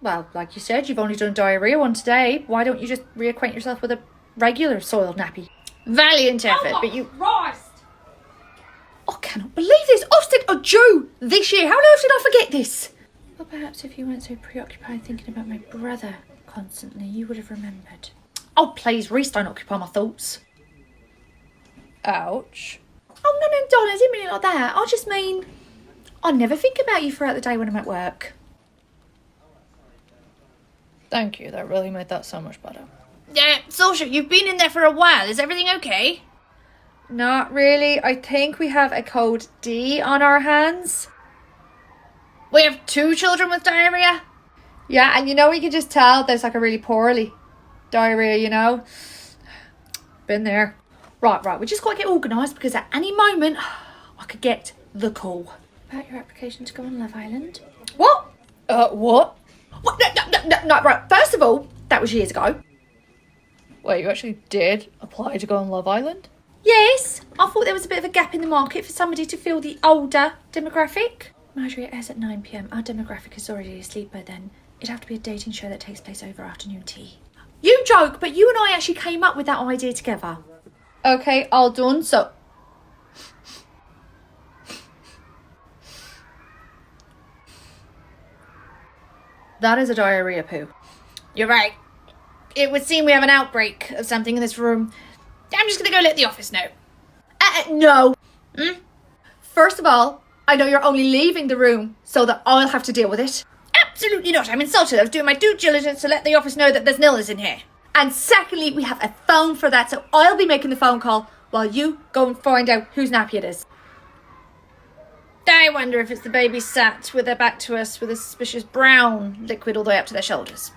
Well, like you said, you've only done diarrhea one today. Why don't you just reacquaint yourself with a regular soiled nappy? Valiant effort, but you... Christ! I cannot believe this. Ofsted are due this year. How on earth did I forget this? Well, perhaps if you weren't so preoccupied thinking about my brother constantly, you would have remembered. Oh, please, Reese, don't occupy my thoughts. Ouch. Oh, no, Donna, I didn't mean it like that. I just mean, I never think about you throughout the day when I'm at work. Thank you, that really made that so much better. Yeah, Social, you've been in there for a while. Is everything okay? Not really. I think we have a code D on our hands. We have 2 children with diarrhea? Yeah, and you know, you can just tell there's like a really poorly diarrhea, you know. Been there. Right, we just got to get organised because at any moment I could get the call. About your application to go on Love Island. What? What? What? No, right. First of all, that was years ago. Wait, you actually did apply to go on Love Island? Yes, I thought there was a bit of a gap in the market for somebody to fill the older demographic. Marjorie, it airs at 9 p.m. Our demographic is already asleep by then. It'd have to be a dating show that takes place over afternoon tea. You joke, but you and I actually came up with that idea together. Okay, all done, so... That is a diarrhea poo. You're right. It would seem we have an outbreak of something in this room. I'm just going to go let the office know. No. First of all, I know you're only leaving the room so that I'll have to deal with it. Absolutely not. I'm insulted. I was doing my due diligence to let the office know that there's no illness in here. And secondly, we have a phone for that, so I'll be making the phone call while you go and find out whose nappy it is. I wonder if it's the baby sat with their back to us with a suspicious brown liquid all the way up to their shoulders.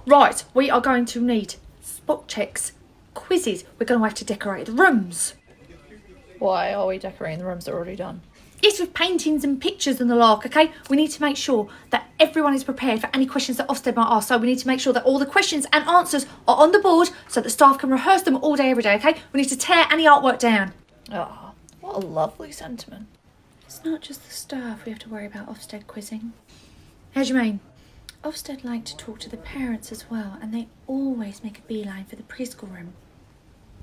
Right, we are going to need spot checks, quizzes. We're going to have to decorate the rooms. Why are we decorating the rooms that are already done? Yes, with paintings and pictures and the like, okay? We need to make sure that everyone is prepared for any questions that Ofsted might ask. So we need to make sure that all the questions and answers are on the board so that staff can rehearse them all day, every day, okay? We need to tear any artwork down. Oh, what a lovely sentiment. It's not just the staff we have to worry about Ofsted quizzing. How do you mean? Ofsted like to talk to the parents as well, and they always make a beeline for the preschool room.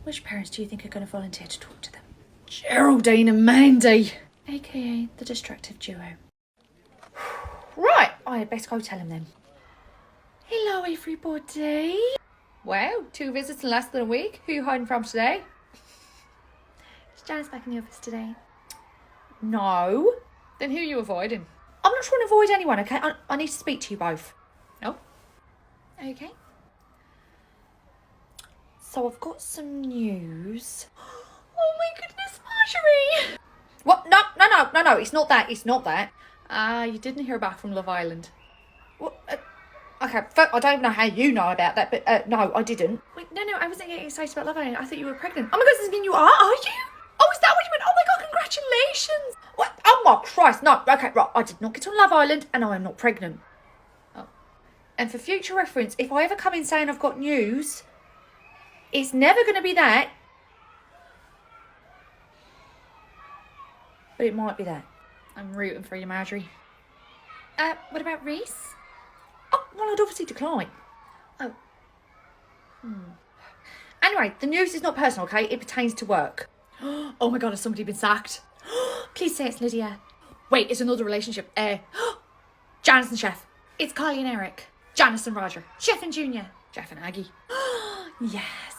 Which parents do you think are going to volunteer to talk to them? Geraldine and Mandy. AKA the distractive duo. Right, I had best go tell him then. Hello, everybody. Wow, 2 visits in less than a week. Who are you hiding from today? Is Janice back in the office today? No. Then who are you avoiding? I'm not trying to avoid anyone, okay? I need to speak to you both. No. Okay. So I've got some news. Oh my goodness, Marjorie! What? No, it's not that. It's not that. You didn't hear back from Love Island. What? Okay, I don't know how you know about that, but no, I didn't. Wait, no, I wasn't getting excited about Love Island. I thought you were pregnant. Oh my God, does this mean you are you? Oh, is that what you meant? Oh my God, congratulations! What? Oh my Christ, no. Okay, right, I did not get on Love Island and I am not pregnant. Oh. And for future reference, if I ever come in saying I've got news, it's never going to be that. But it might be that. I'm rooting for you, Marjorie. What about Reese? Oh, well, I'd obviously decline. Oh. Anyway, the news is not personal, okay? It pertains to work. Oh my God, has somebody been sacked? Please say it's Lydia. Wait, it's another relationship. Janice and Chef. It's Kylie and Eric. Janice and Roger. Chef and Junior. Jeff and Aggie. Yes.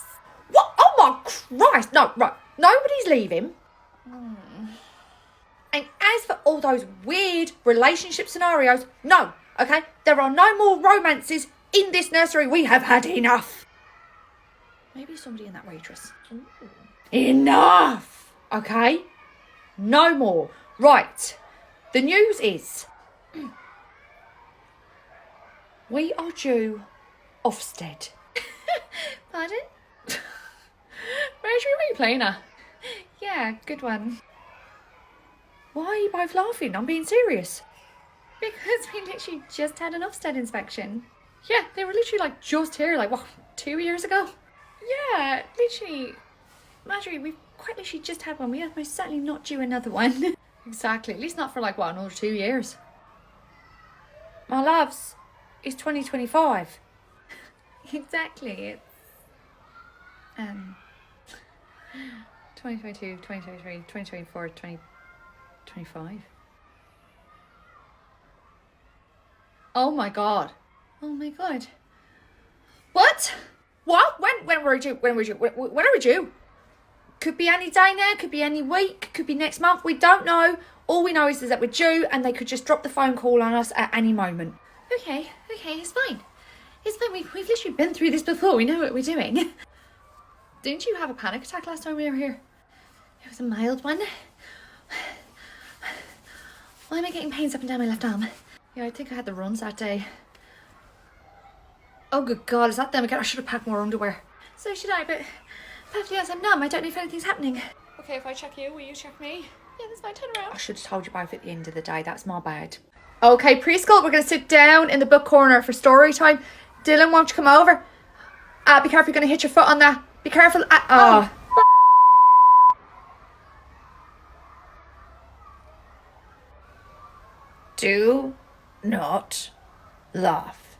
What? Oh my Christ. No, right. Nobody's leaving. And as for all those weird relationship scenarios, no, okay? There are no more romances in this nursery. We have had enough. Maybe somebody in that waitress. Ooh. Enough, okay? No more. Right. The news is we are due Ofsted. Pardon? Marjorie, what are you playing at? Yeah, good one. Why are you both laughing? I'm being serious. Because we literally just had an Ofsted inspection. Yeah, they were literally like just here, like what, 2 years ago? Yeah, literally. Marjorie, we've quite literally just had one. We are most certainly not due another one. Exactly. At least not for like what, another 2 years. My loves, it's 2025. Exactly. It's 2022, 2023, 2024, 2025. Oh my god. oh my god. What? What? When were we due? When are we due? Could be any day now, could be any week, could be next month. We don't know. All we know is that we're due and they could just drop the phone call on us at any moment. Okay, it's fine. It's fine. We've literally been through this before. We know what we're doing. Didn't you have a panic attack last time we were here? It was a mild one. Why am I getting pains up and down my left arm? Yeah, I think I had the runs that day. Oh good god, is that them again? I should have packed more underwear. So should I, but perfectly honest, I'm numb. I don't know if anything's happening. Okay, if I check you, will you check me? Yeah, that's fine. Turn around. I should have told you both at the end of the day. That's my bad. Okay, preschool, we're going to sit down in the book corner for story time. Dylan, won't you come over? Be careful, you're going to hit your foot on that. Be careful. Do not laugh.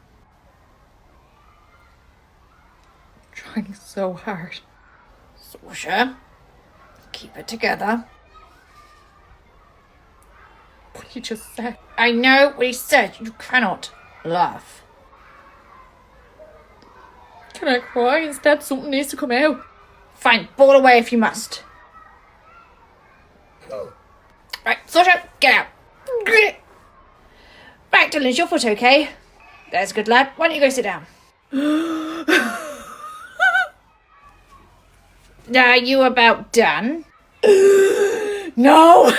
Trying so hard. Sasha, keep it together. What did you just say? I know what he said. You cannot laugh. Can I cry instead? Something needs to come out. Fine, bawl away if you must. Right, Sasha, get out. Right, Dylan, is your foot okay? There's a good lad. Why don't you go sit down? Are you about done? No!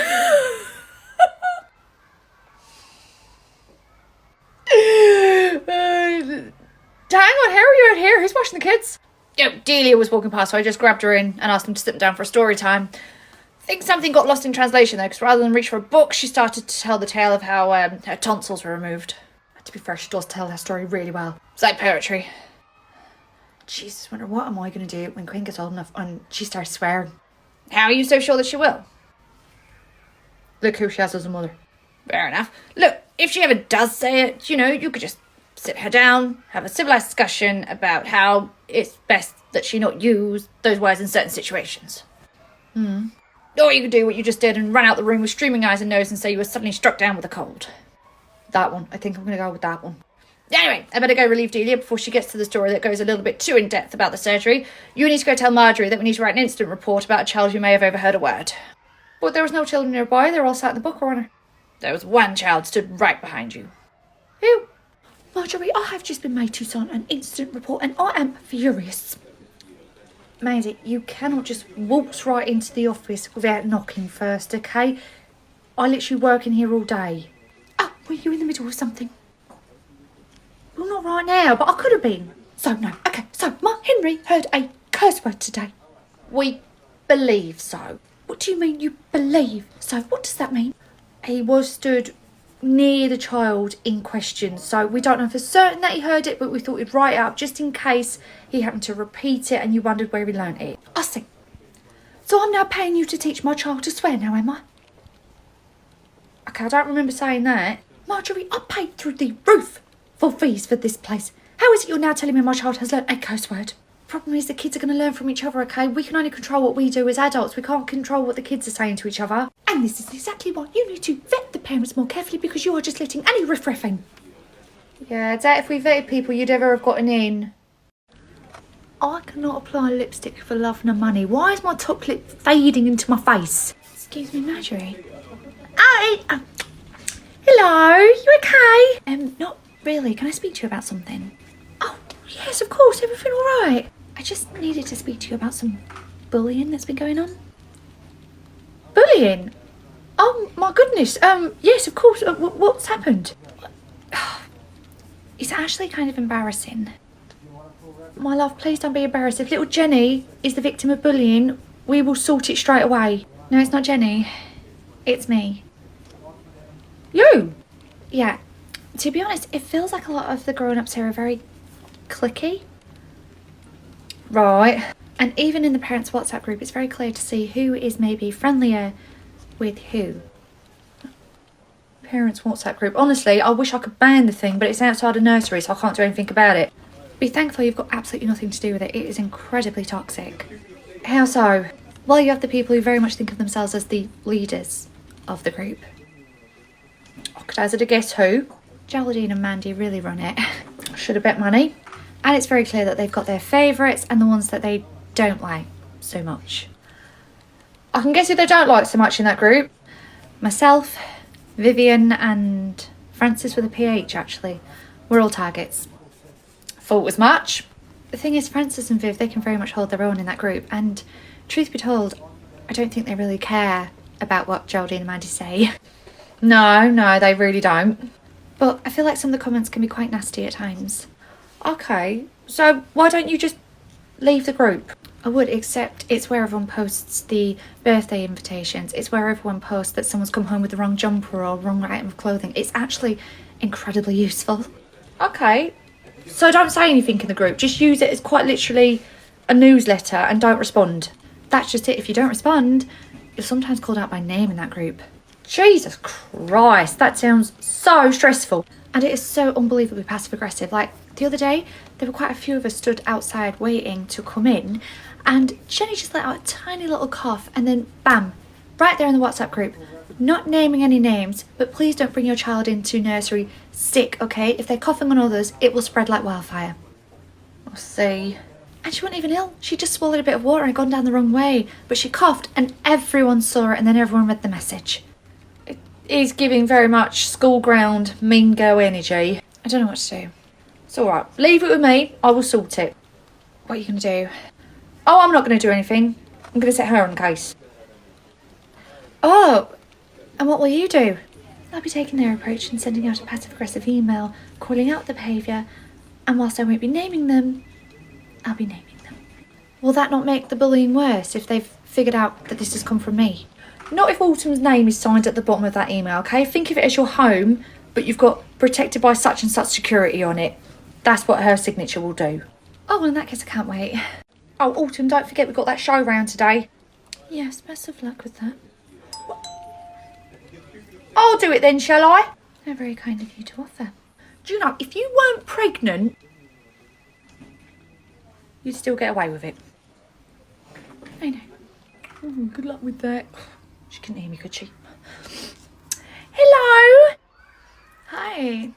Hang on, how are you out here? Who's washing the kids? Oh, Delia was walking past, so I just grabbed her in and asked them to sit them down for a story time. I think something got lost in translation though, because rather than reach for a book, she started to tell the tale of how her tonsils were removed. To be fair, she does tell that story really well. It's like poetry. Jesus, wonder what am I going to do when Quinn gets old enough and she starts swearing? How are you so sure that she will? Look who she has as a mother. Fair enough. Look, if she ever does say it, you could just sit her down, have a civilised discussion about how it's best that she not use those words in certain situations. Or you could do what you just did and run out the room with streaming eyes and nose and say you were suddenly struck down with a cold. That one. I think I'm going to go with that one. Anyway, I better go relieve Delia before she gets to the story that goes a little bit too in-depth about the surgery. You need to go tell Marjorie that we need to write an incident report about a child who may have overheard a word. But there was no children nearby. They were all sat in the book corner. There was one child stood right behind you. Who? Marjorie, I have just been made to sign an incident report and I am furious. Maisie, you cannot just waltz right into the office without knocking first, okay? I literally work in here all day. Oh, were you in the middle of something? Well, not right now, but I could have been. So, no. Okay, so Mark Henry heard a curse word today. We believe so. What do you mean you believe? So, what does that mean? He was stood near the child in question, so we don't know for certain that he heard it, but we thought we'd write it up just in case he happened to repeat it and you wondered where he learnt it. I see. So I'm now paying you to teach my child to swear now, am I? Okay, I don't remember saying that. Marjorie, I paid through the roof for fees for this place. How is it you're now telling me my child has learnt a curse word? Problem is the kids are going to learn from each other, okay? We can only control what we do as adults. We can't control what the kids are saying to each other. And this is exactly why you need to vet the parents more carefully because you are just letting any riffraff in. Yeah, I doubt if we vetted people you'd ever have gotten in. I cannot apply lipstick for love nor money. Why is my top lip fading into my face? Excuse me, Marjorie. Hello, you okay? Not really. Can I speak to you about something? Oh, yes, of course. Everything all right? I just needed to speak to you about some bullying that's been going on. Bullying? Oh, my goodness. Yes, of course. What's happened? It's actually kind of embarrassing. My love, please don't be embarrassed. If little Jenny is the victim of bullying, We will sort it straight away. No, it's not Jenny. It's me. You? Yeah. To be honest, it feels like a lot of the grown-ups here are very cliquey. Right. And even in the parents' WhatsApp group, it's very clear to see who is maybe friendlier with who. Parents WhatsApp group. Honestly, I wish I could ban the thing, but it's outside a nursery, so I can't do anything about it. Be thankful you've got absolutely nothing to do with it. It is incredibly toxic. How so? Well, you have the people who very much think of themselves as the leaders of the group. I could hazard a guess who. Geraldine and Mandy really run it. I should have bet money. And it's very clear that they've got their favourites and the ones that they don't like so much. I can guess who they don't like so much in that group. Myself, Vivian and Francis with a PH, actually. We're all targets. Thought as much. The thing is, Francis and Viv, they can very much hold their own in that group. And truth be told, I don't think they really care about what Geraldine and Mandy say. No, they really don't. But I feel like some of the comments can be quite nasty at times. Okay, so why don't you just leave the group? I would, except it's where everyone posts the birthday invitations. It's where everyone posts that someone's come home with the wrong jumper or wrong item of clothing. It's actually incredibly useful. Okay, so don't say anything in the group. Just use it as quite literally a newsletter and don't respond. That's just it. If you don't respond, you're sometimes called out by name in that group. Jesus Christ, that sounds so stressful. And it is so unbelievably passive-aggressive. Like, the other day, there were quite a few of us stood outside waiting to come in, and Jenny just let out a tiny little cough, and then bam, right there in the WhatsApp group. Not naming any names, but please don't bring your child into nursery sick, okay? If they're coughing on others, it will spread like wildfire. I see. And she wasn't even ill. She just swallowed a bit of water and gone down the wrong way. But she coughed, and everyone saw it, and then everyone read the message. Is giving very much school ground mean girl energy. I don't know what to do. It's alright. Leave it with me. I will sort it. What are you going to do? Oh, I'm not going to do anything. I'm going to set her on case. Oh, and what will you do? I'll be taking their approach and sending out a passive-aggressive email, calling out the behaviour, and whilst I won't be naming them, I'll be naming them. Will that not make the bullying worse if they've figured out that this has come from me? Not if Autumn's name is signed at the bottom of that email, okay? Think of it as your home, but you've got protected by such and such security on it. That's what her signature will do. Oh, well, in that case, I can't wait. Oh, Autumn, don't forget we've got that show round today. Yes, best of luck with that. I'll do it then, shall I? How very kind of you to offer. Do you know, if you weren't pregnant, you'd still get away with it. I know. Oh, good luck with that. She couldn't hear me, could she? Hello! Hi.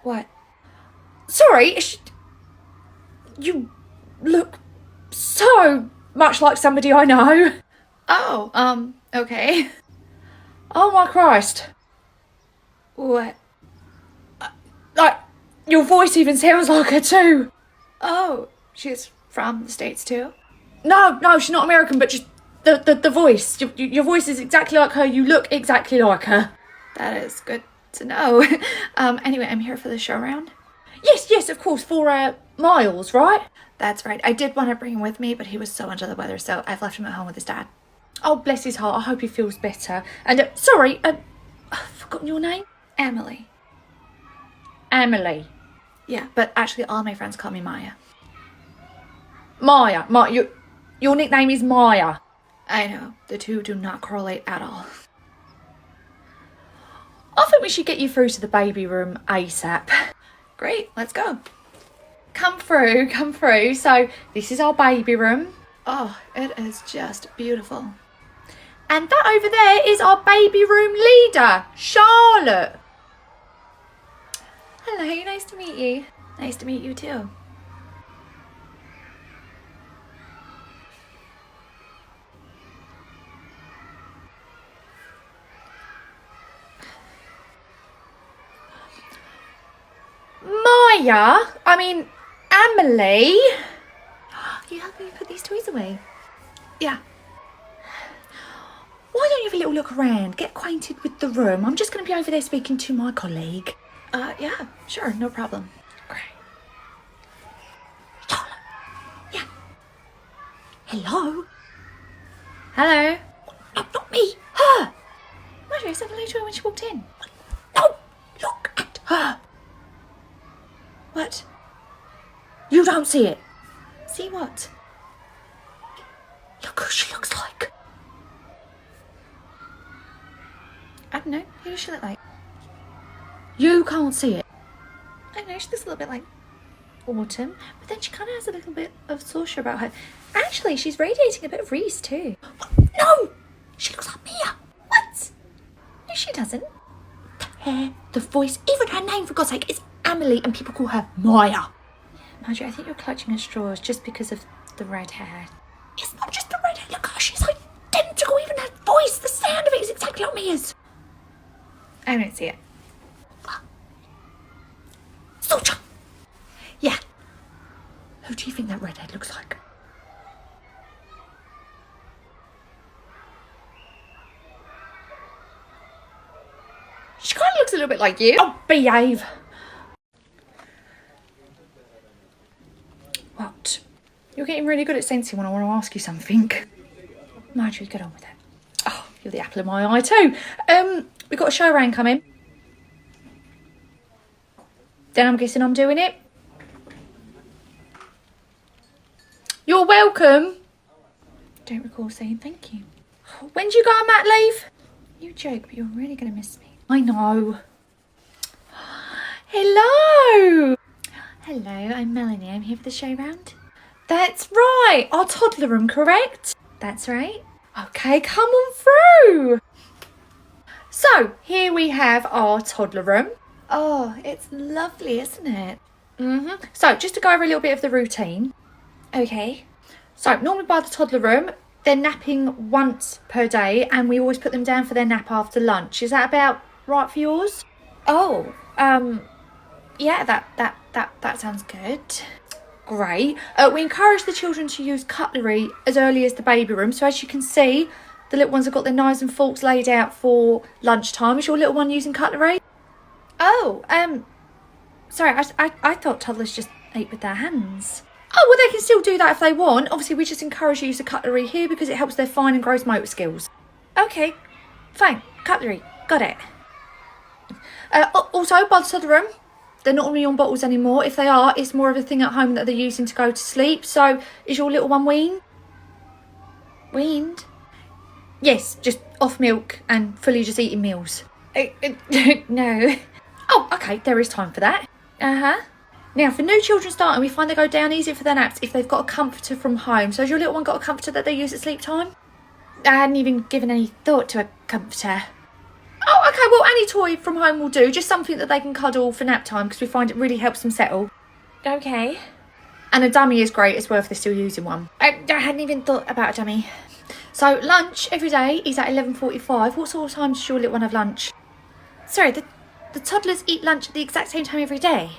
What? Sorry, you look so much like somebody I know. Oh, okay. Oh my Christ. What? Like, your voice even sounds like her too. Oh, she's from the States too? No, she's not American, but just the voice. Your voice is exactly like her. You look exactly like her. That is good to know. Anyway, I'm here for the show round. Yes, of course, for Miles, right? That's right. I did want to bring him with me, but he was so under the weather, so I've left him at home with his dad. Oh, bless his heart. I hope he feels better. And, sorry, I've forgotten your name? Emily. Emily. Yeah, but actually all my friends call me Maya. Maya, your nickname is Maya. I know. The two do not correlate at all. I think we should get you through to the baby room ASAP. Great, let's go. Come through. So, this is our baby room. Oh, it is just beautiful. And that over there is our baby room leader, Charlotte. Hello, nice to meet you. Nice to meet you too. Emily. You help me put these toys away? Yeah. Why don't you have a little look around, get acquainted with the room? I'm just going to be over there speaking to my colleague. Yeah, sure, no problem. Great. Charlotte. Yeah. Hello? Hello? No, not me. Her. Marjorie, I said hello to her when she walked in. No, look at her. What? You don't see it. See what? Look who she looks like. I don't know. Who does she look like? You can't see it. I don't know. She looks a little bit like Autumn, but then she kind of has a little bit of Saoirse about her. Actually, she's radiating a bit of Reese too. No, she looks like Mia. What? No, she doesn't. The hair, the voice, even her name, for God's sake, is Amelie, and people call her Maya. Marjorie, I think you're clutching at straws just because of the red hair. It's not just the red hair. Look at her. She's identical. Even her voice, the sound of it is exactly like Mia's. I don't see it. Saoirse. Yeah. Who do you think that redhead looks like? She kind of looks a little bit like you. Oh, behave. What? You're getting really good at sensing when I want to ask you something. Marjorie, get on with it. Oh, you're the apple of my eye too. We've got a show round coming. Then I'm guessing I'm doing it. You're welcome. Don't recall saying thank you. When do you go on mat leave? You joke, but you're really going to miss me. I know. Hello. Hello, I'm Melanie. I'm here for the show round. That's right. Our toddler room, correct? That's right. Okay, come on through. So, here we have our toddler room. Oh, it's lovely, isn't it? So, just to go over a little bit of the routine. Okay. So, normally by the toddler room, they're napping once per day, and we always put them down for their nap after lunch. Is that about right for yours? Oh, yeah, that sounds good. Great. We encourage the children to use cutlery as early as the baby room. So as you can see, the little ones have got their knives and forks laid out for lunchtime. Is your little one using cutlery? Oh, sorry, I thought toddlers just ate with their hands. Oh, well, they can still do that if they want. Obviously, we just encourage use of cutlery here because it helps their fine and gross motor skills. Okay, fine. Cutlery. Got it. Also, by the toddler room, they're not only on bottles anymore. If they are, it's more of a thing at home that they're using to go to sleep. So, is your little one weaned? Weaned? Yes, just off milk and fully just eating meals. No. Oh, okay, there is time for that. Uh-huh. Now, for new children starting, we find they go down easier for their naps if they've got a comforter from home. So has your little one got a comforter that they use at sleep time? I hadn't even given any thought to a comforter. Oh, okay, well, any toy from home will do. Just something that they can cuddle for nap time because we find it really helps them settle. Okay. And a dummy is great as well if they're still using one. I hadn't even thought about a dummy. So lunch every day is at 11:45. What sort of time does your little one have lunch? Sorry, the toddlers eat lunch at the exact same time every day?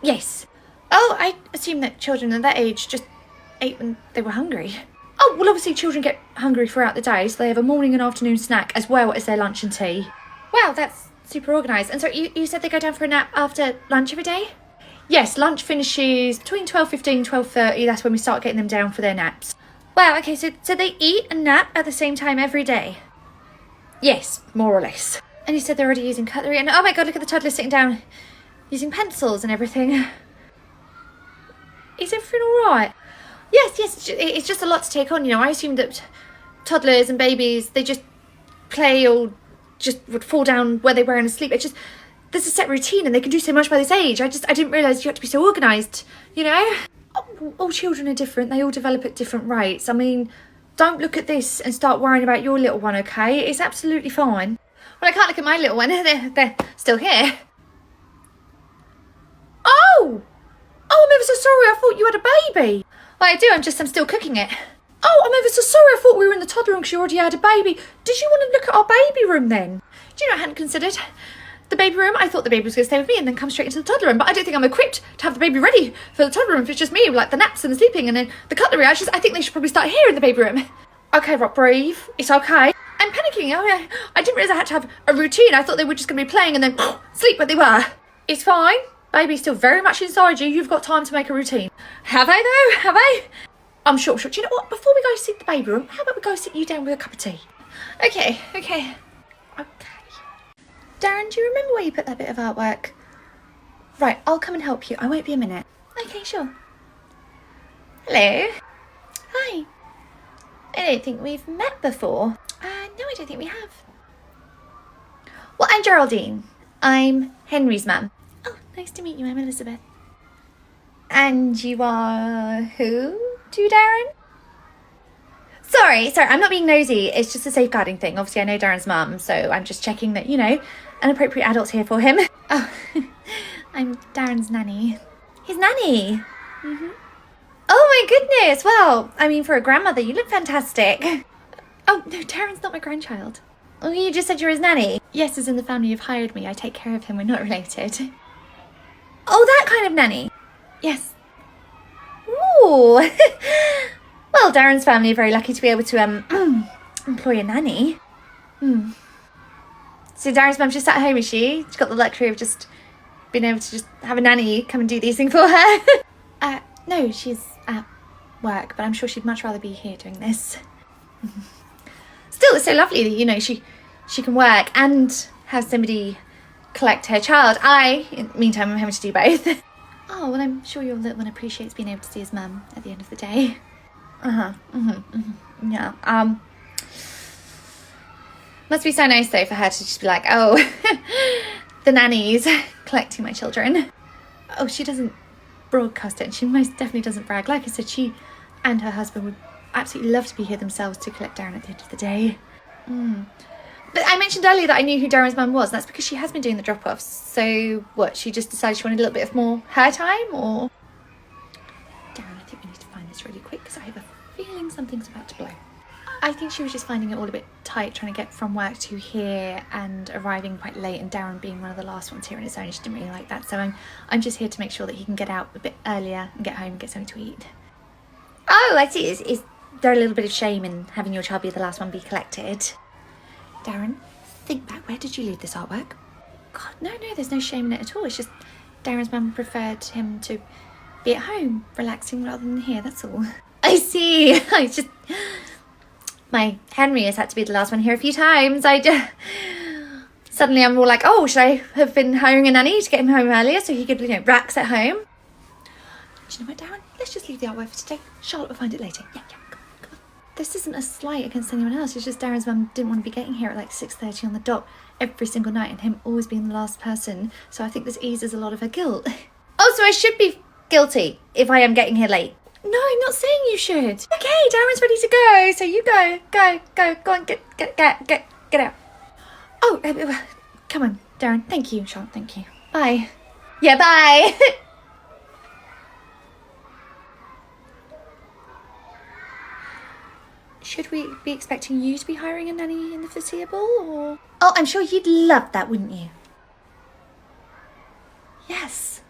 Yes. Oh, I assume that children at that age just ate when they were hungry. Oh, well, obviously children get hungry throughout the day, so they have a morning and afternoon snack as well as their lunch and tea. Wow, that's super organised. And so you said they go down for a nap after lunch every day? Yes, lunch finishes between 12:15 12:30. That's when we start getting them down for their naps. Wow, okay, so they eat and nap at the same time every day? Yes, more or less. And you said they're already using cutlery, and oh my god, look at the toddler sitting down using pencils and everything. Is everything all right? Yes, it's just a lot to take on, you know. I assume that toddlers and babies, they just play or just would fall down where they were in sleep. It's just, there's a set routine and they can do so much by this age. I didn't realise you had to be so organised, you know? All children are different. They all develop at different rates. I mean, don't look at this and start worrying about your little one, okay? It's absolutely fine. Well, I can't look at my little one. They're still here. Oh, I'm ever so sorry. I thought you had a baby. Well, I do. I'm still cooking it. Oh, I'm ever so sorry. I thought we were in the toddler room because you already had a baby. Did you want to look at our baby room then? Do you know I hadn't considered the baby room? I thought the baby was going to stay with me and then come straight into the toddler room. But I don't think I'm equipped to have the baby ready for the toddler room if it's just me, like the naps and the sleeping and then the cutlery. I think they should probably start here in the baby room. Okay, Rock, breathe. It's okay. I'm panicking. I didn't realise I had to have a routine. I thought they were just going to be playing and then sleep where they were. It's fine. Baby's still very much inside you. You've got time to make a routine. Have I though? Have I? I'm sure. Do you know what? Before we go sit the baby room, how about we go sit you down with a cup of tea? Okay. Okay. Darren, do you remember where you put that bit of artwork? Right, I'll come and help you. I won't be a minute. Okay, sure. Hello. Hi. I don't think we've met before. No, I don't think we have. Well, I'm Geraldine. I'm Henry's mum. Oh, nice to meet you. I'm Elizabeth. And you are who to Darren? Sorry, I'm not being nosy. It's just a safeguarding thing. Obviously, I know Darren's mum, so I'm just checking that, an appropriate adult's here for him. Oh, I'm Darren's nanny. His nanny? Mm-hmm. Oh my goodness. Well, I mean, for a grandmother, you look fantastic. Oh, no, Darren's not my grandchild. Oh, you just said you're his nanny? Yes, as in the family you've hired me. I take care of him. We're not related. Oh, that kind of nanny? Yes. Ooh. Well, Darren's family are very lucky to be able to employ a nanny. So Darren's mum just at home, is she? She's got the luxury of just being able to just have a nanny come and do these things for her. No, she's at work, but I'm sure she'd much rather be here doing this. Still, it's so lovely that, she can work and have somebody collect her child. In the meantime, I'm having to do both. Oh, well, I'm sure your little one appreciates being able to see his mum at the end of the day. Yeah. Must be so nice, though, for her to just be like, oh, the nanny's collecting my children. Oh, she doesn't broadcast it, and she most definitely doesn't brag. Like I said, she and her husband would absolutely love to be here themselves to collect Darren at the end of the day. But I mentioned earlier that I knew who Darren's mum was, and that's because she has been doing the drop-offs. So, what, she just decided she wanted a little bit of more her time, or? Darren, I think we need to find this really quick, because I have a feeling something's about to blow. I think she was just finding it all a bit tight, trying to get from work to here and arriving quite late, and Darren being one of the last ones here on his own. She didn't really like that, so I'm just here to make sure that he can get out a bit earlier and get home and get something to eat. Oh, I see. Is there a little bit of shame in having your child be the last one be collected? Darren, think back. Where did you leave this artwork? God, no, there's no shame in it at all. It's just Darren's mum preferred him to be at home, relaxing rather than here, that's all. I see. It's just... My Henry has had to be the last one here a few times. Suddenly I'm all like, oh, should I have been hiring a nanny to get him home earlier so he could, relax at home? Do you know what, Darren? Let's just leave the artwork for today. Charlotte will find it later. Yeah, come on. This isn't a slight against anyone else. It's just Darren's mum didn't want to be getting here at like 6:30 on the dot every single night, and him always being the last person. So I think this eases a lot of her guilt. Oh, so I should be guilty if I am getting here late? No, I'm not saying you should. Okay, Darren's ready to go. So you go on, get out. Oh, come on, Darren. Thank you, Charlotte. Thank you. Bye. Yeah, bye. Should we be expecting you to be hiring a nanny in the foreseeable, or? Oh, I'm sure you'd love that, wouldn't you? Yes.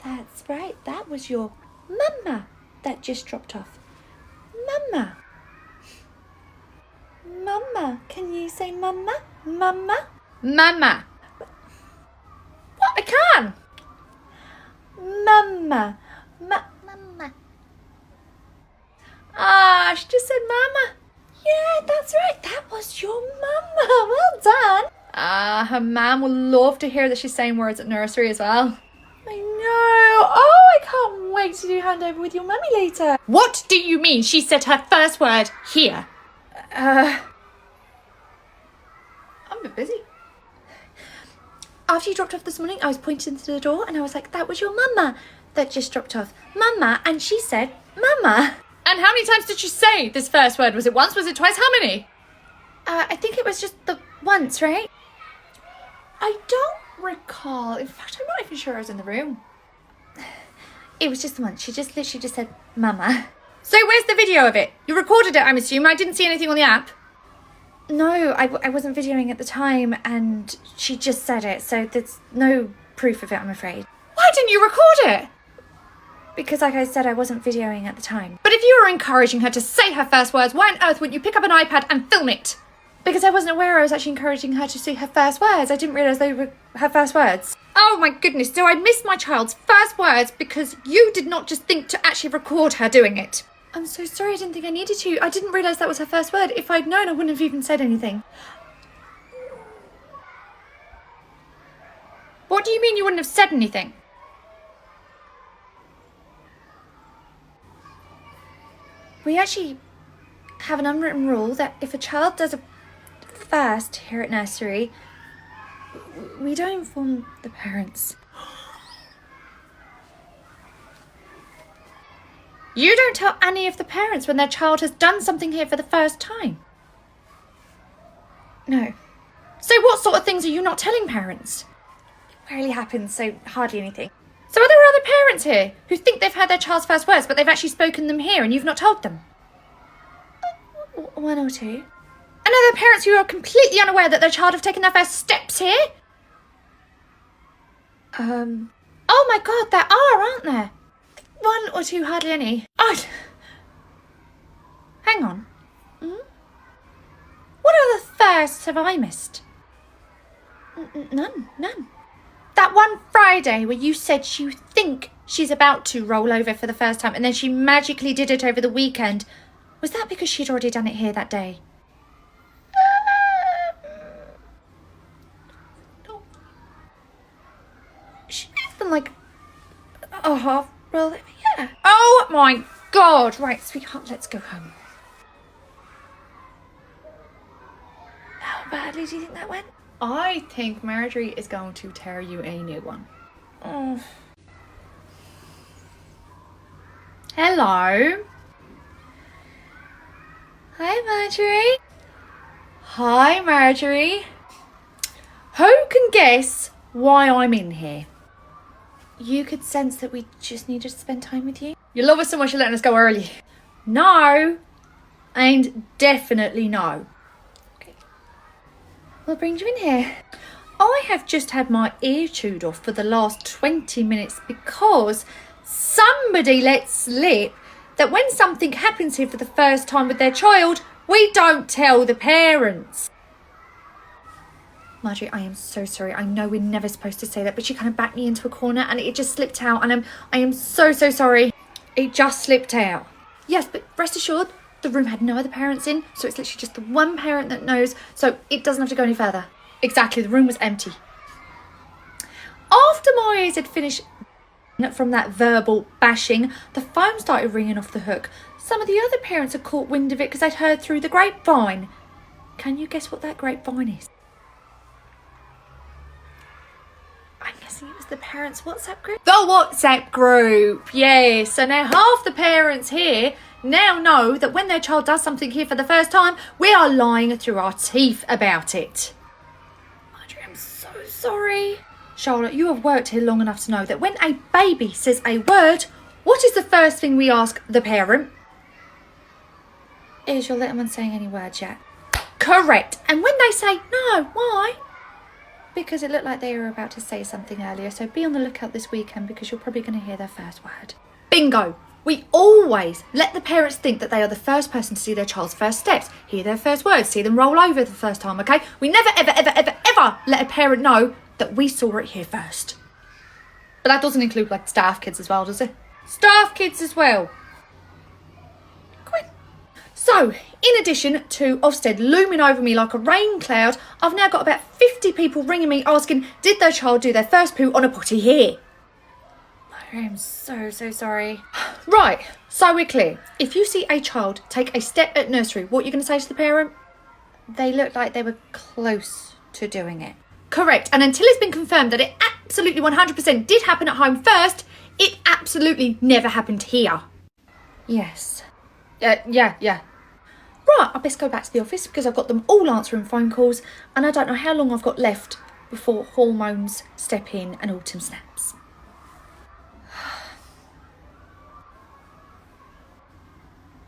That's right. That was your mama that just dropped off. Mama. Mama. Can you say mama? Mama? Mama. What? I can. Mama. Mama. Ah, she just said mama. Yeah, that's right. That was your mama. Well done. Her mum will love to hear that she's saying words at nursery as well. I know. Oh, I can't wait to do handover with your mummy later. What do you mean she said her first word here? I'm a bit busy. After you dropped off this morning, I was pointing to the door and I was like, that was your mama that just dropped off. Mama. And she said, mama. And how many times did she say this first word? Was it once? Was it twice? How many? I think it was just the once, right? I don't recall. In fact, I'm not even sure I was in the room. It was just the once. She just literally just said, mama. So where's the video of it? You recorded it, I'm assuming. I didn't see anything on the app. No, I wasn't videoing at the time and she just said it. So there's no proof of it, I'm afraid. Why didn't you record it? Because like I said, I wasn't videoing at the time. But if you were encouraging her to say her first words, why on earth wouldn't you pick up an iPad and film it? Because I wasn't aware I was actually encouraging her to say her first words. I didn't realise they were her first words. Oh my goodness, so I missed my child's first words because you did not just think to actually record her doing it. I'm so sorry, I didn't think I needed to. I didn't realise that was her first word. If I'd known, I wouldn't have even said anything. What do you mean you wouldn't have said anything? We actually have an unwritten rule that if a child does a first here at nursery, we don't inform the parents. You don't tell any of the parents when their child has done something here for the first time? No. So what sort of things are you not telling parents? It rarely happens, so hardly anything. So are there other parents here who think they've heard their child's first words, but they've actually spoken them here and you've not told them? One or two. And are there parents who are completely unaware that their child have taken their first steps here? Oh my God, there are, aren't there? One or two, hardly any. Oh, hang on. What other firsts have I missed? None. That one Friday where you said you think she's about to roll over for the first time and then she magically did it over the weekend. Was that because she'd already done it here that day? No. She's been like, well, yeah. Oh my God. Right, sweetheart, let's go home. How badly do you think that went? I think Marjorie is going to tear you a new one. Oh. Hello. Hi, Marjorie. Hi, Marjorie. Who can guess why I'm in here? You could sense that we just needed to spend time with you. You love us so much you're letting us go early. No. And definitely no. Okay. What brings you in here? I have just had my ear chewed off for the last 20 minutes because somebody let slip that when something happens here for the first time with their child, we don't tell the parents. Marjorie, I am so sorry. I know we're never supposed to say that, but she kind of backed me into a corner and it just slipped out, and I am so sorry. It just slipped out. Yes, but rest assured, the room had no other parents in, so it's literally just the one parent that knows, so it doesn't have to go any further. Exactly, the room was empty. After my ears had finished from that verbal bashing, the phone started ringing off the hook. Some of the other parents had caught wind of it because they'd heard through the grapevine. Can you guess what that grapevine is? I'm guessing it was the parents' WhatsApp group. The WhatsApp group, yes. So now half the parents here now know that when their child does something here for the first time, we are lying through our teeth about it. Marjorie, I'm so sorry. Charlotte, you have worked here long enough to know that when a baby says a word, what is the first thing we ask the parent? Is your little one saying any words yet? Correct. And when they say no, why? Because it looked like they were about to say something earlier, so be on the lookout this weekend because you're probably going to hear their first word. Bingo. We always let the parents think that they are the first person to see their child's first steps, hear their first words, see them roll over the first time, okay? We never, ever let a parent know that we saw it here first. But that doesn't include, like, staff kids as well, does it? Staff kids as well. So, in addition to Ofsted looming over me like a rain cloud, I've now got about 50 people ringing me asking, did their child do their first poo on a potty here? I'm so sorry. Right, so we're clear. If you see a child take a step at nursery, what are you going to say to the parent? They looked like they were close to doing it. Correct, and until it's been confirmed that it absolutely 100% did happen at home first, it absolutely never happened here. Yes. Yeah. Right, I best go back to the office because I've got them all answering phone calls and I don't know how long I've got left before hormones step in and autumn snaps.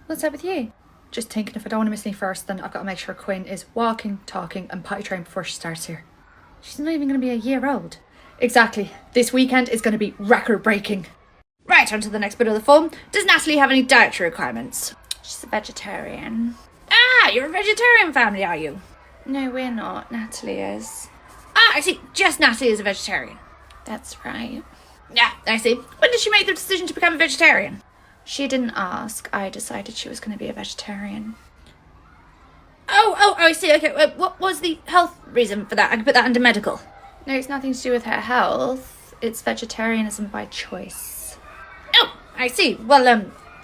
What's up with you? Just thinking if I don't want to miss any first, then I've got to make sure Quinn is walking, talking and potty trained before she starts here. She's not even going to be a year old. Exactly. This weekend is going to be record breaking. Right, on to the next bit of the form. Does Natalie have any dietary requirements? She's a vegetarian. Ah, you're a vegetarian family, are you? No, we're not. Natalie is. Ah, I see. Just Natalie is a vegetarian. That's right. Yeah, I see. When did she make the decision to become a vegetarian? She didn't ask. I decided she was going to be a vegetarian. Oh, I see. Okay, what was the health reason for that? I can put that under medical. No, it's nothing to do with her health. It's vegetarianism by choice. Oh, I see. Well,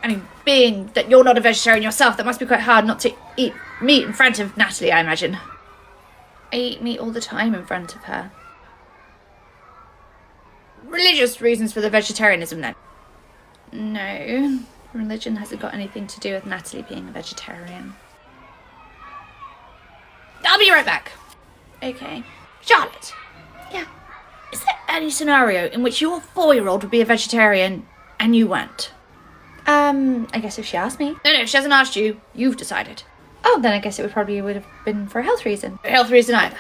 I mean, being that you're not a vegetarian yourself, that must be quite hard not to eat meat in front of Natalie, I imagine. I eat meat all the time in front of her. Religious reasons for the vegetarianism, then? No, religion hasn't got anything to do with Natalie being a vegetarian. I'll be right back. Okay. Charlotte, Yeah. is there any scenario in which your 4-year-old would be a vegetarian and you weren't? I guess if she asked me. No, if she hasn't asked you, you've decided. Oh, then I guess it would have been for a health reason. No health reason either.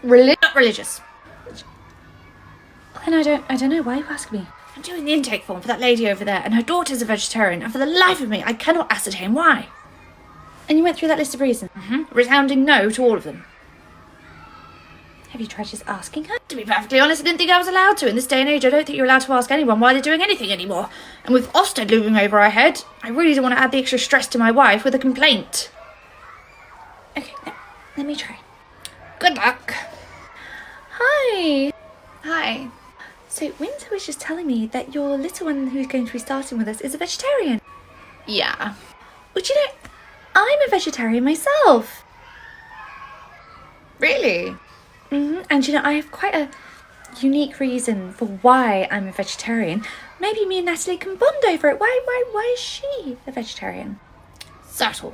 Not religious. Then I don't know. Why you ask me? I'm doing the intake form for that lady over there, and her daughter's a vegetarian, and for the life of me, I cannot ascertain why. And you went through that list of reasons. Resounding no to all of them. Have you tried just asking her? To be perfectly honest, I didn't think I was allowed to. In this day and age, I don't think you're allowed to ask anyone why they're doing anything anymore. And with Ofsted looming over our head, I really don't want to add the extra stress to my wife with a complaint. Okay, let me try. Good luck. Hi. Hi. So Winter was just telling me that your little one who's going to be starting with us is a vegetarian. Yeah. Would you know, I'm a vegetarian myself. Really? And you know, I have quite a unique reason for why I'm a vegetarian. Maybe me and Natalie can bond over it. Why is she a vegetarian? Subtle.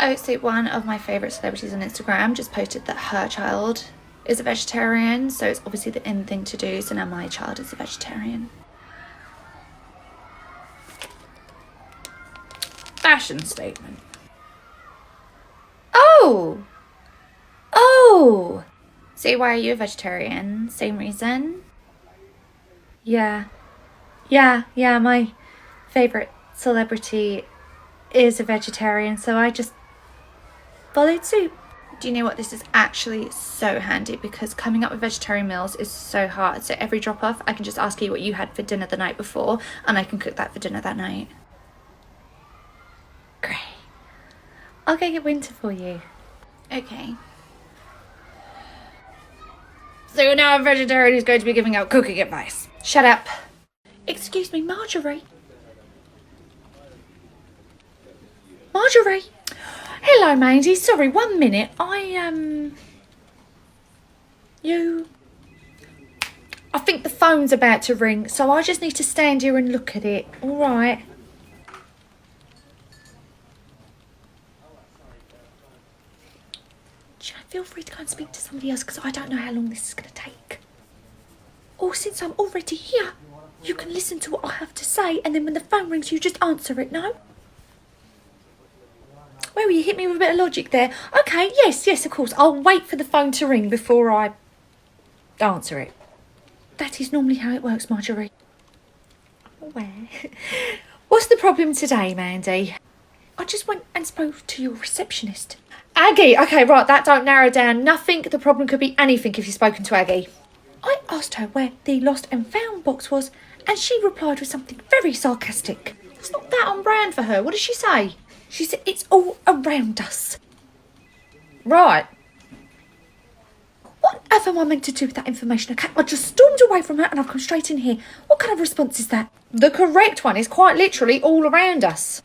Oh, so one of my favourite celebrities on Instagram just posted that her child is a vegetarian, so it's obviously the in thing to do, so now my child is a vegetarian. Fashion statement. Oh! So why are you a vegetarian? Same reason? Yeah, my favourite celebrity is a vegetarian, so I just followed suit. Do you know what? This is actually so handy because coming up with vegetarian meals is so hard. So every drop off, I can just ask you what you had for dinner the night before and I can cook that for dinner that night. Great. I'll go get Winter for you. Okay. So you're now a vegetarian who's going to be giving out cooking advice. Shut up. Excuse me, Marjorie. Marjorie. Hello, Mandy. Sorry, 1 minute. I think the phone's about to ring, so I just need to stand here and look at it. All right. Feel free to go and speak to somebody else because I don't know how long this is going to take. Or since I'm already here, you can listen to what I have to say and then when the phone rings you just answer it, no? Well, you hit me with a bit of logic there. Okay, yes, of course. I'll wait for the phone to ring before I answer it. That is normally how it works, Marjorie. Well, what's the problem today, Mandy? I just went and spoke to your receptionist. Aggie, okay, right, that don't narrow down nothing. The problem could be anything if you've spoken to Aggie. I asked her where the lost and found box was, and she replied with something very sarcastic. It's not that on brand for her. What did she say? She said it's all around us. Right. What ever am I meant to do with that information? Okay, I just stormed away from her and I've come straight in here. What kind of response is that? The correct one is quite literally all around us.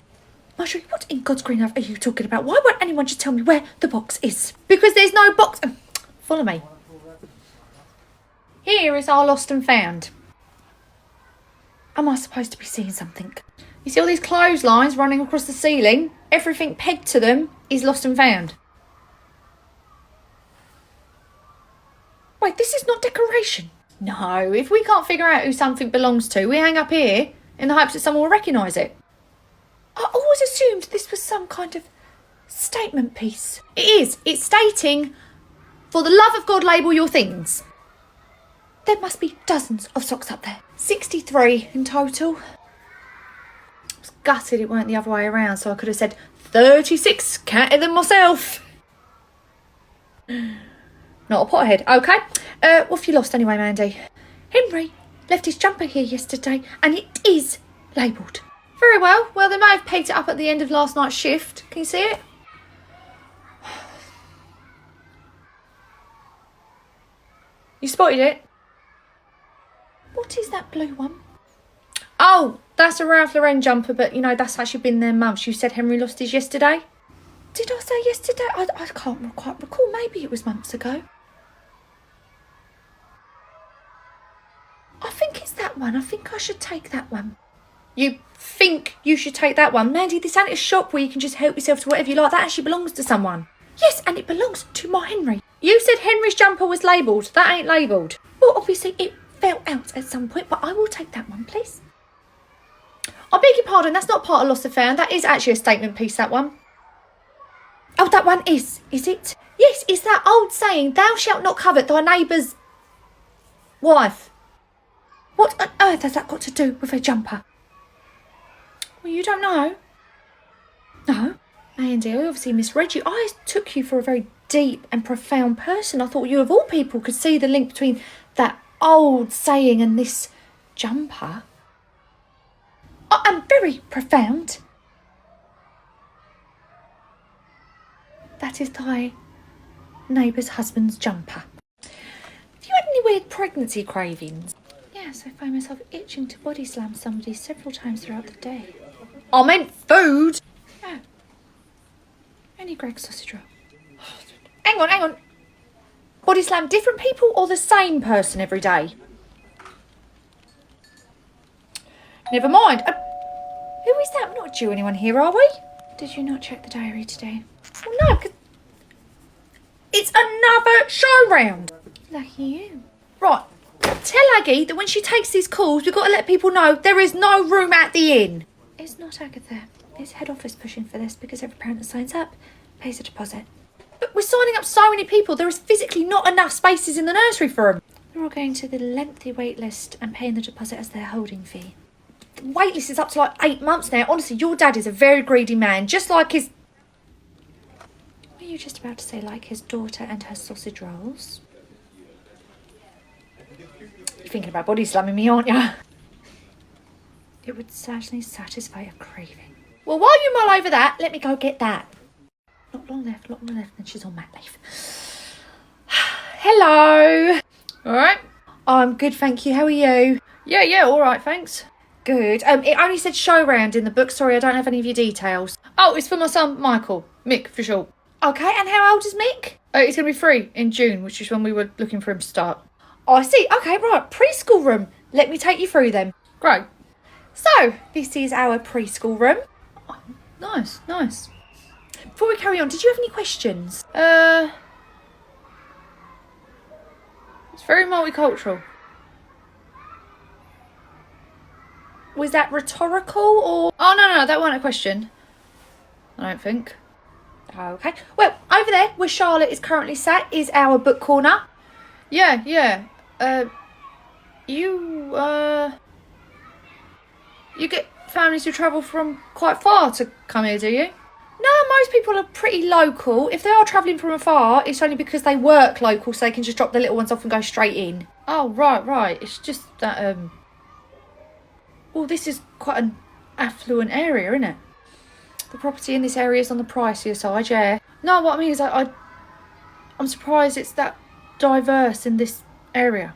Marjorie, what in God's green earth are you talking about? Why won't anyone just tell me where the box is? Because there's no box. Follow me. Here is our lost and found. Am I supposed to be seeing something? You see all these clotheslines running across the ceiling? Everything pegged to them is lost and found. Wait, this is not decoration. No, if we can't figure out who something belongs to, we hang up here in the hopes that someone will recognise it. I always assumed this was some kind of statement piece. It is. It's stating, for the love of God, label your things. There must be dozens of socks up there. 63 in total. I was gutted it weren't the other way around, so I could have said 36, counted them myself. Not a pothead. Okay. What have you lost anyway, Mandy? Him Henry left his jumper here yesterday and it is labelled. Very well. Well, they may have picked it up at the end of last night's shift. Can you see it? You spotted it? What is that blue one? Oh, that's a Ralph Lauren jumper, but you know, that's actually been their mum's. You said Henry lost his yesterday? Did I say yesterday? I can't quite recall. Maybe it was months ago. I think it's that one. I think I should take that one. You think you should take that one? Mandy, this ain't a shop where you can just help yourself to whatever you like. That actually belongs to someone. Yes, and it belongs to my Henry. You said Henry's jumper was labelled. That ain't labelled. Well, obviously it fell out at some point, but I will take that one, please. I beg your pardon, that's not part of Lost and Found. That is actually a statement piece, that one. Oh, that one is it? Yes, it's that old saying, thou shalt not covet thy neighbour's wife. What on earth has that got to do with a jumper? Well, you don't know. No. Mandy, I obviously misread you. I took you for a very deep and profound person. I thought you, of all people, could see the link between that old saying and this jumper. I am very profound. That is thy neighbour's husband's jumper. Have you had any weird pregnancy cravings? Yes, I find myself itching to body slam somebody several times throughout the day. I meant food. Oh. Only Greg's sausage roll. Hang on. Body slam different people or the same person every day? Never mind. Who is that? We're not due anyone here, are we? Did you not check the diary today? Well, no, because it's another show round. Lucky you. Right. Tell Aggie that when she takes these calls, we've got to let people know there is no room at the inn. It's not Agatha. It's head office pushing for this because every parent that signs up pays a deposit. But we're signing up so many people, there is physically not enough spaces in the nursery for them. They're all going to the lengthy wait list and paying the deposit as their holding fee. The wait list is up to like 8 months now. Honestly, your dad is a very greedy man, just like his... Were you just about to say like his daughter and her sausage rolls? You're thinking about body slamming me, aren't you? It would certainly satisfy a craving. Well, while you mull over that, let me go get that. Not long left, and she's on mat leave. Hello. All right. I'm good, thank you. How are you? Yeah, all right, thanks. Good. It only said show round in the book. Sorry, I don't have any of your details. Oh, it's for my son, Michael. Mick, for short. Okay, and how old is Mick? He's going to be 3 in June, which is when we were looking for him to start. Oh, I see. Okay, right. Preschool room. Let me take you through them. Great. So, this is our preschool room. Oh, nice. Before we carry on, did you have any questions? It's very multicultural. Was that rhetorical or... Oh, no, that wasn't a question. I don't think. Okay. Well, over there, where Charlotte is currently sat, is our book corner. Yeah. You get families who travel from quite far to come here, do you? No, most people are pretty local. If they are travelling from afar, it's only because they work local, so they can just drop their little ones off and go straight in. Oh, right. It's just that, well, this is quite an affluent area, isn't it? The property in this area is on the pricier side, yeah. No, what I mean is I'm surprised it's that diverse in this area.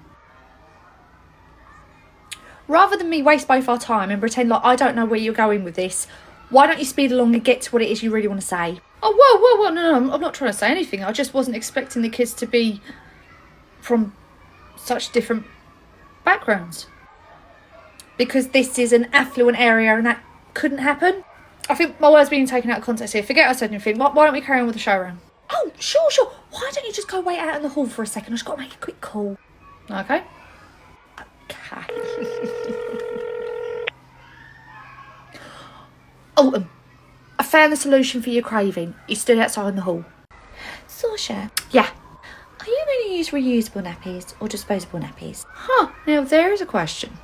Rather than me waste both our time and pretend like I don't know where you're going with this, why don't you speed along and get to what it is you really want to say? Oh, whoa, no, I'm not trying to say anything. I just wasn't expecting the kids to be from such different backgrounds. Because this is an affluent area and that couldn't happen? I think my word's being taken out of context here. Forget I said anything. Why don't we carry on with the show round? Oh, sure. Why don't you just go wait out in the hall for a second? I've just got to make a quick call. Okay. Oh, I found the solution for your craving. He stood outside in the hall. Saoirse, Yeah. are you going to use reusable nappies or disposable nappies? Now there's a question.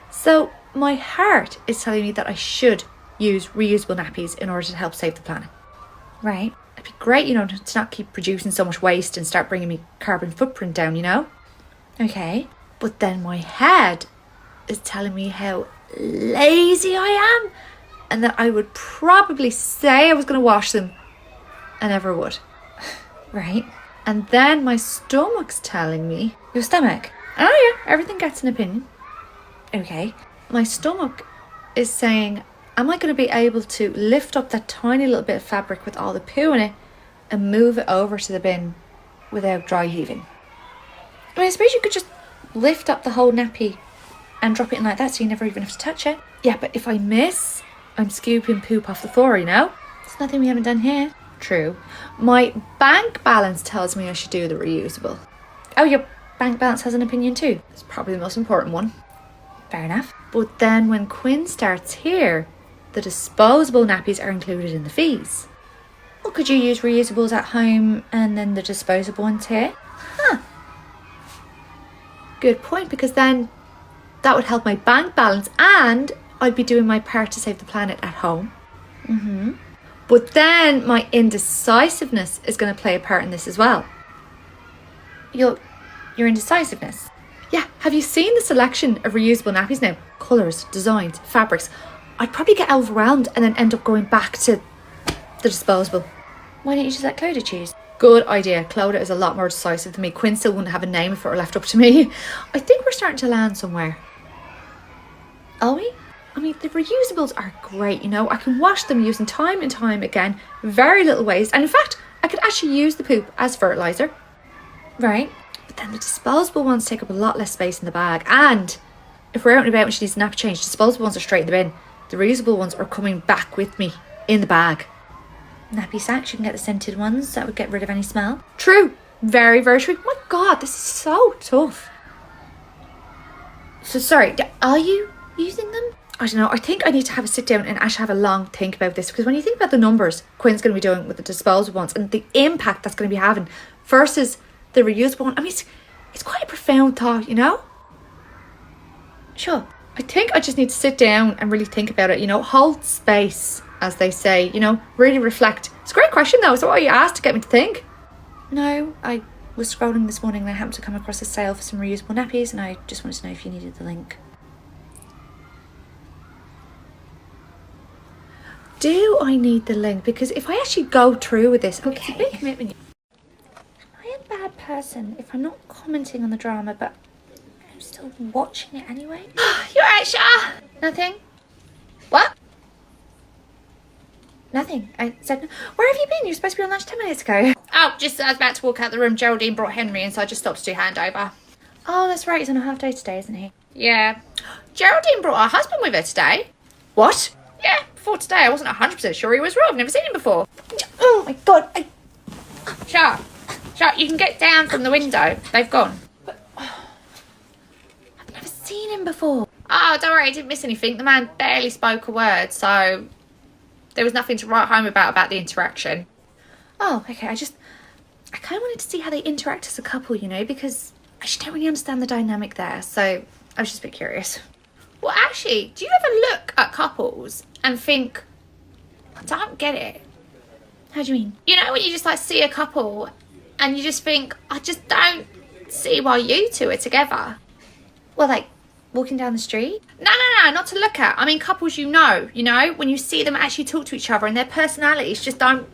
So, my heart is telling me that I should use reusable nappies in order to help save the planet. Right. It'd be great, to not keep producing so much waste and start bringing me carbon footprint down, Okay. But then my head is telling me how lazy I am and that I would probably say I was going to wash them and never would. Right? And then my stomach's telling me... Your stomach? Oh yeah, everything gets an opinion. Okay. My stomach is saying, am I going to be able to lift up that tiny little bit of fabric with all the poo in it and move it over to the bin without dry heaving? I mean, I suppose you could just lift up the whole nappy and drop it in like that so you never even have to touch it. Yeah, but if I miss, I'm scooping poop off the floor, you know? It's nothing we haven't done here. True. My bank balance tells me I should do the reusable. Oh, your bank balance has an opinion too. It's probably the most important one. Fair enough. But then when Quinn starts here, the disposable nappies are included in the fees. Well, could you use reusables at home and then the disposable ones here? Huh. Good point, because then that would help my bank balance and I'd be doing my part to save the planet at home. But then my indecisiveness is going to play a part in this as well. Your indecisiveness? Yeah, have you seen the selection of reusable nappies now? Colours, designs, fabrics. I'd probably get overwhelmed and then end up going back to the disposable. Why don't you just let Clodagh choose? Good idea. Clodagh is a lot more decisive than me. Quinn still wouldn't have a name if it were left up to me. I think we're starting to land somewhere. Are we? I mean, the reusables are great, you know. I can wash them using time and time again, very little waste. And in fact, I could actually use the poop as fertiliser. Right. But then the disposable ones take up a lot less space in the bag. And if we're out and about and she needs a nappy change, disposable ones are straight in the bin. The reusable ones are coming back with me in the bag. Nappy sacks, you can get the scented ones. That would get rid of any smell. True. Very, very true. My God, this is so tough. So sorry, are you using them? I don't know. I think I need to have a sit down and actually have a long think about this, because when you think about the numbers Quinn's going to be doing with the disposable ones and the impact that's going to be having versus the reusable one, I mean, it's quite a profound thought, you know? Sure. I think I just need to sit down and really think about it, you know, hold space, as they say, you know, really reflect. It's a great question though. So what you asked to get me to think? No, I was scrolling this morning and I happened to come across a sale for some reusable nappies and I just wanted to know if you needed the link. Do I need the link? Because if I actually go through with this, okay, it's a big commitment. Am I a bad person if I'm not commenting on the drama, but I'm still watching it anyway? You're right, Shah. Nothing? What? Nothing. I said, where have you been? You were supposed to be on lunch 10 minutes ago. Oh, just I was about to walk out the room. Geraldine brought Henry in, so I just stopped to do handover. Oh, that's right. He's on a half day today, isn't he? Yeah. Geraldine brought her husband with her today. What? Yeah, before today I wasn't 100% sure he was real. I've never seen him before. Oh my God. Shut, you can get down from the window. They've gone. I've never seen him before. Oh, don't worry, I didn't miss anything. The man barely spoke a word, so there was nothing to write home about the interaction. Oh, okay. I kind of wanted to see how they interact as a couple, you know, because I just don't really understand the dynamic there. So I was just a bit curious. Well, actually, do you ever look at couples and think, I don't get it? How do you mean? You know, when you just like see a couple and you just think, I just don't see why you two are together. Well, like walking down the street? No, not to look at. I mean, couples you know, when you see them actually talk to each other and their personalities just don't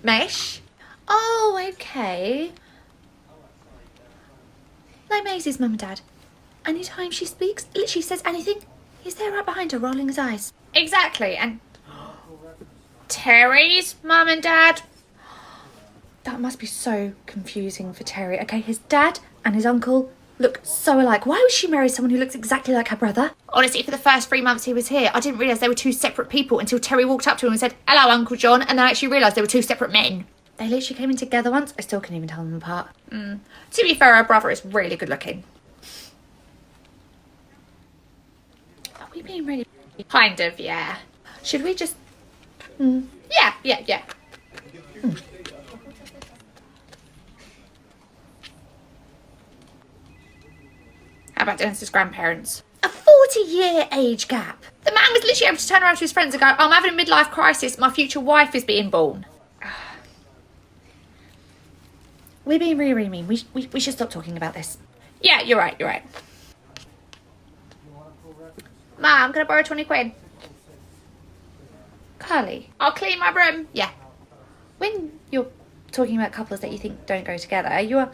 mesh. Oh, okay. Like Maisie's mum and dad. Anytime she speaks, literally says anything, he's there right behind her, rolling his eyes. Exactly, and Terry's mum and dad. That must be so confusing for Terry. Okay, his dad and his uncle look so alike. Why would she marry someone who looks exactly like her brother? Honestly, for the first 3 months he was here, I didn't realise they were two separate people until Terry walked up to him and said, "Hello, Uncle John," and then I actually realised they were two separate men. They literally came in together once. I still couldn't even tell them apart. To be fair, her brother is really good looking. Are we being really... Kind of, yeah. Should we just... Yeah. How about Dennis's grandparents? A 40-year age gap. The man was literally able to turn around to his friends and go, "I'm having a midlife crisis, my future wife is being born." We're being really, really mean. We should stop talking about this. Yeah, you're right. Mum, can I borrow 20 quid? Carly, I'll clean my room. Yeah. when you're talking about couples that you think don't go together, you are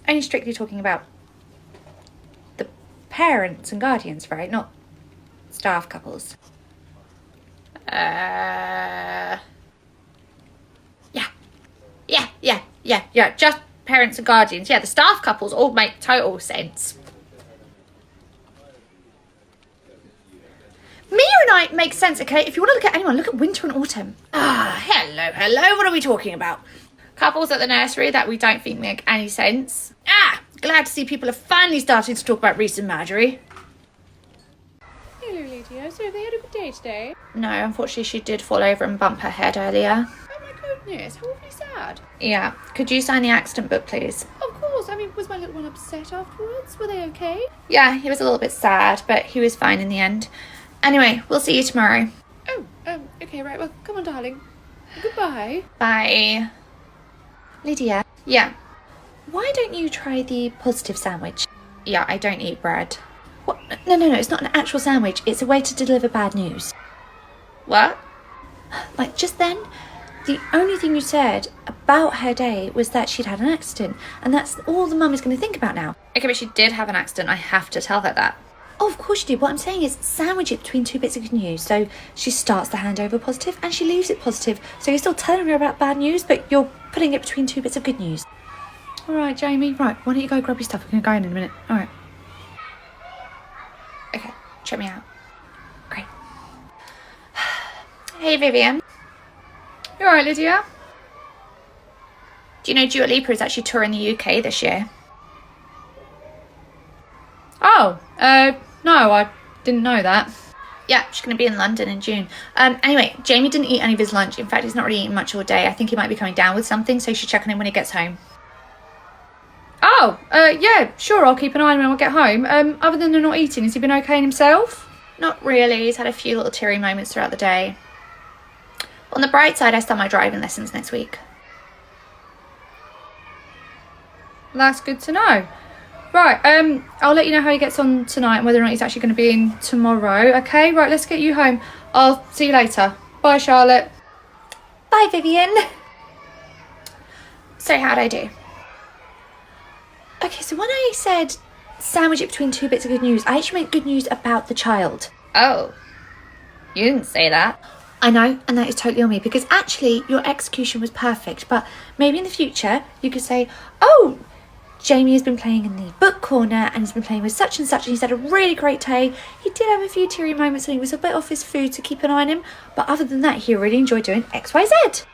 only strictly talking about the parents and guardians, right? Not staff couples. Yeah. Yeah. Just parents and guardians. Yeah, the staff couples all make total sense. Mia and I make sense, okay? If you want to look at anyone, look at winter and autumn. Hello. What are we talking about? Couples at the nursery that we don't think make any sense. Glad to see people are finally starting to talk about Reese and Marjorie. Hello, Lydia. So have they had a good day today? No, unfortunately she did fall over and bump her head earlier. Oh my goodness, how awfully sad. Yeah. Could you sign the accident book, please? Of course. I mean, was my little one upset afterwards? Were they okay? Yeah, he was a little bit sad, but he was fine in the end. Anyway, we'll see you tomorrow. Oh, okay, right. Well, come on, darling. Goodbye. Bye. Lydia, Yeah. why don't you try the positive sandwich? Yeah, I don't eat bread. What? No, it's not an actual sandwich. It's a way to deliver bad news. What? Like, just then, the only thing you said about her day was that she'd had an accident, and that's all the mum is going to think about now. Okay, but she did have an accident. I have to tell her that. Oh, of course you do. What I'm saying is sandwich it between two bits of good news. So she starts the handover positive and she leaves it positive. So you're still telling her about bad news, but you're putting it between two bits of good news. All right, Jamie. Right, why don't you go grab your stuff? We're going to go in a minute. All right. Okay, check me out. Great. Hey, Vivian. You alright, Lydia? Do you know Dua Lipa is actually touring the UK this year? Oh, no, I didn't know that. Yeah, she's going to be in London in June. Anyway, Jamie didn't eat any of his lunch. In fact, he's not really eating much all day. I think he might be coming down with something, so you should check on him when he gets home. Oh, yeah, sure, I'll keep an eye on him when I get home. Other than the not eating, has he been okay in himself? Not really. He's had a few little teary moments throughout the day. On the bright side, I start my driving lessons next week. That's good to know. Right, I'll let you know how he gets on tonight and whether or not he's actually going to be in tomorrow, okay? Right, let's get you home. I'll see you later. Bye, Charlotte. Bye, Vivian. So how'd I do? Okay, so when I said sandwich it between two bits of good news, I actually meant good news about the child. Oh, you didn't say that. I know, and that is totally on me, because actually your execution was perfect, but maybe in the future you could say, oh, Jamie has been playing in the book corner and he's been playing with such and such and he's had a really great day. He did have a few teary moments and he was a bit off his food, to keep an eye on him, but other than that he really enjoyed doing XYZ.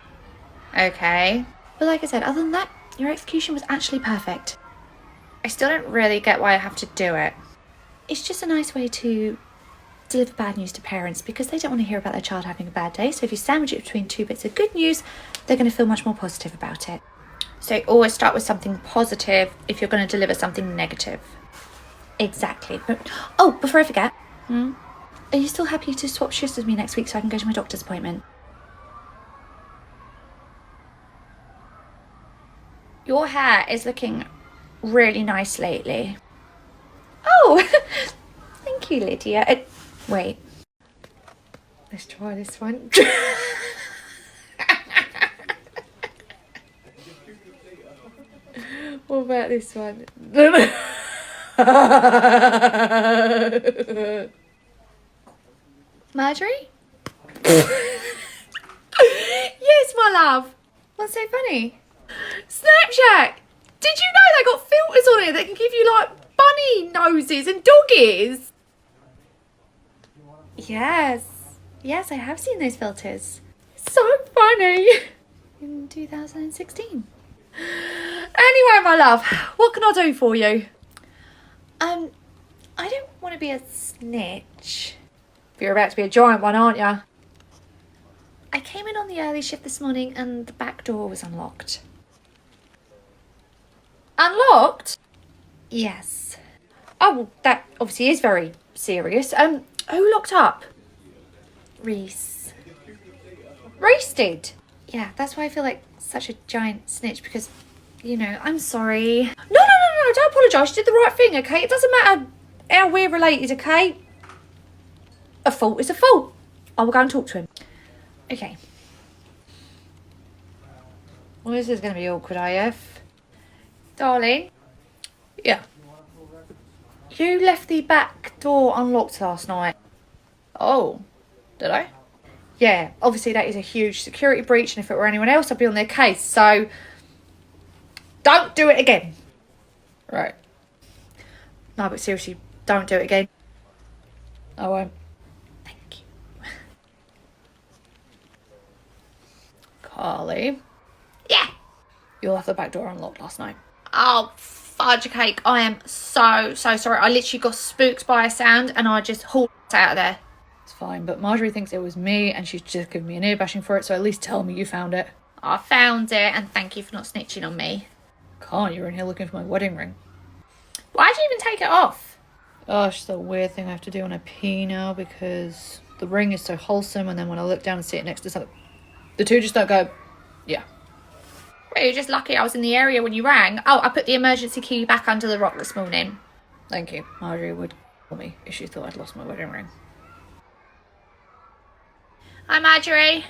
Okay. But like I said, other than that, your execution was actually perfect. I still don't really get why I have to do it. It's just a nice way to deliver bad news to parents because they don't want to hear about their child having a bad day. So if you sandwich it between two bits of good news, they're going to feel much more positive about it. So always start with something positive if you're going to deliver something negative. Exactly. But oh, before I forget, are you still happy to swap shifts with me next week so I can go to my doctor's appointment? Your hair is looking really nice lately. Oh, thank you, Lydia. Wait. Let's try this one. What about this one? Marjorie? Yes, my love. What's so funny? Snapchat. Did you know they got filters on it that can give you like bunny noses and doggies? Yes, I have seen those filters. So funny. In 2016. Anyway, my love, what can I do for you? I don't want to be a snitch. You're about to be a giant one, aren't you? I came in on the early shift this morning and the back door was unlocked. Unlocked? Yes. Oh, well, that obviously is very serious. Who locked up? Reese. Reese did. Yeah, that's why I feel like such a giant snitch because, you know, I'm sorry. No, don't apologise. You did the right thing, okay? It doesn't matter how we're related, okay? A fault is a fault. I will go and talk to him. Okay. Well, this is going to be awkward, AF. Darling? Yeah. You left the back door unlocked last night. Oh, did I? Yeah, obviously that is a huge security breach, and if it were anyone else, I'd be on their case. So, don't do it again. Right. No, but seriously, don't do it again. I won't. Thank you. Carly, Yeah. you left the back door unlocked last night. Oh, fudge cake. I am so sorry. I literally got spooked by a sound and I just hauled out of there. It's fine, but Marjorie thinks it was me and she's just given me an ear bashing for it, so at least tell me you found it. I found it, and thank you for not snitching on me. Can't, you were in here looking for my wedding ring. Why'd you even take it off? Oh, it's just a weird thing I have to do when I pee now because the ring is so wholesome, and then when I look down and see it next to something, the two just don't go, yeah. Well, you're just lucky I was in the area when you rang. Oh, I put the emergency key back under the rock this morning. Thank you. Marjorie would call me if she thought I'd lost my wedding ring. Hi, Marjorie.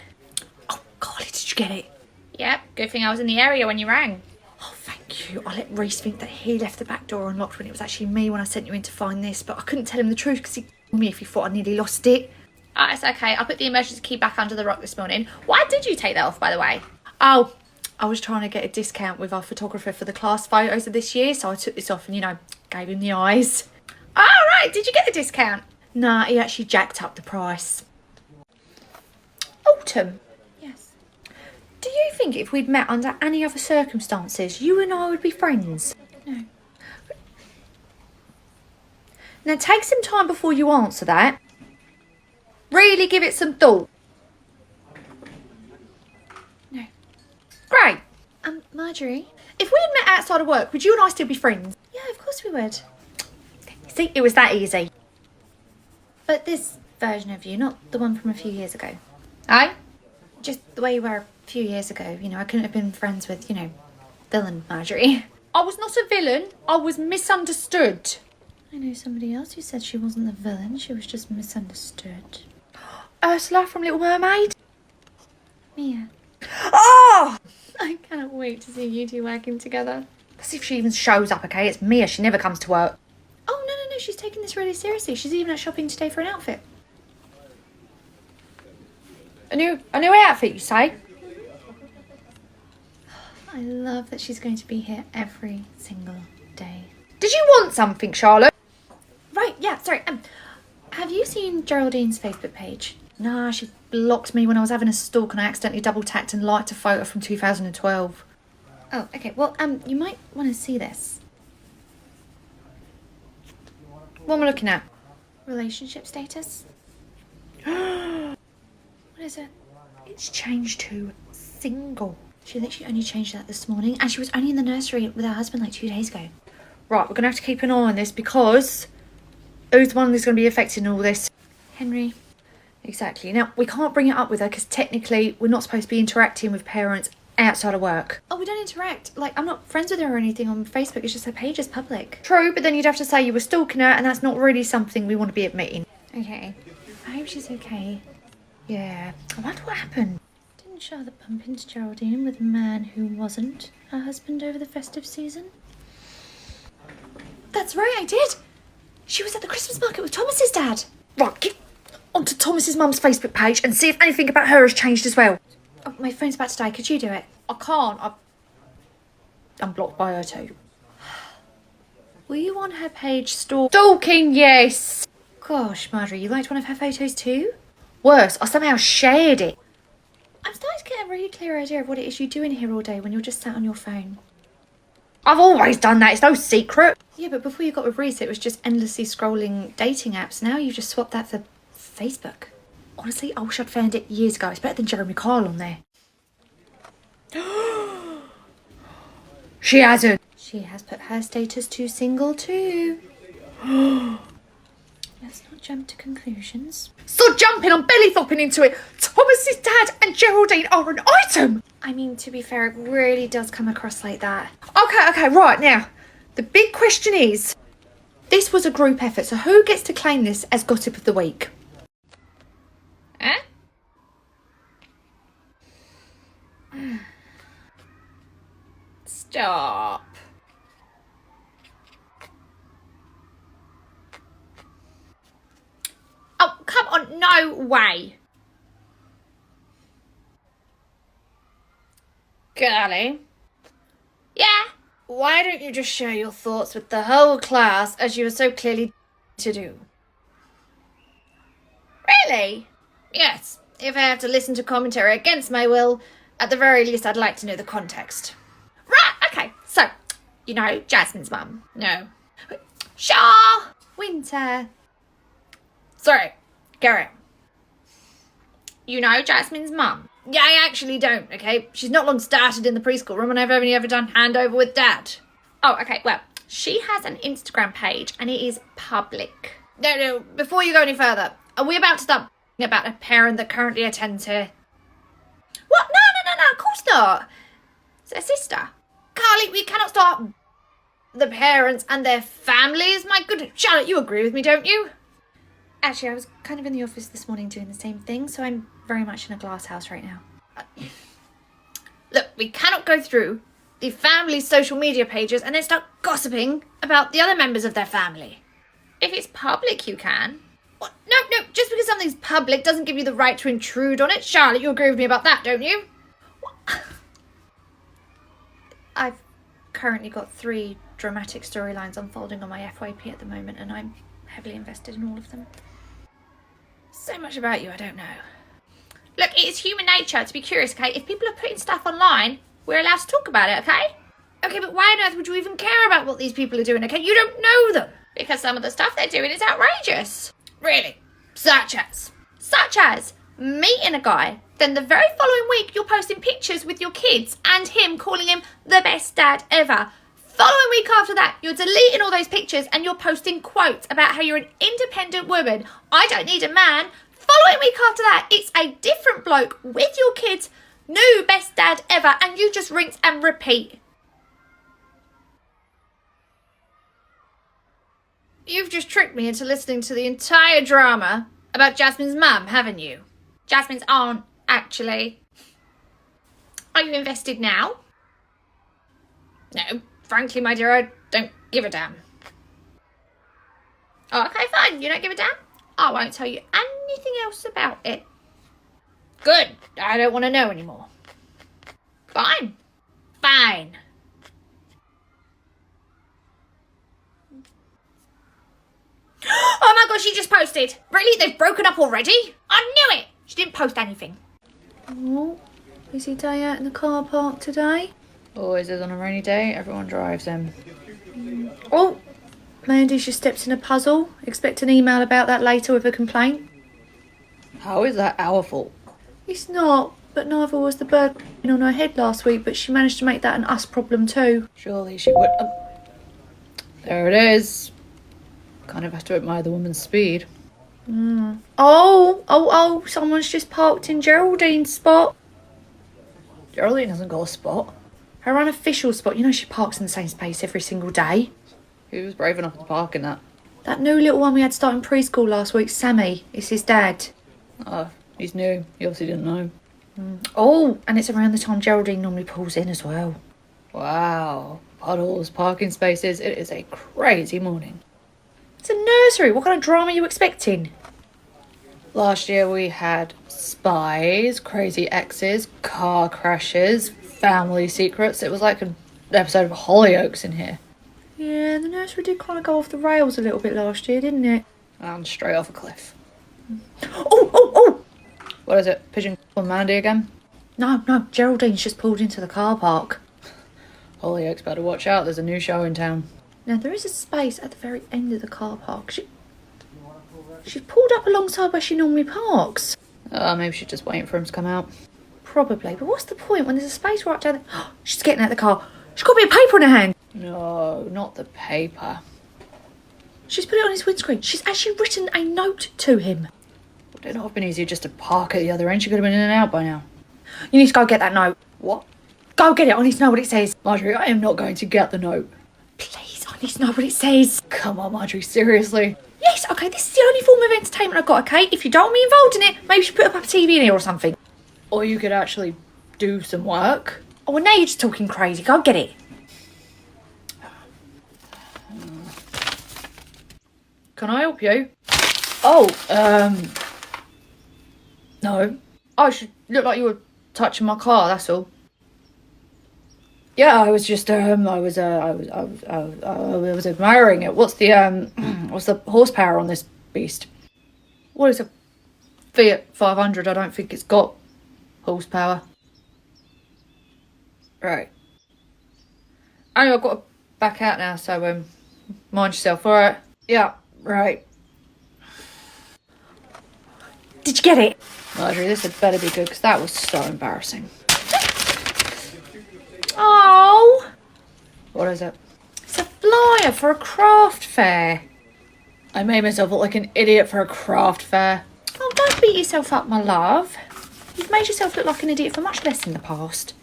Oh, Carly, did you get it? Yep, good thing I was in the area when you rang. Oh, thank you. I let Reese think that he left the back door unlocked when it was actually me when I sent you in to find this, but I couldn't tell him the truth because he told me if he thought I nearly lost it. Oh, it's okay. I put the emergency key back under the rock this morning. Why did you take that off, by the way? Oh, I was trying to get a discount with our photographer for the class photos of this year, so I took this off and, you know, gave him the eyes. All right. Did you get the discount? Nah, he actually jacked up the price. Autumn. Yes. Do you think if we'd met under any other circumstances, you and I would be friends? No. Now take some time before you answer that. Really give it some thought. No. Great. Marjorie? If we had met outside of work, would you and I still be friends? Yeah, of course we would. See, it was that easy. But this version of you, not the one from a few years ago. Eh? Just the way you were a few years ago. You know, I couldn't have been friends with, you know, villain Marjorie. I was not a villain. I was misunderstood. I know somebody else who said she wasn't the villain. She was just misunderstood. Ursula from Little Mermaid. Mia. Oh! I cannot wait to see you two working together. Let's see if she even shows up, okay? It's Mia. She never comes to work. Oh, no. She's taking this really seriously. She's even out shopping today for an outfit. A new outfit, you say? I love that she's going to be here every single day. Did you want something, Charlotte? Right, yeah, sorry. Have you seen Geraldine's Facebook page? Nah, she blocked me when I was having a stalk and I accidentally double tapped and liked a photo from 2012. Oh, okay. Well, you might want to see this. What am I looking at? Relationship status. What is it? It's changed to single. She literally only changed that this morning, and she was only in the nursery with her husband like 2 days ago. Right, we're going to have to keep an eye on this because who's the one who's going to be affected in all this? Henry. Exactly. Now, we can't bring it up with her because technically we're not supposed to be interacting with parents outside of work. Oh, we don't interact. Like, I'm not friends with her or anything on Facebook. It's just her page is public. True, but then you'd have to say you were stalking her, and that's not really something we want to be admitting. Okay. I hope she's okay. Yeah. I wonder what happened. Didn't Charlotte bump into Geraldine with a man who wasn't her husband over the festive season? That's right, I did. She was at the Christmas market with Thomas's dad. Right, get onto Thomas's mum's Facebook page and see if anything about her has changed as well. Oh, my phone's about to die. Could you do it? I can't. I'm blocked by her too. Were you on her page stalking? Stalking, yes. Gosh, Marjorie, you liked one of her photos too? Worse, I somehow shared it. I'm starting to get a really clear idea of what it is you do in here all day when you're just sat on your phone. I've always done that. It's no secret. Yeah, but before you got with Reese, it was just endlessly scrolling dating apps. Now you've just swapped that for Facebook. Honestly, I wish I'd found it years ago. It's better than Jeremy Kyle on there. She hasn't. She has put her status to single too. Let's not jump to conclusions. Stop jumping, I'm belly flopping into it. Thomas's dad and Geraldine are an item. I mean, to be fair, it really does come across like that. Okay, right now. The big question is, this was a group effort, so who gets to claim this as Gossip of the Week? Eh? Stop. Oh, come on, no way. Girlie? Yeah? Why don't you just share your thoughts with the whole class as you were so clearly to do? Really? Yes. If I have to listen to commentary against my will, at the very least I'd like to know the context. Right, okay. So, you know Jasmine's mum? No. Shaw! Winter. Sorry, carry on. You know Jasmine's mum? Yeah, I actually don't, okay? She's not long started in the preschool room and I've only ever done handover with Dad. Oh, okay, well, she has an Instagram page and it is public. No, before you go any further, are we about to start about a parent that currently attends here? What? No, of course not. It's her sister. Carly, we cannot start the parents and their families. My goodness, Charlotte, you agree with me, don't you? Actually, I was kind of in the office this morning doing the same thing, so I'm very much in a glass house right now. Look, we cannot go through the family's social media pages and then start gossiping about the other members of their family. If it's public, you can. What? No, just because something's public doesn't give you the right to intrude on it. Charlotte, you agree with me about that, don't you? What? I've currently got 3 dramatic storylines unfolding on my FYP at the moment, and I'm heavily invested in all of them. So much about you, I don't know. Look, it is human nature to be curious, okay? If people are putting stuff online, we're allowed to talk about it, okay? Okay, but why on earth would you even care about what these people are doing, okay? You don't know them. Because some of the stuff they're doing is outrageous. Really? Such as meeting a guy, then the very following week you're posting pictures with your kids and him calling him the best dad ever. Following week after that, you're deleting all those pictures and you're posting quotes about how you're an independent woman. I don't need a man. Following week after that, it's a different bloke with your kids, new best dad ever, and you just rinse and repeat. You've just tricked me into listening to the entire drama about Jasmine's mum, haven't you? Jasmine's aunt, actually. Are you invested now? No, frankly, my dear, I don't give a damn. Oh, okay, fine. You don't give a damn? I won't tell you anything else about it. Good. I don't want to know anymore. Fine. Oh my gosh, she just posted. Really? They've broken up already? I knew it. She didn't post anything. Oh, busy day out in the car park today. Always is on a rainy day, everyone drives him. Oh, Mandy's just stepped in a puzzle. Expect an email about that later with a complaint. How is that our fault? It's not, but neither was the bird on her head last week, but she managed to make that an us problem too. Surely she would... there it is. Kind of have to admire the woman's speed. Oh, someone's just parked in Geraldine's spot. Geraldine hasn't got a spot. Her unofficial spot. You know she parks in the same space every single day. Who was brave enough to park in that? That new little one we had starting preschool last week, Sammy. It's his dad. Oh, he's new. He obviously didn't know. Oh, and it's around the time Geraldine normally pulls in as well. Wow. Puddles, parking spaces. It is a crazy morning. It's a nursery. What kind of drama are you expecting? Last year we had spies, crazy exes, car crashes, family secrets. It was like an episode of Hollyoaks in here. Yeah, the nursery did kind of go off the rails a little bit last year, didn't it? And straight off a cliff. Oh! What is it? Pigeon on Mandy again? No, Geraldine's just pulled into the car park. Hollyoaks, better watch out. There's a new show in town. Now, there is a space at the very end of the car park. She pulled up alongside where she normally parks. Maybe she's just waiting for him to come out. Probably, but what's the point when there's a space right down there? She's getting out of the car. She's got a bit of paper in her hand. No, not the paper. She's put it on his windscreen. She's actually written a note to him. Would it not have been easier just to park at the other end? She could have been in and out by now. You need to go get that note. What? Go get it. I need to know what it says. Marjorie, I am not going to get the note. Please, I need to know what it says. Come on, Marjorie, seriously. Yes, okay, this is the only form of entertainment I've got, okay? If you don't want me involved in it, maybe you should put up a TV in here or something. Or you could actually do some work. Oh, well, now you're just talking crazy. Go get it. Can I help you? Oh, no. I should look like you were touching my car, that's all. Yeah, I was just, I was admiring it. What's the horsepower on this beast? What is a Fiat 500? I don't think it's got horsepower. Right. Anyway, I've got to back out now, so, mind yourself, alright? Yeah, right. Did you get it? Marjorie, this had better be good, because that was so embarrassing. Oh, What is it? it's a flyer for a craft fair. I made myself look like an idiot for a craft fair. Oh, don't beat yourself up, my love. You've made yourself look like an idiot for much less in the past.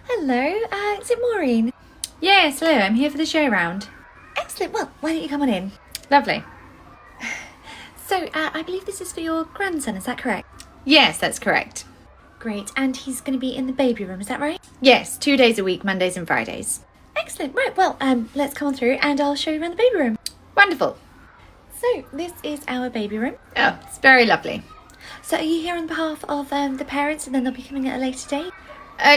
Hello, is it Maureen? Yes, hello, I'm here for the show round. Excellent, well, why don't you come on in? Lovely. So, I believe this is for your grandson, is that correct? Yes, that's correct. Great, and he's going to be in the baby room, is that right? Yes, 2 days a week, Mondays and Fridays. Excellent, right, well, let's come on through and I'll show you around the baby room. Wonderful. So, this is our baby room. Oh, it's very lovely. So, are you here on behalf of the parents and then they'll be coming at a later date?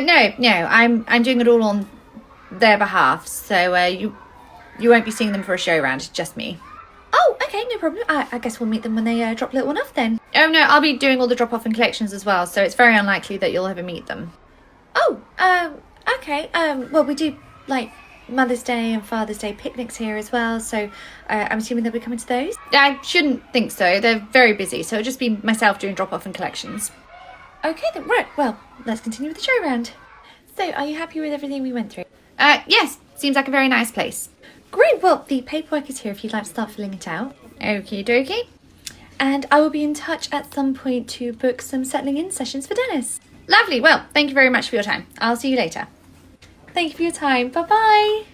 No, I'm doing it all on their behalf, so you won't be seeing them for a show round, it's just me. Oh, okay, no problem. I guess we'll meet them when they drop little one off then. Oh no, I'll be doing all the drop-off and collections as well, so it's very unlikely that you'll ever meet them. Oh, okay. Well, we do, like, Mother's Day and Father's Day picnics here as well, so I'm assuming they'll be coming to those? I shouldn't think so, they're very busy, so it'll just be myself doing drop-off and collections. Okay then, right, well, let's continue with the show round. So, are you happy with everything we went through? Yes, seems like a very nice place. Great, well, the paperwork is here if you'd like to start filling it out. Okie dokie. And I will be in touch at some point to book some settling in sessions for Dennis. Lovely, well, thank you very much for your time. I'll see you later. Thank you for your time. Bye-bye.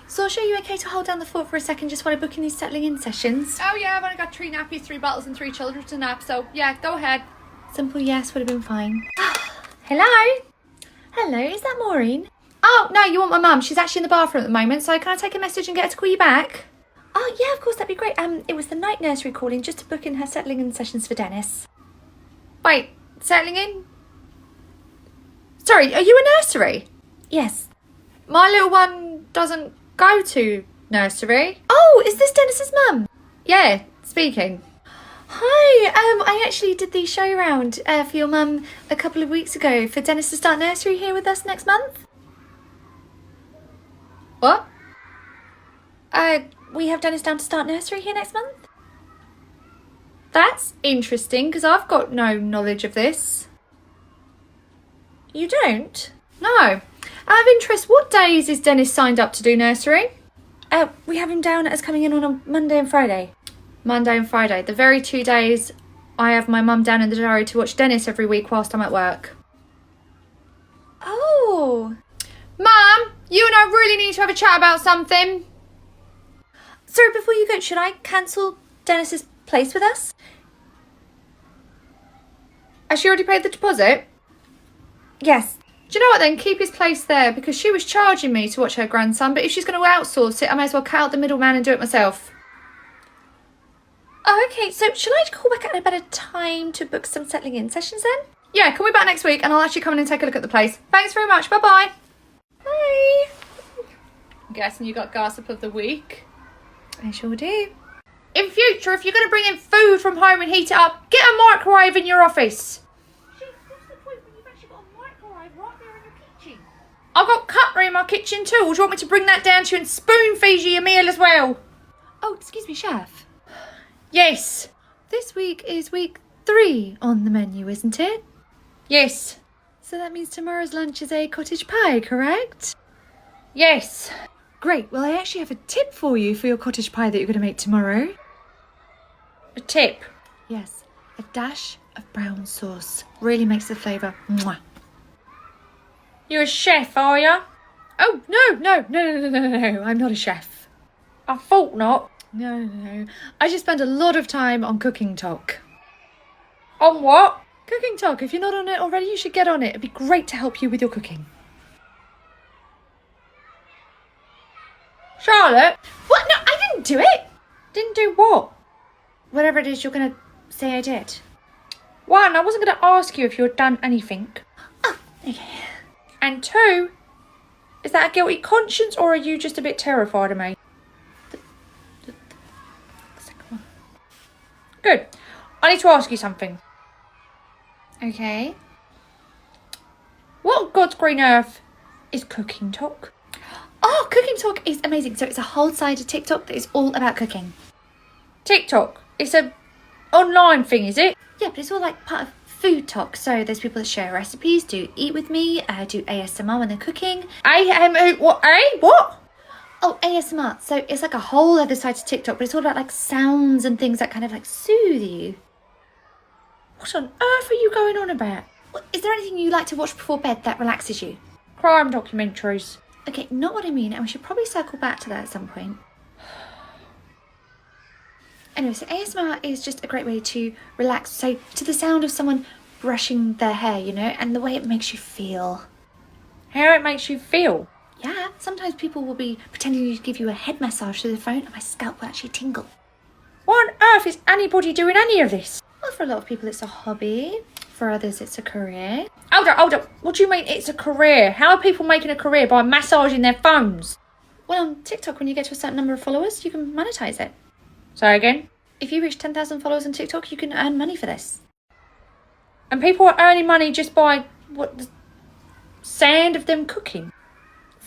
So I'll show you okay to hold down the fort for a second just while I book in these settling in sessions. Oh yeah, I've only got 3 nappies, 3 bottles and 3 children to nap, so yeah, go ahead. Simple yes would have been fine. Hello? Hello, is that Maureen? Oh, no, you want my mum. She's actually in the bathroom at the moment, so can I take a message and get her to call you back? Oh, yeah, of course, that'd be great. It was the night nursery calling just to book in her settling in sessions for Dennis. Wait, settling in? Sorry, are you a nursery? Yes. My little one doesn't go to nursery. Oh, is this Dennis's mum? Yeah, speaking. Hi, I actually did the show round for your mum a couple of weeks ago for Dennis to start nursery here with us next month. What? We have Dennis down to start nursery here next month. That's interesting, because I've got no knowledge of this. You don't? No. Out of interest, what days is Dennis signed up to do nursery? We have him down as coming in on a Monday and Friday. Monday and Friday, the very 2 days I have my mum down in the diary to watch Dennis every week whilst I'm at work. Oh. Mum, you and I really need to have a chat about something. Sorry, before you go, should I cancel Dennis's place with us? Has she already paid the deposit? Yes. Do you know what then? Keep his place there, because she was charging me to watch her grandson, but if she's going to outsource it, I may as well cut out the middleman and do it myself. Oh, okay. So should I call back at a better time to book some settling in sessions then? Yeah, call me back next week and I'll actually come in and take a look at the place. Thanks very much. Bye-bye. Bye. I'm guessing you got gossip of the week. I sure do. In future, if you're going to bring in food from home and heat it up, get a microwave in your office. What's the point when you've actually got a microwave right there in your kitchen? I've got cutlery in my kitchen too. Or do you want me to bring that down to you and spoon feed you your meal as well? Oh, excuse me, chef. Yes. This week is week 3 on the menu, isn't it? Yes. So that means tomorrow's lunch is a cottage pie, correct? Yes. Great. Well, I actually have a tip for you for your cottage pie that you're going to make tomorrow. A tip. Yes. A dash of brown sauce. Really makes the flavour. Mwah. You're a chef, are you? Oh, no. I'm not a chef. I thought not. No. I just spend a lot of time on Cooking Talk. On what? Cooking Talk, if you're not on it already, you should get on it. It'd be great to help you with your cooking. Charlotte? What? No, I didn't do it. Didn't do what? Whatever it is you're going to say I did. One, I wasn't going to ask you if you had done anything. Oh, okay. And two, is that a guilty conscience or are you just a bit terrified of me? The second one. Good. I need to ask you something. Okay. What on God's green earth is Cooking Talk? Oh, Cooking Talk is amazing. So it's a whole side of TikTok that is all about cooking. TikTok? It's a online thing, is it? Yeah, but it's all like part of food talk. So there's people that share recipes, do eat with me, do ASMR when they're cooking. What? What? Oh, ASMR. So it's like a whole other side to TikTok, but it's all about like sounds and things that kind of like soothe you. What on earth are you going on about? Is there anything you like to watch before bed that relaxes you? Crime documentaries. Okay, not what I mean, and we should probably circle back to that at some point. Anyway, so ASMR is just a great way to relax, so to the sound of someone brushing their hair, you know, and the way it makes you feel. How it makes you feel? Yeah, sometimes people will be pretending to give you a head massage through the phone, and my scalp will actually tingle. What on earth is anybody doing any of this? Well, for a lot of people it's a hobby, for others it's a career. Hold up. What do you mean it's a career? How are people making a career by massaging their phones? Well, on TikTok, when you get to a certain number of followers, you can monetize it. Sorry again? If you reach 10,000 followers on TikTok, you can earn money for this. And people are earning money just by, the sound of them cooking?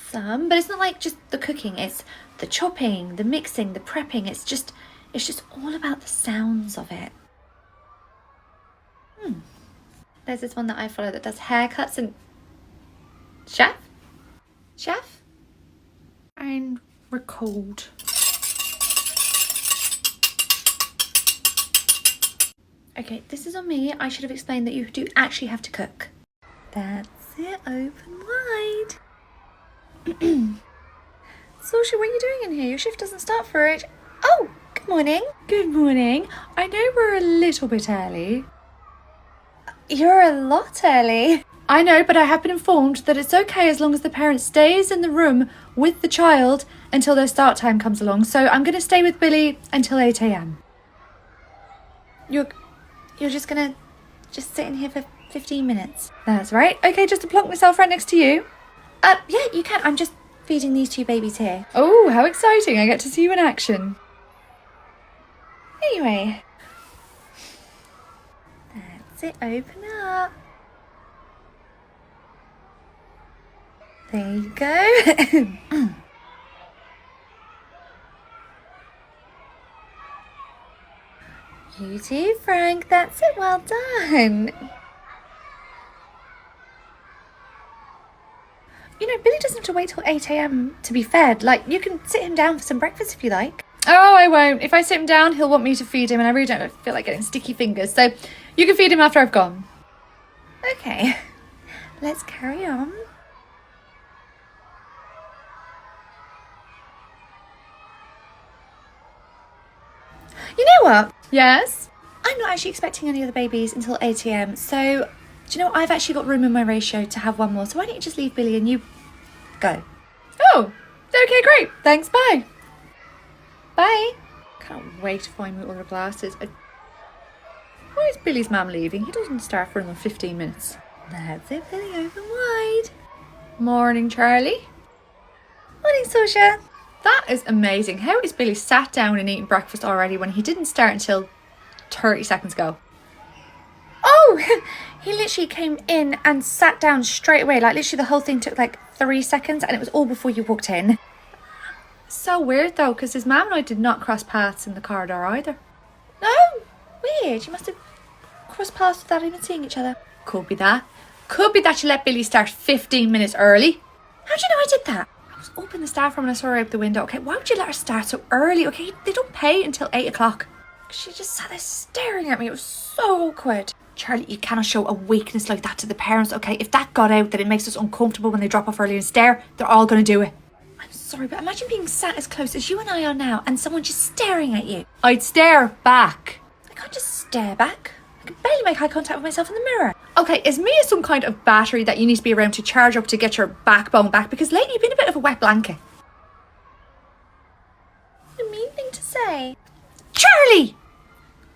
Some, but it's not like just the cooking, it's the chopping, the mixing, the prepping, it's just all about the sounds of it. There's this one that I follow that does haircuts and... Chef? And record. Okay, this is on me. I should have explained that you do actually have to cook. That's it, open wide. Saoirse, what are you doing in here? Your shift doesn't start for it. Oh, good morning. Good morning. I know we're a little bit early. You're a lot early. I know, but I have been informed that it's okay as long as the parent stays in the room with the child until their start time comes along. So I'm going to stay with Billy until 8 a.m. You're just gonna sit in here for 15 minutes. That's right. Okay, just to plonk myself right next to you. Yeah, you can. I'm just feeding these two babies here. Oh, how exciting. I get to see you in action. Anyway. That's it, open up. There you go. You too, Frank. That's it, well done. You know, Billy doesn't have to wait till 8 a.m. to be fed. Like, you can sit him down for some breakfast if you like. Oh, I won't. If I sit him down, he'll want me to feed him, and I really don't feel like getting sticky fingers. So you can feed him after I've gone. Okay, let's carry on. You know what? Yes? I'm not actually expecting any other babies until 8 a.m. So, do you know what? I've actually got room in my ratio to have one more. So why don't you just leave Billy and you go? Oh, okay, great. Thanks, bye. Bye. Can't wait to find my other glasses. Why is Billy's mum leaving? He doesn't start for another 15 minutes. That's it, Billy, open wide. Morning, Charlie. Morning, Saoirse. That is amazing. How is Billy sat down and eating breakfast already when he didn't start until 30 seconds ago? Oh, he literally came in and sat down straight away. Like, literally the whole thing took like 3 seconds and it was all before you walked in. So weird though, because his mum and I did not cross paths in the corridor either. No, weird. You must have crossed paths without even seeing each other. Could be that. Could be that you let Billy start 15 minutes early. How do you know I did that? I was up in the staff room and I saw her out the window. Okay, why would you let her start so early? Okay, they don't pay until 8 o'clock. She just sat there staring at me. It was so awkward. Charlie, you cannot show a weakness like that to the parents, okay? If that got out that it makes us uncomfortable when they drop off early and stare, they're all going to do it. I'm sorry, but imagine being sat as close as you and I are now and someone just staring at you. I'd stare back. I can't just stare back. I can barely make eye contact with myself in the mirror. Okay, is Mia some kind of battery that you need to be around to charge up to get your backbone back? Because lately you've been a bit of a wet blanket. What a mean thing to say. Charlie!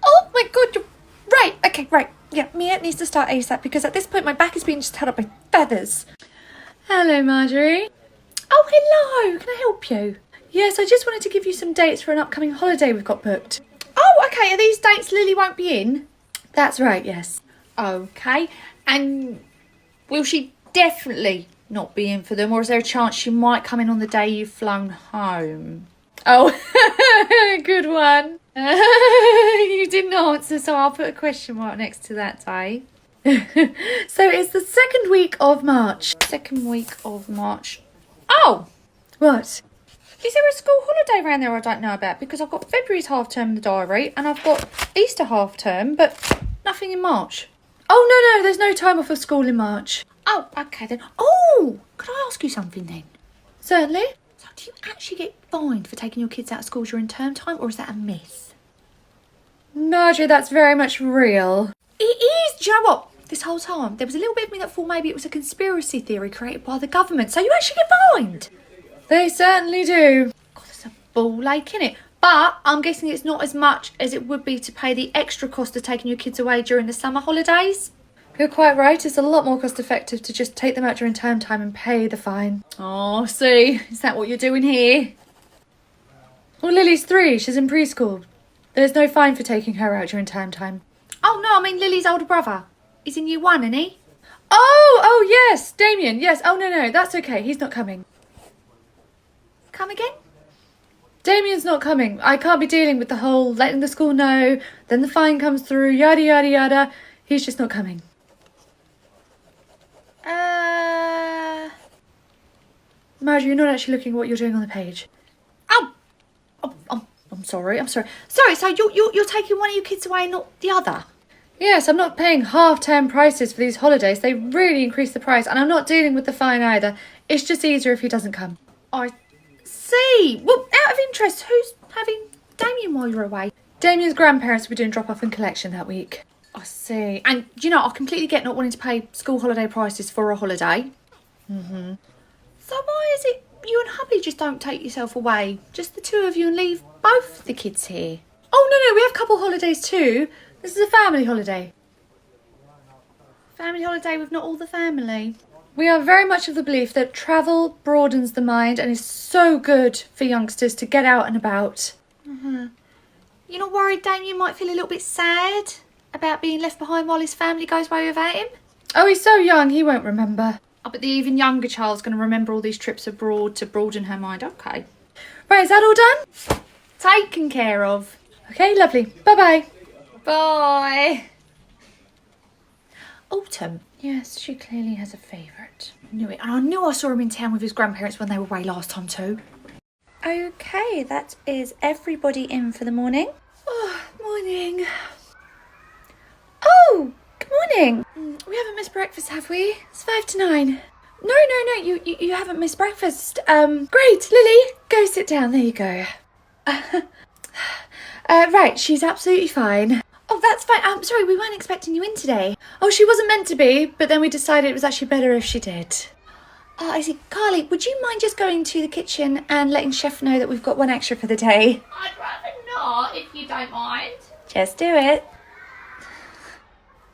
Oh my god, you're right. Okay, right. Yeah, Mia needs to start ASAP because at this point my back is being just held up by feathers. Hello, Marjorie. Oh, hello. Can I help you? Yes, I just wanted to give you some dates for an upcoming holiday we've got booked. Oh, okay. Are these dates Lily won't be in? That's right, yes. Okay. And will she definitely not be in for them, or is there a chance she might come in on the day you've flown home? Oh, good one. You didn't answer, so I'll put a question mark next to that day. So it's the second week of March. Second week of March. Oh! What? Is there a school holiday around there I don't know about? Because I've got February's half term in the diary and I've got Easter half term, but nothing in March. Oh, no, there's no time off of school in March. Oh, okay then. Oh! Could I ask you something then? Certainly. So do you actually get fined for taking your kids out of school during term time, or is that a myth? Marjorie, that's very much real. It is. Do you know what? This whole time, there was a little bit of me that thought maybe it was a conspiracy theory created by the government. So you actually get fined? They certainly do. God, that's a ball ache, innit? But I'm guessing it's not as much as it would be to pay the extra cost of taking your kids away during the summer holidays. You're quite right. It's a lot more cost effective to just take them out during term time and pay the fine. Oh, see? Is that what you're doing here? Well, Lily's 3. She's in preschool. There's no fine for taking her out during term time. Oh, no, I mean Lily's older brother. He's in year 1, isn't he? Oh, yes, Damien, yes. Oh, no, that's okay. He's not coming. Come again? Damien's not coming. I can't be dealing with the whole letting the school know, then the fine comes through, yada, yada, yada. He's just not coming. Marjorie, you're not actually looking at what you're doing on the page. I'm sorry. Sorry, so you're taking one of your kids away and not the other? Yes, I'm not paying half-term prices for these holidays. They really increase the price, and I'm not dealing with the fine either. It's just easier if he doesn't come. I see. Well, out of interest, who's having Damien while you're away? Damien's grandparents will be doing drop-off and collection that week. I see. And, you know, I completely get not wanting to pay school holiday prices for a holiday. Mm-hmm. So why is it you and hubby just don't take yourself away? Just the two of you and leave both the kids here? Oh, no, we have couple holidays too. This is a family holiday. Family holiday with not all the family? We are very much of the belief that travel broadens the mind and is so good for youngsters to get out and about. Mm-hmm. You're not worried Damien might feel a little bit sad about being left behind while his family goes away without him? Oh, he's so young, he won't remember. Oh, but the even younger child's going to remember all these trips abroad to broaden her mind. Okay. Right, is that all done? Taken care of. Okay, lovely. Bye-bye. Bye. Autumn. Yes, she clearly has a favourite. Knew it. And I knew I saw him in town with his grandparents when they were away last time too. Okay, that is everybody in for the morning. Oh, morning. Oh, good morning. We haven't missed breakfast, have we? It's 5 to 9. No, you haven't missed breakfast. Great, Lily, go sit down. There you go. Right, she's absolutely fine. Oh, that's fine. I'm sorry, we weren't expecting you in today. Oh, she wasn't meant to be, but then we decided it was actually better if she did. Oh, I see. Carly, would you mind just going to the kitchen and letting Chef know that we've got one extra for the day? I'd rather not, if you don't mind. Just do it.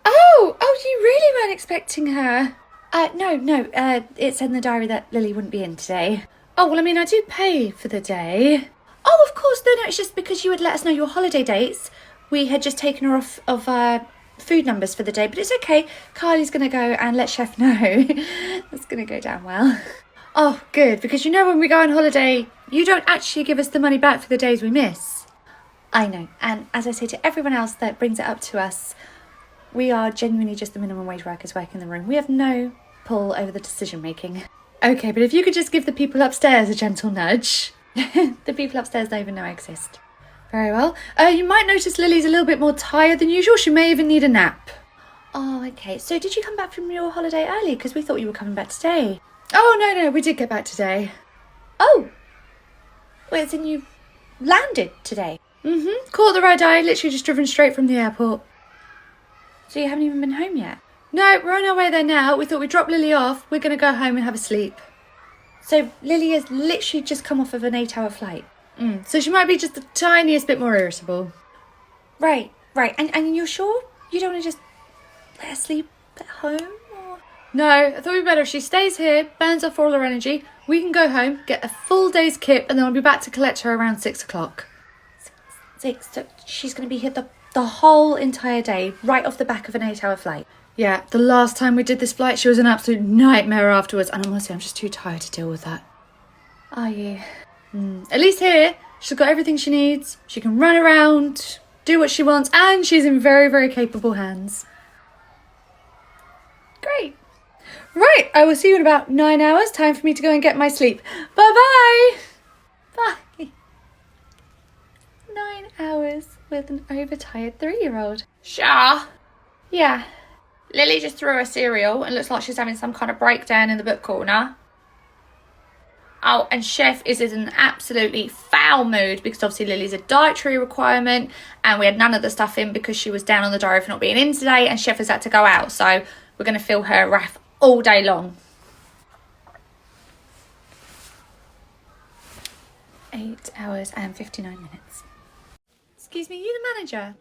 Oh, you really weren't expecting her? No, it's in the diary that Lily wouldn't be in today. Oh, well, I mean, I do pay for the day. Oh, of course. No, it's just because you would let us know your holiday dates. We had just taken her off of food numbers for the day, but it's okay. Carly's going to go and let Chef know. That's going to go down well. Oh, good, because you know when we go on holiday, you don't actually give us the money back for the days we miss. I know, and as I say to everyone else that brings it up to us, we are genuinely just the minimum wage workers working in the room. We have no pull over the decision making. Okay, but if you could just give the people upstairs a gentle nudge. The people upstairs don't even know I exist. Very well. You might notice Lily's a little bit more tired than usual. She may even need a nap. Oh, okay. So did you come back from your holiday early? Because we thought you were coming back today. Oh, no, we did get back today. Oh, Wait, as in you landed today? Caught the red eye, literally just driven straight from the airport. So you haven't even been home yet? No, we're on our way there now. We thought we'd drop Lily off. We're going to go home and have a sleep. So Lily has literally just come off of an 8-hour flight. So she might be just the tiniest bit more irritable. Right. And you're sure you don't want to just let her sleep at home? Or... No, I thought it'd be better if she stays here, burns off all her energy. We can go home, get a full day's kip, and then I'll be back to collect her around 6 o'clock. 6, so she's going to be here the whole entire day, right off the back of an 8-hour flight. Yeah, the last time we did this flight, she was an absolute nightmare afterwards, and honestly, I'm just too tired to deal with that. Are you? At least here, she's got everything she needs. She can run around, do what she wants, and she's in very, very capable hands. Great. Right, I will see you in about 9 hours. Time for me to go and get my sleep. Bye-bye. Bye. 9 hours with an overtired 3-year-old. Shah, Yeah. Lily just threw her cereal and looks like she's having some kind of breakdown in the book corner. Oh, and Chef is in an absolutely foul mood because obviously Lily's a dietary requirement and we had none of the stuff in because she was down on the diary for not being in today and Chef has had to go out. So we're going to fill her wrath all day long. 8 hours and 59 minutes. Excuse me, you the manager?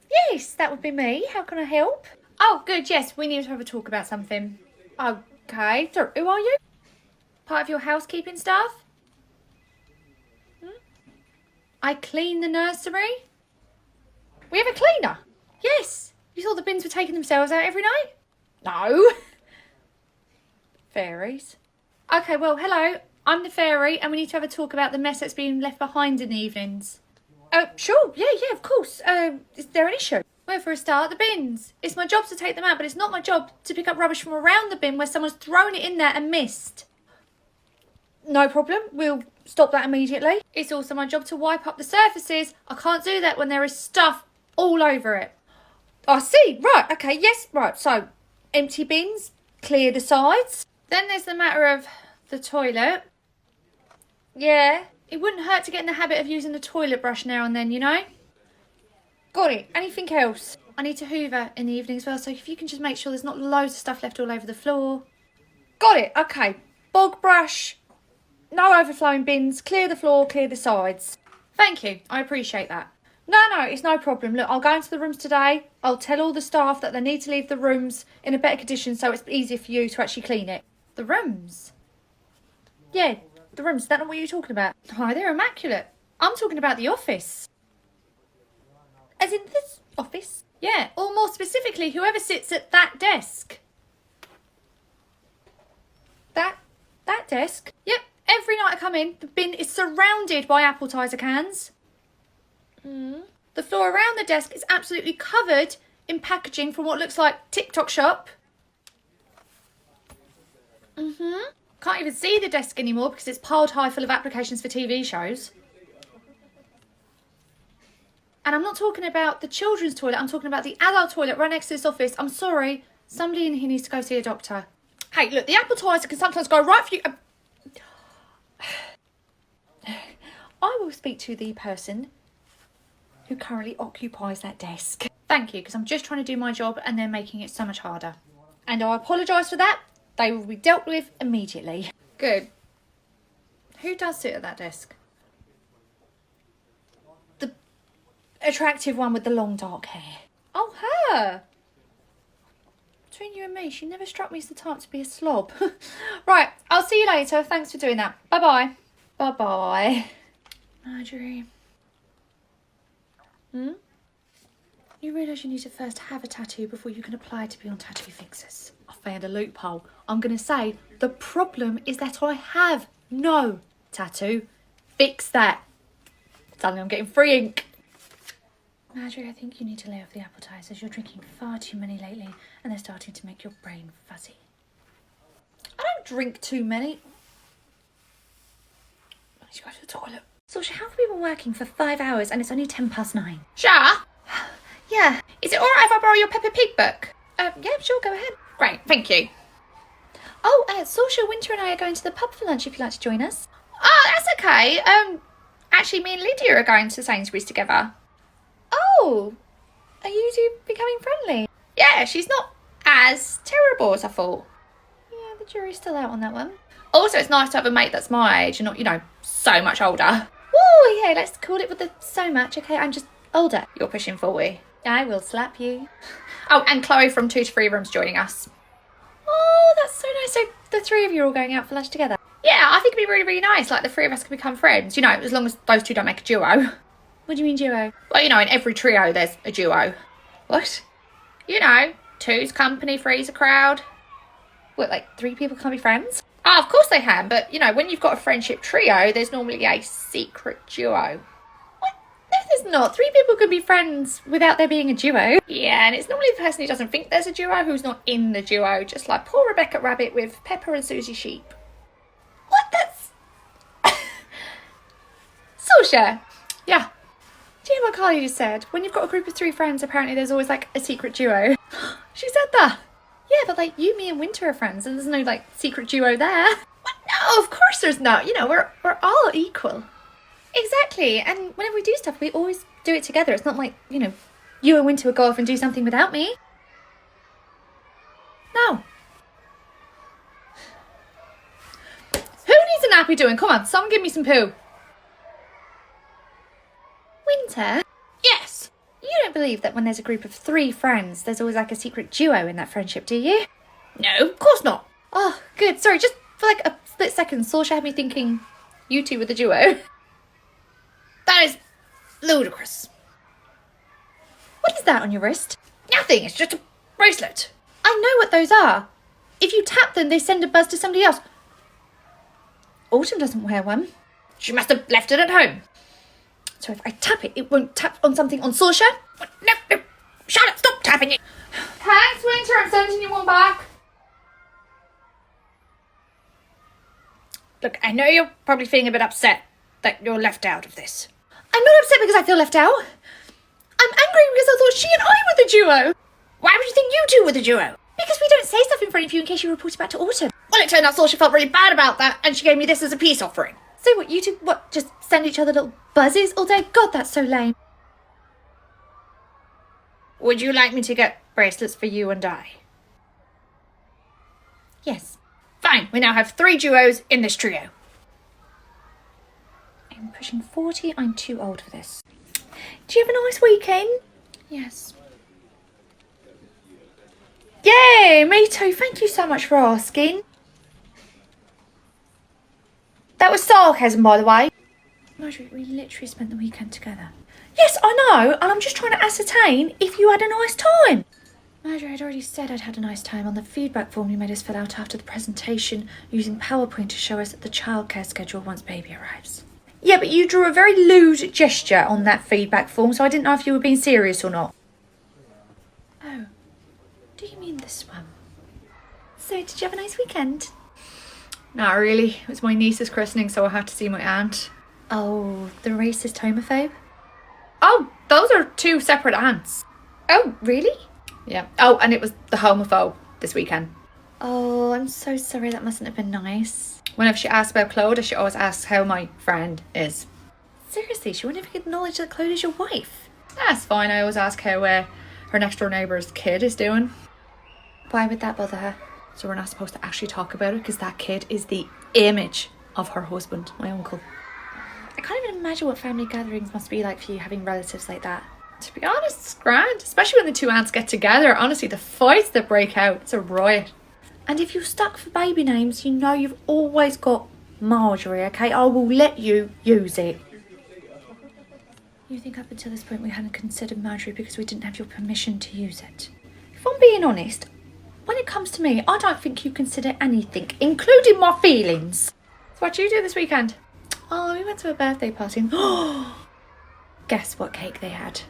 Yes, that would be me. How can I help? Oh, good, yes, we need to have a talk about something. Okay, so who are you? Part of your housekeeping staff? I clean the nursery. We have a cleaner. Yes, you thought the bins were taking themselves out every night? No. Fairies. Okay, well, hello, I'm the fairy and we need to have a talk about the mess that's being left behind in the evenings. Sure. Yeah, of course. Is there an issue? Well, for a start, the bins. It's my job to take them out, but it's not my job to pick up rubbish from around the bin where someone's thrown it in there and missed. No problem. We'll stop that immediately. It's also my job to wipe up the surfaces. I can't do that when there is stuff all over it. I see. Right. Okay. Yes. Right. So, empty bins, clear the sides. Then there's the matter of the toilet. Yeah. It wouldn't hurt to get in the habit of using the toilet brush now and then, you know? Got it. Anything else? I need to hoover in the evening as well, so if you can just make sure there's not loads of stuff left all over the floor. Got it. Okay. Bog brush. No overflowing bins. Clear the floor. Clear the sides. Thank you. I appreciate that. No, it's no problem. Look, I'll go into the rooms today. I'll tell all the staff that they need to leave the rooms in a better condition so it's easier for you to actually clean it. The rooms? Yeah, the rooms. Is that not what you're talking about? No, they're immaculate. I'm talking about the office. As in this office? Yeah, or more specifically, whoever sits at that desk. That desk? Yep, every night I come in, the bin is surrounded by appetizer cans. The floor around the desk is absolutely covered in packaging from what looks like TikTok shop. Can't even see the desk anymore because it's piled high full of applications for TV shows. And I'm not talking about the children's toilet, I'm talking about the adult toilet right next to this office. I'm sorry, somebody in here needs to go see a doctor. Hey, look, the appetizer can sometimes go right for you. I will speak to the person who currently occupies that desk. Thank you, because I'm just trying to do my job and they're making it so much harder. And I apologise for that. They will be dealt with immediately. Good. Who does sit at that desk? The attractive one with the long dark hair. Oh, her. Between you and me, she never struck me as the type to be a slob. Right, I'll see you later. Thanks for doing that. Bye-bye. Bye-bye. Marjorie. You realise you need to first have a tattoo before you can apply to be on Tattoo Fixers. I found a loophole. I'm going to say the problem is that I have no tattoo. Fix that. Suddenly I'm getting free ink. Marjorie, I think you need to lay off the appetizers. You're drinking far too many lately and they're starting to make your brain fuzzy. I don't drink too many. I need to go to the toilet. So how have we been working for 5 hours and it's only 9:10? Shah, Yeah. is it alright if I borrow your Peppa Pig book? Yeah, sure, go ahead. Great, thank you. Oh, Saoirse, Winter and I are going to the pub for lunch if you'd like to join us. Oh, that's okay. Actually, me and Lydia are going to Sainsbury's together. Oh, are you two becoming friendly? Yeah, she's not as terrible as I thought. Yeah, the jury's still out on that one. Also, it's nice to have a mate that's my age and not, so much older. Oh, okay, let's call it with the so much. Okay, I'm just older. You're pushing 40. I will slap you. Oh, and Chloe from 2 to 3 Rooms joining us. Oh, that's so nice. So the three of you are all going out for lunch together? Yeah, I think it'd be really, really nice. Like, the 3 of us can become friends, as long as those 2 don't make a duo. What do you mean duo? Well, in every trio there's a duo. What? 2's company, 3's a crowd. What, like 3 people can't be friends? Oh, of course they can, but, when you've got a friendship trio, there's normally a secret duo. What? No, there's not. 3 people can be friends without there being a duo. Yeah, and it's normally the person who doesn't think there's a duo who's not in the duo, just like poor Rebecca Rabbit with Pepper and Susie Sheep. What? That's... Saoirse. Yeah. Do you know what Carly just said? When you've got a group of 3 friends, apparently there's always like a secret duo. She said that. Yeah, but like you, me and Winter are friends and there's no like secret duo there. What? No, of course there's not. We're all equal. Exactly. And whenever we do stuff, we always do it together. It's not like, you and Winter would go off and do something without me. No. Who needs a nappy doing? Come on, someone give me some poo. Winter? Yes. You don't believe that when there's a group of 3 friends, there's always like a secret duo in that friendship, do you? No, of course not. Oh, good. Sorry, just for like a split second, Saoirse had me thinking you 2 were the duo. That is ludicrous. What is that on your wrist? Nothing, it's just a bracelet. I know what those are. If you tap them, they send a buzz to somebody else. Autumn doesn't wear one. She must have left it at home. So if I tap it, it won't tap on something on Saoirse? No, shut up, stop tapping it. Thanks, Winter. I'm sending you one back. Look, I know you're probably feeling a bit upset that you're left out of this. I'm not upset because I feel left out. I'm angry because I thought she and I were the duo. Why would you think you 2 were the duo? Because we don't say stuff in front of you in case you report it back to Autumn. Well, it turned out Saoirse felt really bad about that, and she gave me this as a peace offering. So what, you 2, just send each other little buzzes all day? God, that's so lame. Would you like me to get bracelets for you and I? Yes. Fine, we now have 3 duos in this trio. I'm pushing 40. I'm too old for this. Do you have a nice weekend? Yes. Yay, me too. Thank you so much for asking. That was sarcasm, by the way. Marjorie, we literally spent the weekend together. Yes, I know, and I'm just trying to ascertain if you had a nice time. Marjorie, I'd already said I'd had a nice time on the feedback form you made us fill out after the presentation using PowerPoint to show us the childcare schedule once baby arrives. Yeah, but you drew a very lewd gesture on that feedback form, so I didn't know if you were being serious or not. Oh, do you mean this one? So, did you have a nice weekend? Not really. It was my niece's christening, so I had to see my aunt. Oh, the racist homophobe? Oh, those are 2 separate aunts. Oh, really? Yeah. Oh, and it was the homophobe this weekend. Oh, I'm so sorry. That mustn't have been nice. Whenever she asks about Claude, she always asks how my friend is. Seriously, she wouldn't even acknowledge that Claude is your wife. That's fine. I always ask how her next door neighbour's kid is doing. Why would that bother her? So we're not supposed to actually talk about it because that kid is the image of her husband, my uncle. I can't even imagine what family gatherings must be like for you having relatives like that. To be honest, it's grand, especially when the 2 aunts get together. Honestly, the fights that break out, it's a riot. And if you're stuck for baby names, you know you've always got Marjorie, okay? I will let you use it. You think up until this point we hadn't considered Marjorie because we didn't have your permission to use it? If I'm being honest, when it comes to me, I don't think you consider anything, including my feelings. So what you do this weekend? Oh, we went to a birthday party. Guess what cake they had?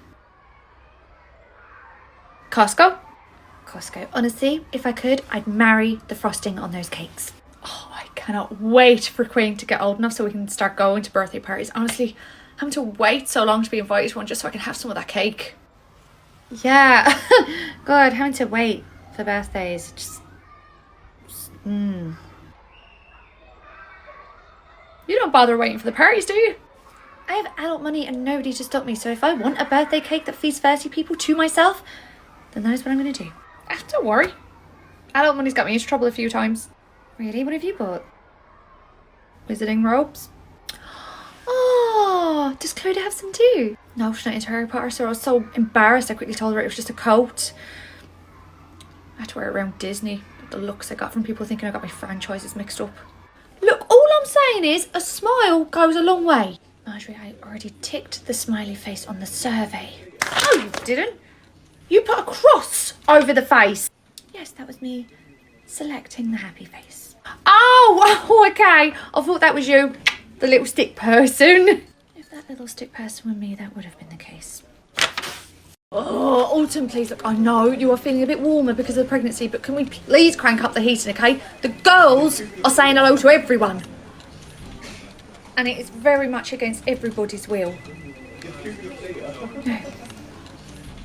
Costco? Costco. Honestly, if I could, I'd marry the frosting on those cakes. Oh, I cannot wait for Queen to get old enough so we can start going to birthday parties. Honestly, having to wait so long to be invited to one just so I can have some of that cake. Yeah. God, having to wait for birthdays. Just You don't bother waiting for the parties, do you? I have adult money and nobody to stop me, so if I want a birthday cake that feeds 30 people to myself, then that is what I'm going to do. Don't worry. Adult money's got me into trouble a few times. Really? What have you bought? Wizarding robes. Oh, does Clodagh have some too? No, she's not into Harry Potter, so I was so embarrassed I quickly told her it was just a coat. I had to wear it around Disney. The looks I got from people thinking I got my franchises mixed up. Look, all I'm saying is a smile goes a long way. Marjorie, I already ticked the smiley face on the survey. Oh, you didn't? You put a cross over the face. Yes, that was me selecting the happy face. Oh, okay. I thought that was you, the little stick person. If that little stick person were me, that would have been the case. Oh, Autumn, please. Look, I know you are feeling a bit warmer because of the pregnancy, but can we please crank up the heating, okay? The girls are saying hello to everyone. And it is very much against everybody's will. No.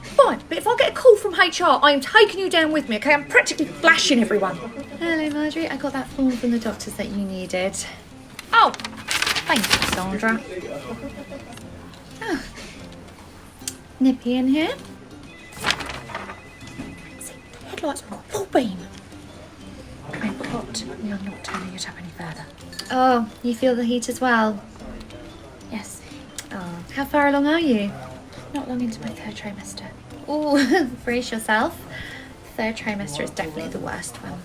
Fine, but if I get a call from HR, I am taking you down with me, okay? I'm practically flashing everyone. Hello, Marjorie. I got that form from the doctors that you needed. Oh, thank you, Sandra. Oh. Nippy in here. See, the headlights are on full beam. Okay, but we are not turning it up any further. Oh, you feel the heat as well? Yes. Oh, how far along are you? Not long into my 3rd trimester. Oh, brace yourself. 3rd trimester is definitely the worst one.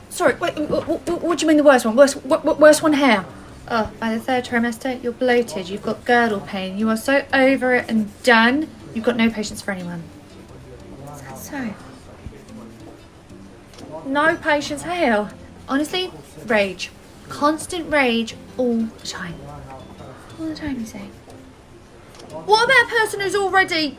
Sorry, wait, what do you mean the worst one? Worst one how? Oh, by the 3rd trimester, you're bloated, you've got girdle pain, you are so over it and done, you've got no patience for anyone. Is that so? No patience, how? Honestly, rage. Constant rage all the time. All the time, you say? What about a person who's already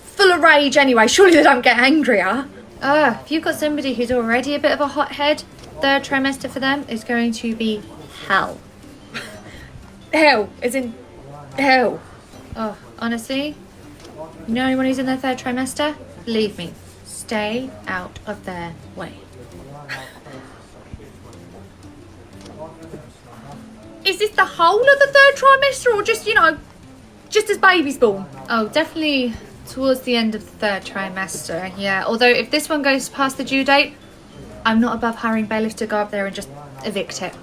full of rage anyway? Surely they don't get angrier. If you've got somebody who's already a bit of a hothead, 3rd trimester for them is going to be hell. Hell, as in hell. Oh, honestly, you know anyone who's in their 3rd trimester? Believe me, stay out of their way. Is this the whole of the 3rd trimester or just, just as baby's born? Oh, definitely towards the end of the 3rd trimester, yeah. Although if this one goes past the due date, I'm not above hiring bailiffs to go up there and just evict it.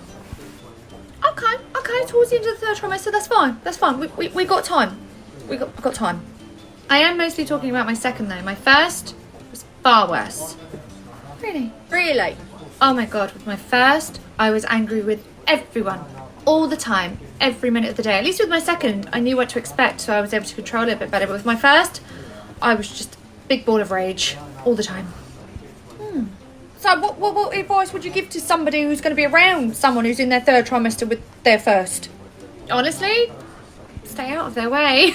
Okay, towards the end of the 3rd trimester, that's fine. We got time. I've got time. I am mostly talking about my 2nd though. My 1st was far worse. Really? Oh my god, with my 1st, I was angry with everyone. All the time, every minute of the day. At least with my 2nd, I knew what to expect, so I was able to control it a bit better. But with my 1st, I was just a big ball of rage all the time. So what advice would you give to somebody who's going to be around someone who's in their 3rd trimester with their 1st? Honestly, stay out of their way.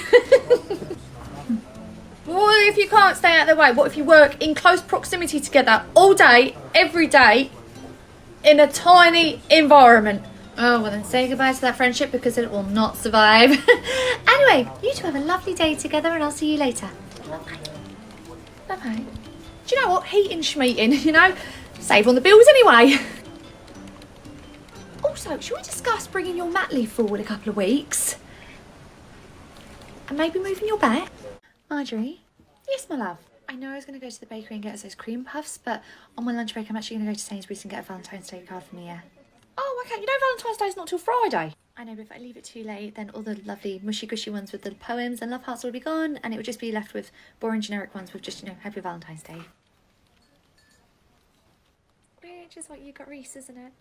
What if you can't stay out of their way? What if you work in close proximity together all day, every day, in a tiny environment? Oh, well then say goodbye to that friendship because it will not survive. Anyway, you two have a lovely day together and I'll see you later. Bye-bye. Bye-bye. Do you know what? Heating schmeating, save on the bills anyway. Also, should we discuss bringing your mat leave forward a couple of weeks? And maybe moving your bed? Marjorie, Yes, my love. I know I was going to go to the bakery and get us those cream puffs, but on my lunch break I'm actually going to go to Sainsbury's and get a Valentine's Day card for Mia. Oh, okay. Valentine's Day's not till Friday. I know, but if I leave it too late, then all the lovely mushy-gushy ones with the poems and love hearts will be gone, and it would just be left with boring generic ones with just, Happy Valentine's Day. Which is what you got, Reese, isn't it?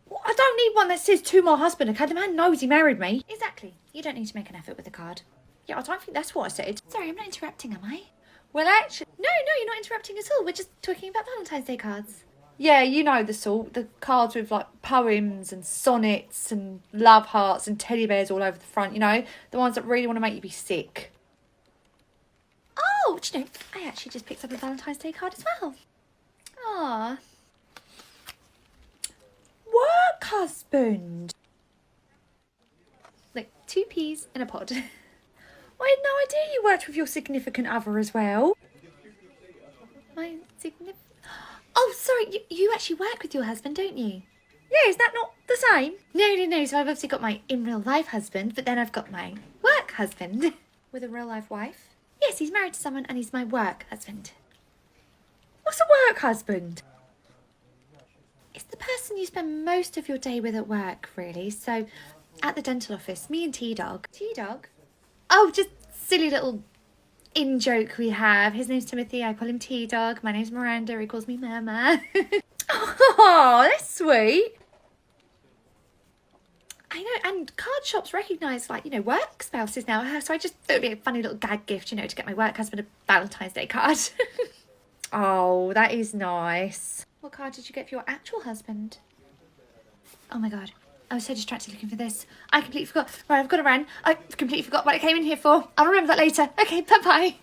Well, I don't need one that says to my husband, okay? The man knows he married me. Exactly. You don't need to make an effort with the card. Yeah, I don't think that's what I said. Sorry, I'm not interrupting, am I? Well, actually, No, you're not interrupting at all. We're just talking about Valentine's Day cards. yeah, you know the sort. The cards with, poems and sonnets and love hearts and teddy bears all over the front, The ones that really want to make you be sick. Oh, do you know, I actually just picked up a Valentine's Day card as well. Ah. Work husband. Like 2 peas in a pod. I had no idea you worked with your significant other as well. My significant... Oh, sorry, you actually work with your husband, don't you? Yeah, is that not the same? No. So I've obviously got my in real life husband, but then I've got my work husband. With a real life wife? Yes, he's married to someone and he's my work husband. What's a work husband? It's the person you spend most of your day with at work, really. So at the dental office, me and T-Dog. T-Dog? Oh, just silly little in joke we have. His name's Timothy. I call him T-Dog. My name's Miranda. He calls me Mama. Oh, that's sweet. I know, and card shops recognise, like, you know, work spouses now. So I just thought it'd be a funny little gag gift, you know, to get my work husband a Valentine's Day card. Oh, that is nice. What card did you get for your actual husband? Oh my God. I was so distracted looking for this. I completely forgot. Right, I've got to run. I completely forgot what I came in here for. I'll remember that later. Okay, bye-bye.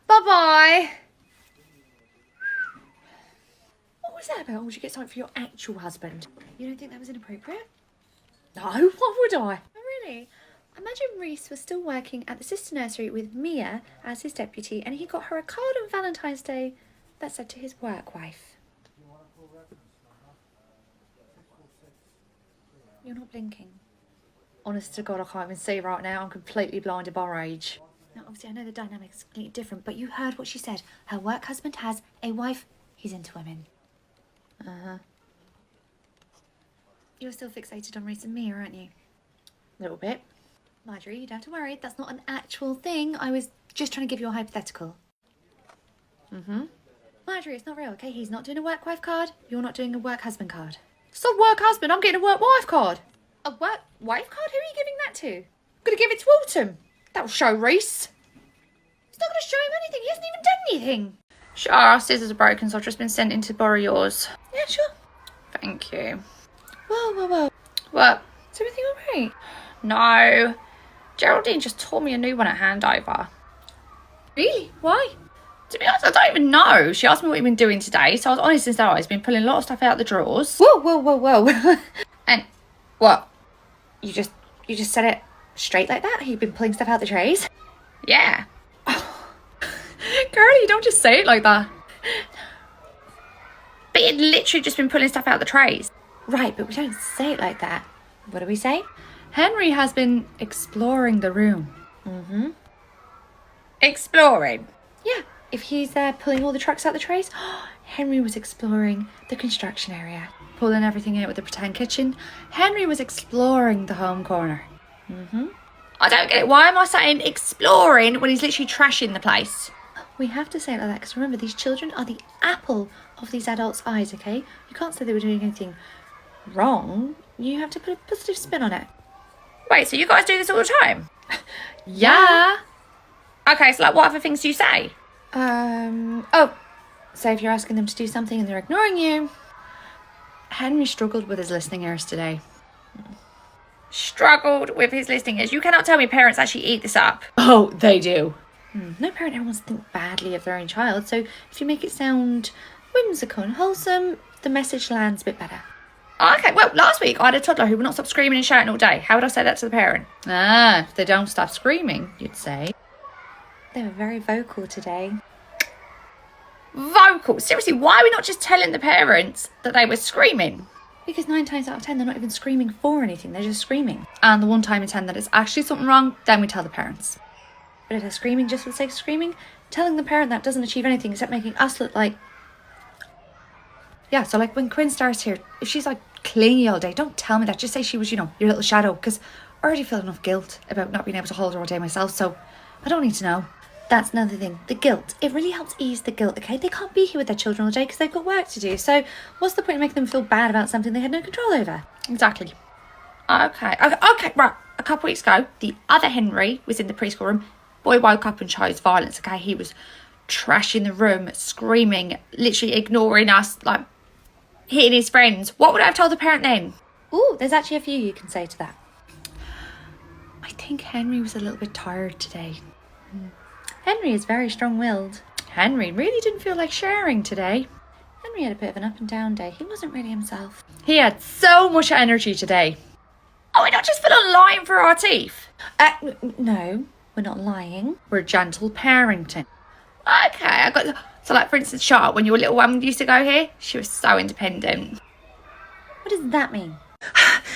Bye-bye. What was that about? Or would you get something for your actual husband? You don't think that was inappropriate? No, what would I? Oh, really? Imagine Reese was still working at the sister nursery with Mia as his deputy, and he got her a card on Valentine's Day that said to his work wife. You're not blinking. Honest to God, I can't even see right now. I'm completely blinded by rage. Now, obviously, I know the dynamics are completely different, but you heard what she said. Her work husband has a wife. He's into women. Uh-huh. You're still fixated on Reese and Mia, aren't you? A little bit. Marjorie, you don't have to worry. That's not an actual thing. I was just trying to give you a hypothetical. Mm-hmm. Marjorie, it's not real, okay? He's not doing a work wife card. You're not doing a work husband card. It's not work husband. I'm getting a work wife card. A work wife card? Who are you giving that to? I'm going to give it to Autumn. That'll show Reese. It's not going to show him anything. He hasn't even done anything. Sure, our scissors are broken, so I've just been sent in to borrow yours. Yeah, sure. Thank you. Whoa. What? Is everything all right? No. Geraldine just tore me a new one at handover. Really? Why? To be honest, I don't even know. She asked me what you've been doing today, so I was honest and said I've been pulling a lot of stuff out of the drawers. Whoa. And what? You just said it straight like that? You've been pulling stuff out the trays? Yeah. Girl, you don't just say it like that. But you'd literally just been pulling stuff out the trays. Right, but we don't say it like that. What do we say? Henry has been exploring the room. Mm-hmm. Exploring? Yeah. If he's pulling all the trucks out the trays, Henry was exploring the construction area. Pulling everything out with the pretend kitchen. Henry was exploring the home corner. Mm-hmm. I don't get it. Why am I saying exploring when he's literally trashing the place? We have to say it like that because remember, these children are the apple of these adults' eyes, okay? You can't say they were doing anything wrong. You have to put a positive spin on it. Wait, so you guys do this all the time? Yeah. Okay, so like what other things do you say? So if you're asking them to do something and they're ignoring you. Henry struggled with his listening ears today. Struggled with his listening ears. You cannot tell me parents actually eat this up. Oh, they do. No parent ever wants to think badly of their own child, so if you make it sound whimsical and wholesome, the message lands a bit better. Okay, well, last week I had a toddler who would not stop screaming and shouting all day. How would I say that to the parent? Ah, if they don't stop screaming, you'd say. They were very vocal today. Vocal? Seriously, why are we not just telling the parents that they were screaming? Because 9 times out of 10, they're not even screaming for anything, they're just screaming. And the 1 time in 10 that it's actually something wrong, then we tell the parents. But if they're screaming just for the sake of screaming, telling the parent that doesn't achieve anything except making us look like... Yeah, so like when Quinn starts here, if she's like clingy all day, don't tell me that. Just say she was, you know, your little shadow, because I already feel enough guilt about not being able to hold her all day myself, so I don't need to know. That's another thing, the guilt. It really helps ease the guilt, okay? They can't be here with their children all day because they've got work to do. So what's the point of making them feel bad about something they had no control over? Exactly. Okay, right. A couple weeks ago, the other Henry was in the preschool room. Boy woke up and chose violence, okay? He was trashing the room, screaming, literally ignoring us, like hitting his friends. What would I have told the parent then? Ooh, there's actually a few you can say to that. I think Henry was a little bit tired today. Henry is very strong-willed. Henry really didn't feel like sharing today. Henry had a bit of an up and down day. He wasn't really himself. He had so much energy today. Oh, we're not just full on lying for our teeth. No, we're not lying. We're gentle parenting. Okay, I got... So like, for instance, Charlotte, when your little one used to go here, she was so independent. What does that mean?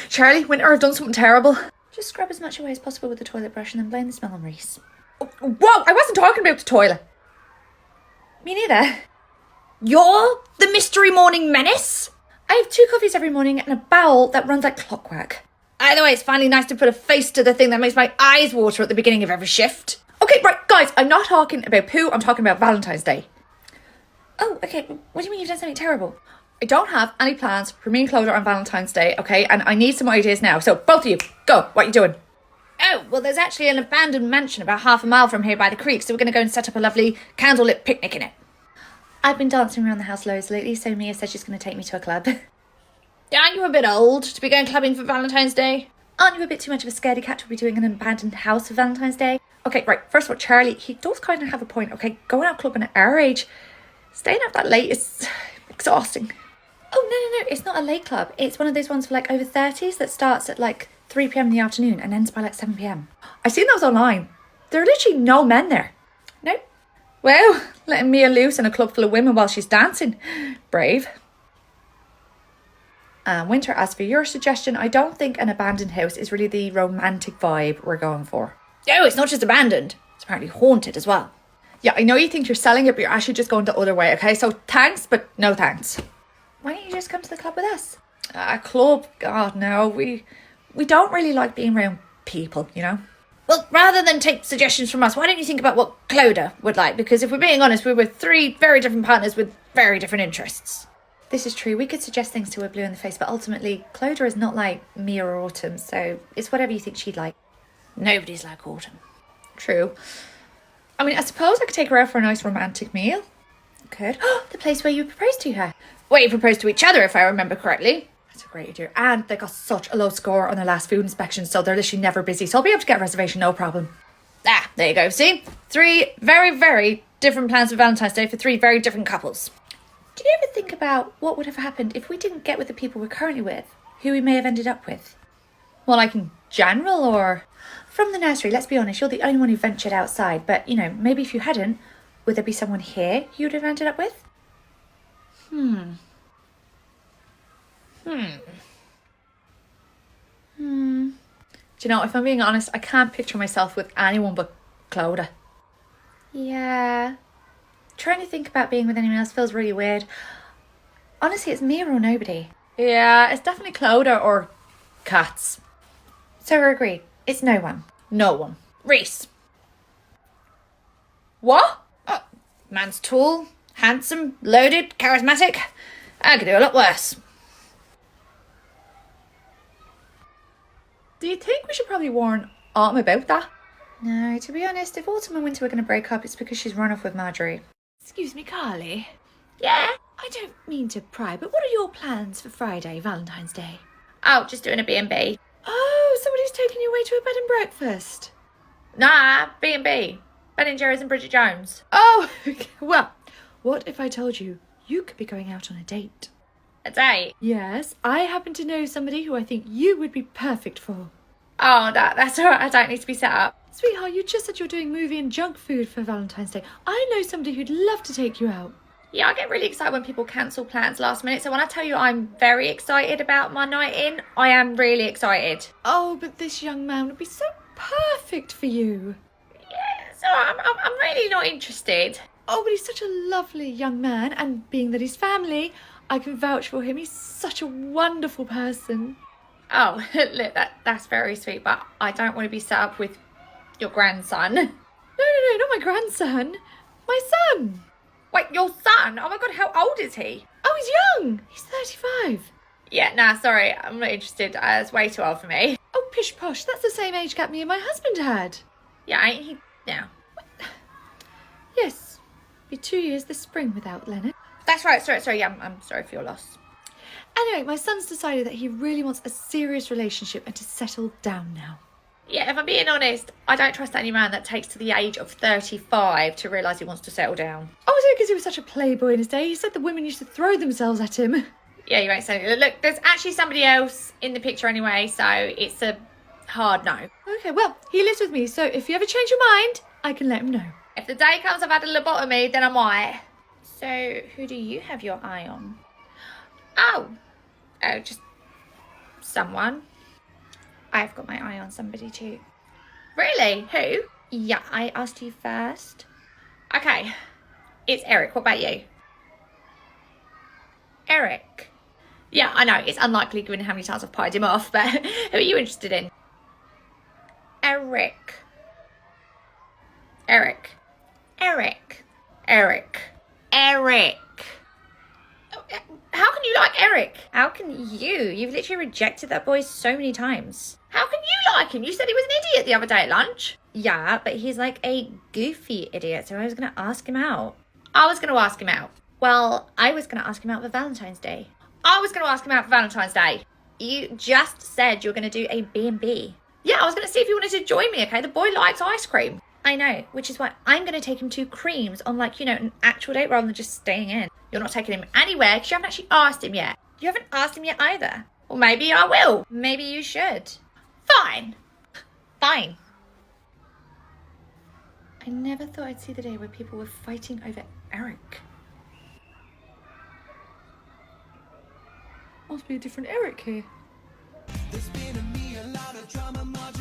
Charlie, Winter have done something terrible. Just scrub as much away as possible with the toilet brush and then blame the smell on Reese. Whoa, I wasn't talking about the toilet. Me neither. You're the mystery morning menace? I have 2 coffees every morning and a bowel that runs like clockwork. Either way, it's finally nice to put a face to the thing that makes my eyes water at the beginning of every shift. Okay, right, guys, I'm not talking about poo, I'm talking about Valentine's Day. Oh, okay. What do you mean you've done something terrible? I don't have any plans for me and Clodagh on Valentine's Day, okay? And I need some ideas now. So, both of you, go. What are you doing? Oh, well, there's actually an abandoned mansion about half a mile from here by the creek, so we're going to go and set up a lovely candlelit picnic in it. I've been dancing around the house loads lately, so Mia said she's going to take me to a club. Aren't you a bit old to be going clubbing for Valentine's Day? Aren't you a bit too much of a scaredy cat to be doing an abandoned house for Valentine's Day? Okay, right, first of all, Charlie, he does kind of have a point, okay? Going out clubbing at our age, staying up that late is exhausting. Oh, no, it's not a late club. It's one of those ones for like over 30s that starts at like 3 p.m. in the afternoon and ends by like 7 p.m. I've seen those online. There are literally no men there. Nope. Well, letting Mia loose in a club full of women while she's dancing. Brave. Winter, as for your suggestion, I don't think an abandoned house is really the romantic vibe we're going for. Oh, it's not just abandoned. It's apparently haunted as well. Yeah, I know you think you're selling it, but you're actually just going the other way, okay? So thanks, but no thanks. Why don't you just come to the club with us? A club? God, no. We don't really like being around people, you know? Well, rather than take suggestions from us, why don't you think about what Clodagh would like? Because if we're being honest, we're with 3 very different partners with very different interests. This is true. We could suggest things to her blue in the face, but ultimately, Clodagh is not like Mia or Autumn, so it's whatever you think she'd like. Nobody's like Autumn. True. I mean, I suppose I could take her out for a nice romantic meal. Could. The place where you proposed to her. Well, you proposed to each other, if I remember correctly. That's a great idea. And they got such a low score on their last food inspection, so they're literally never busy. So I'll be able to get a reservation, no problem. Ah, there you go. See? 3 very, very different plans for Valentine's Day for 3 very different couples. Do you ever think about what would have happened if we didn't get with the people we're currently with? Who we may have ended up with? Well, like in general, or... From the nursery, let's be honest, you're the only one who ventured outside. But, you know, maybe if you hadn't, would there be someone here you would have ended up with? Do you know, if I'm being honest, I can't picture myself with anyone but Clodagh. Yeah. Trying to think about being with anyone else feels really weird. Honestly, it's Mia or nobody. Yeah, it's definitely Clodagh or cats. So we're agreed. It's no one. No one. Reese. What? Oh, man's tall, handsome, loaded, charismatic. I could do a lot worse. Do you think we should probably warn Autumn about that? No, to be honest, if Autumn and Winter were going to break up, it's because she's run off with Marjorie. Excuse me, Carly. Yeah? I don't mean to pry, but what are your plans for Friday, Valentine's Day? Oh, just doing a B&B. Oh, somebody's taking you away to a bed and breakfast. Nah, B&B. Ben and Jerry's and Bridget Jones. Oh, well, what if I told you you could be going out on a date? A date? Yes, I happen to know somebody who I think you would be perfect for. Oh, that's alright. I don't need to be set up. Sweetheart, you just said you're doing movie and junk food for Valentine's Day. I know somebody who'd love to take you out. Yeah, I get really excited when people cancel plans last minute. So when I tell you I'm very excited about my night in, I am really excited. Oh, but this young man would be so perfect for you. Yeah, so I'm really not interested. Oh, but he's such a lovely young man, and being that he's family, I can vouch for him. He's such a wonderful person. Oh, look, that's very sweet, but I don't want to be set up with your grandson. No, not my grandson. My son. Wait, your son? Oh my god, how old is he? Oh, he's young. He's 35. Yeah, nah, sorry, I'm not interested. It's way too old for me. Oh, pish posh, that's the same age gap me and my husband had. Yeah, ain't he now? Yes, be 2 years this spring without Leonard. That's right, sorry, yeah, I'm sorry for your loss. Anyway, my son's decided that he really wants a serious relationship and to settle down now. Yeah, if I'm being honest, I don't trust any man that takes to the age of 35 to realise he wants to settle down. Oh, is it because he was such a playboy in his day? He said the women used to throw themselves at him. Yeah, you ain't saying it. Look, there's actually somebody else in the picture anyway, so it's a hard no. Okay, well, he lives with me, so if you ever change your mind, I can let him know. If the day comes I've had a lobotomy, then I might. So, who do you have your eye on? Oh, just someone. I've got my eye on somebody too. Really? Who? Yeah, I asked you first. Okay. It's Eric. What about you? Eric. Yeah, I know. It's unlikely given how many times I've pied him off, but who are you interested in? Eric. Eric. Eric. Eric. Eric. How can you like Eric? How can you? You've literally rejected that boy so many times. How can you like him? You said he was an idiot the other day at lunch. Yeah, but he's like a goofy idiot, so I was going to ask him out. I was going to ask him out. Well, I was going to ask him out for Valentine's Day. I was going to ask him out for Valentine's Day. You just said you were going to do a B&B. Yeah, I was going to see if he wanted to join me, okay? The boy likes ice cream. I know, which is why I'm going to take him to Creams on, like, you know, an actual date rather than just staying in. You're not taking him anywhere because you haven't actually asked him yet. You haven't asked him yet either. Well, maybe I will. Maybe you should. Fine. Fine. I never thought I'd see the day where people were fighting over Eric. Must be a different Eric here. There's been a lot of drama, much